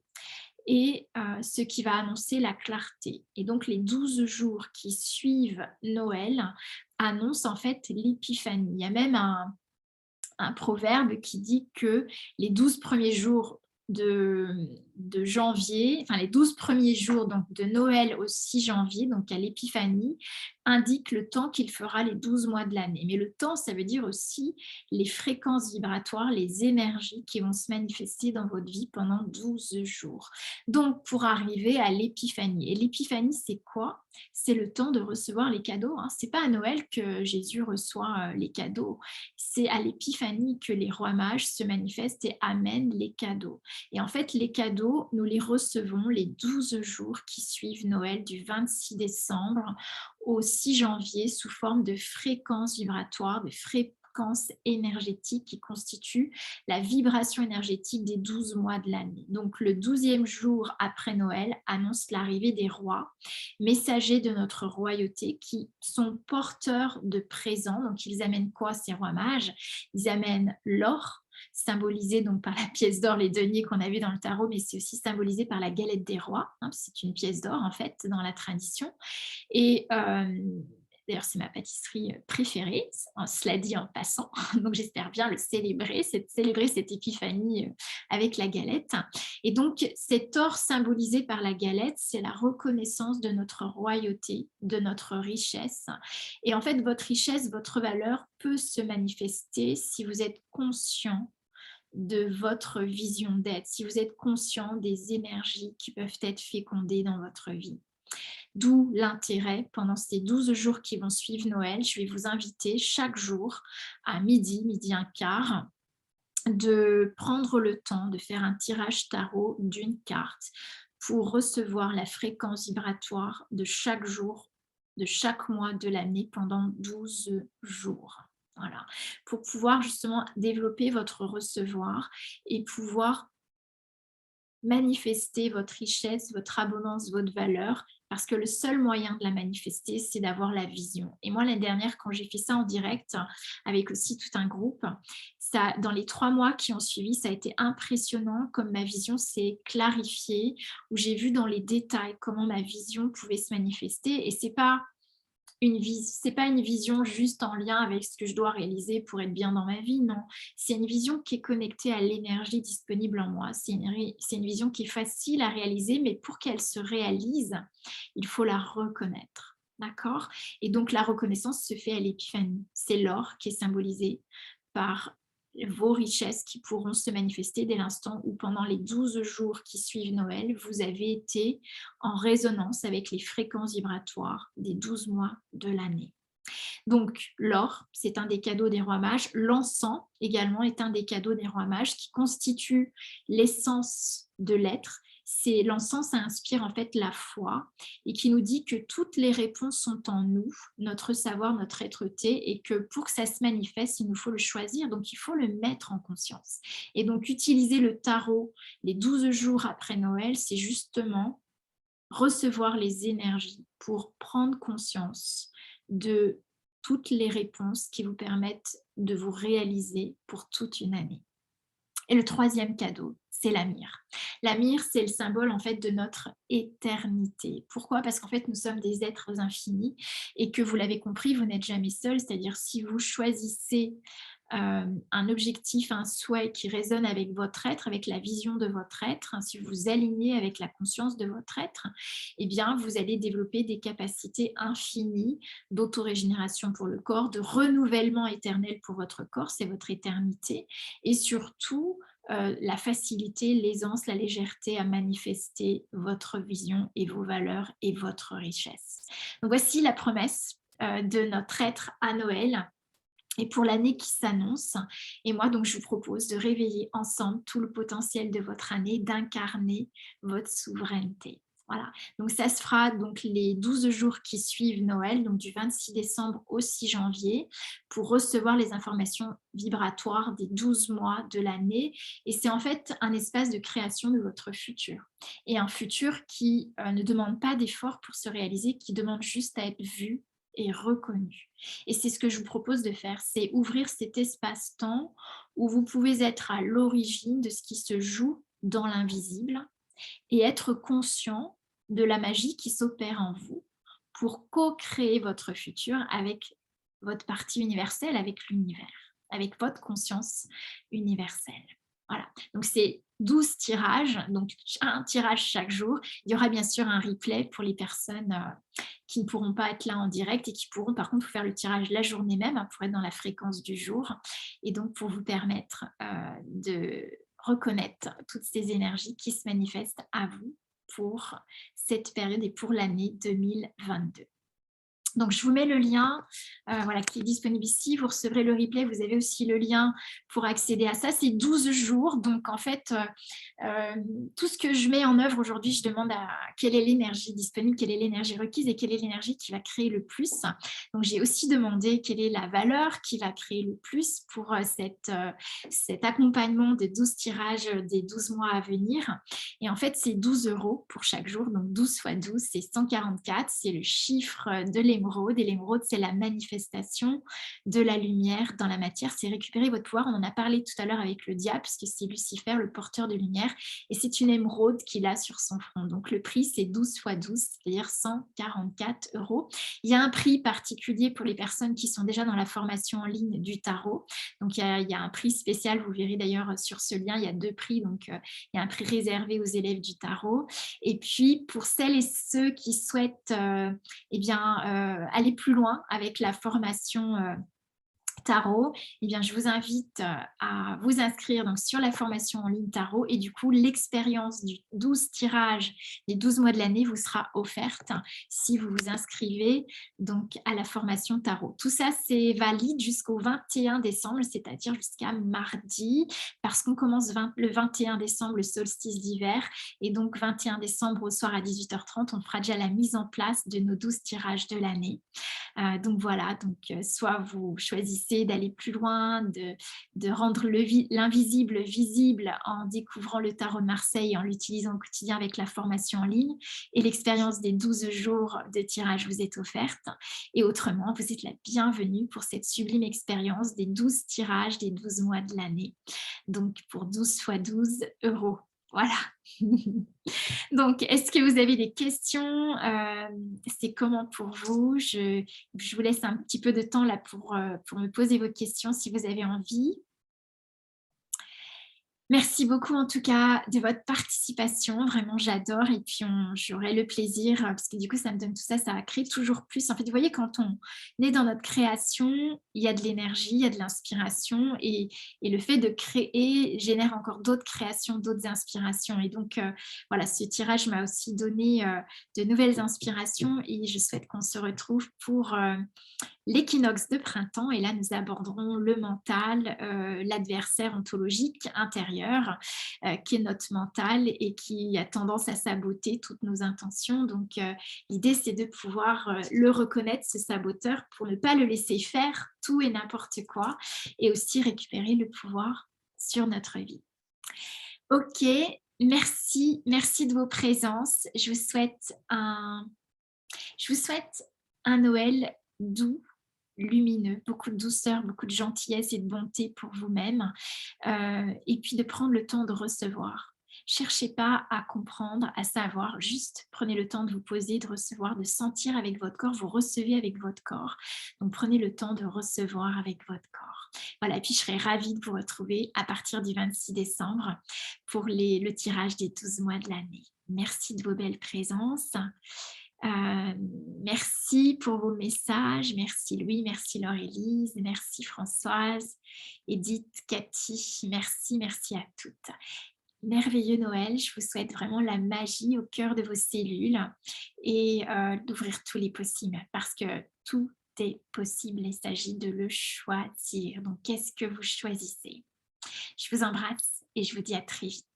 et ce qui va annoncer la clarté. Et donc, les 12 jours qui suivent Noël annonce en fait l'épiphanie. Il y a même un proverbe qui dit que les 12 premiers jours de janvier, enfin les 12 premiers jours donc, de Noël au 6 janvier, donc à l'épiphanie, indiquent le temps qu'il fera les 12 mois de l'année. Mais le temps, ça veut dire aussi les fréquences vibratoires, les énergies qui vont se manifester dans votre vie pendant 12 jours. Donc, pour arriver à l'épiphanie. Et l'épiphanie, c'est quoi? C'est le temps de recevoir les cadeaux. Hein. Ce n'est pas à Noël que Jésus reçoit les cadeaux. C'est à l'épiphanie que les rois mages se manifestent et amènent les cadeaux. Et en fait, les cadeaux, nous les recevons les 12 jours qui suivent Noël, du 26 décembre au 6 janvier, sous forme de fréquences vibratoires, de fréquences énergétiques qui constituent la vibration énergétique des 12 mois de l'année. Donc, le 12e jour après Noël annonce l'arrivée des rois, messagers de notre royauté, qui sont porteurs de présents. Donc, ils amènent quoi, ces rois mages? Ils amènent l'or, symbolisé donc par la pièce d'or, les deniers qu'on a vu dans le tarot, mais c'est aussi symbolisé par la galette des rois. Hein, c'est une pièce d'or en fait dans la tradition. Et d'ailleurs, c'est ma pâtisserie préférée, cela dit en passant. Donc, j'espère bien célébrer cette épiphanie avec la galette. Et donc, cet or symbolisé par la galette, c'est la reconnaissance de notre royauté, de notre richesse. Et en fait, votre richesse, votre valeur peut se manifester si vous êtes conscient de votre vision d'être, si vous êtes conscient des énergies qui peuvent être fécondées dans votre vie. D'où l'intérêt, pendant ces 12 jours qui vont suivre Noël, je vais vous inviter chaque jour à midi, midi un quart, de prendre le temps de faire un tirage tarot d'une carte pour recevoir la fréquence vibratoire de chaque jour, de chaque mois de l'année pendant 12 jours. Voilà, pour pouvoir justement développer votre recevoir et pouvoir manifester votre richesse, votre abondance, votre valeur, parce que le seul moyen de la manifester, c'est d'avoir la vision. Et moi, l'année dernière, quand j'ai fait ça en direct, avec aussi tout un groupe, ça, dans les 3 mois qui ont suivi, ça a été impressionnant comme ma vision s'est clarifiée, où j'ai vu dans les détails comment ma vision pouvait se manifester. Et c'est pas une vision juste en lien avec ce que je dois réaliser pour être bien dans ma vie, non. C'est une vision qui est connectée à l'énergie disponible en moi. C'est une vision qui est facile à réaliser, mais pour qu'elle se réalise, il faut la reconnaître. D'accord? Et donc, la reconnaissance se fait à l'épiphanie. C'est l'or qui est symbolisé par vos richesses qui pourront se manifester dès l'instant où pendant les 12 jours qui suivent Noël, vous avez été en résonance avec les fréquences vibratoires des 12 mois de l'année. Donc, l'or, c'est un des cadeaux des rois mages. L'encens, également, est un des cadeaux des rois mages qui constitue l'essence de l'être. L'encens, ça inspire en fait la foi et qui nous dit que toutes les réponses sont en nous, notre savoir, notre être-té, et que pour que ça se manifeste, il nous faut le choisir, donc il faut le mettre en conscience. Et donc, utiliser le tarot les 12 jours après Noël, c'est justement recevoir les énergies pour prendre conscience de toutes les réponses qui vous permettent de vous réaliser pour toute une année. Et le 3e cadeau, c'est la myrrhe. La myrrhe, c'est le symbole en fait de notre éternité. Pourquoi? Parce qu'en fait, nous sommes des êtres infinis et que vous l'avez compris, vous n'êtes jamais seul. C'est-à-dire si vous choisissez un objectif, un souhait qui résonne avec votre être, avec la vision de votre être, si vous vous alignez avec la conscience de votre être, eh bien, vous allez développer des capacités infinies d'autorégénération pour le corps, de renouvellement éternel pour votre corps, c'est votre éternité, et surtout la facilité, l'aisance, la légèreté à manifester votre vision et vos valeurs et votre richesse. Donc voici la promesse de notre être à Noël et pour l'année qui s'annonce. Et moi, donc, je vous propose de réveiller ensemble tout le potentiel de votre année, d'incarner votre souveraineté. Voilà, donc ça se fera donc les 12 jours qui suivent Noël, donc du 26 décembre au 6 janvier, pour recevoir les informations vibratoires des 12 mois de l'année. Et c'est en fait un espace de création de votre futur. Et un futur qui ne demande pas d'effort pour se réaliser, qui demande juste à être vu et reconnu. Et c'est ce que je vous propose de faire, c'est ouvrir cet espace-temps où vous pouvez être à l'origine de ce qui se joue dans l'invisible et être conscient de la magie qui s'opère en vous pour co-créer votre futur avec votre partie universelle avec l'univers, avec votre conscience universelle. Voilà, donc c'est 12 tirages, donc un tirage chaque jour. Il y aura bien sûr un replay pour les personnes qui ne pourront pas être là en direct et qui pourront par contre faire le tirage la journée même pour être dans la fréquence du jour et donc pour vous permettre de reconnaître toutes ces énergies qui se manifestent à vous pour cette période et pour l'année 2022. Donc, je vous mets le lien voilà, qui est disponible ici. Vous recevrez le replay. Vous avez aussi le lien pour accéder à ça. C'est 12 jours. Donc, en fait, tout ce que je mets en œuvre aujourd'hui, je demande à quelle est l'énergie disponible, quelle est l'énergie requise et quelle est l'énergie qui va créer le plus. Donc, j'ai aussi demandé quelle est la valeur qui va créer le plus pour cet accompagnement de 12 tirages des 12 mois à venir. Et en fait, c'est 12 € pour chaque jour. Donc, 12 x 12, c'est 144. C'est le chiffre de l'émeraude. Et l'émeraude, c'est la manifestation de la lumière dans la matière. C'est récupérer votre pouvoir. On en a parlé tout à l'heure avec le diable, puisque c'est Lucifer, le porteur de lumière. Et c'est une émeraude qu'il a sur son front. Donc, le prix, c'est 12 x 12, c'est-à-dire 144 €. Il y a un prix particulier pour les personnes qui sont déjà dans la formation en ligne du tarot. Donc, il y a un prix spécial. Vous verrez d'ailleurs sur ce lien, il y a 2 prix. Donc, il y a un prix réservé aux élèves du tarot. Et puis, pour celles et ceux qui souhaitent aller plus loin avec la formation tarot, eh bien, je vous invite à vous inscrire donc, sur la formation en ligne tarot et du coup, l'expérience du 12 tirages des 12 mois de l'année vous sera offerte si vous vous inscrivez donc, à la formation tarot. Tout ça, c'est valide jusqu'au 21 décembre, c'est-à-dire jusqu'à mardi, parce qu'on commence le 21 décembre, le solstice d'hiver, et donc 21 décembre au soir à 18h30, on fera déjà la mise en place de nos 12 tirages de l'année. Donc voilà, soit vous choisissez d'aller plus loin, de rendre l'invisible visible en découvrant le tarot de Marseille et en l'utilisant au quotidien avec la formation en ligne, et l'expérience des 12 jours de tirage vous est offerte. Et autrement, vous êtes la bienvenue pour cette sublime expérience des 12 tirages des 12 mois de l'année. Donc pour 12 x 12 €. Voilà. Donc, est-ce que vous avez des questions? C'est comment pour vous? Je vous laisse un petit peu de temps là pour me poser vos questions si vous avez envie. Merci beaucoup en tout cas de votre participation, vraiment j'adore et puis j'aurai le plaisir parce que du coup ça me donne tout ça, ça crée toujours plus. En fait, vous voyez quand on est dans notre création, il y a de l'énergie, il y a de l'inspiration et le fait de créer génère encore d'autres créations, d'autres inspirations et donc voilà, ce tirage m'a aussi donné de nouvelles inspirations et je souhaite qu'on se retrouve pour l'équinoxe de printemps et là nous aborderons le mental, l'adversaire ontologique intérieur qui est notre mental et qui a tendance à saboter toutes nos intentions. Donc l'idée c'est de pouvoir le reconnaître, ce saboteur, pour ne pas le laisser faire tout et n'importe quoi et aussi récupérer le pouvoir sur notre vie. Ok, merci de vos présences. Je vous souhaite un Noël doux, lumineux, beaucoup de douceur, beaucoup de gentillesse et de bonté pour vous-même et puis de prendre le temps de recevoir. Cherchez pas à comprendre, à savoir, juste prenez le temps de vous poser, de recevoir, de sentir avec votre corps, vous recevez avec votre corps. Donc prenez le temps de recevoir avec votre corps. Voilà, et puis je serai ravie de vous retrouver à partir du 26 décembre pour le tirage des 12 mois de l'année. Merci de vos belles présences. Merci pour vos messages, merci Louis, merci Laure-Élise, merci Françoise, Edith, Cathy, merci à toutes. Merveilleux Noël, je vous souhaite vraiment la magie au cœur de vos cellules et d'ouvrir tous les possibles parce que tout est possible, il s'agit de le choisir. Donc qu'est-ce que vous choisissez? Je vous embrasse et je vous dis à très vite.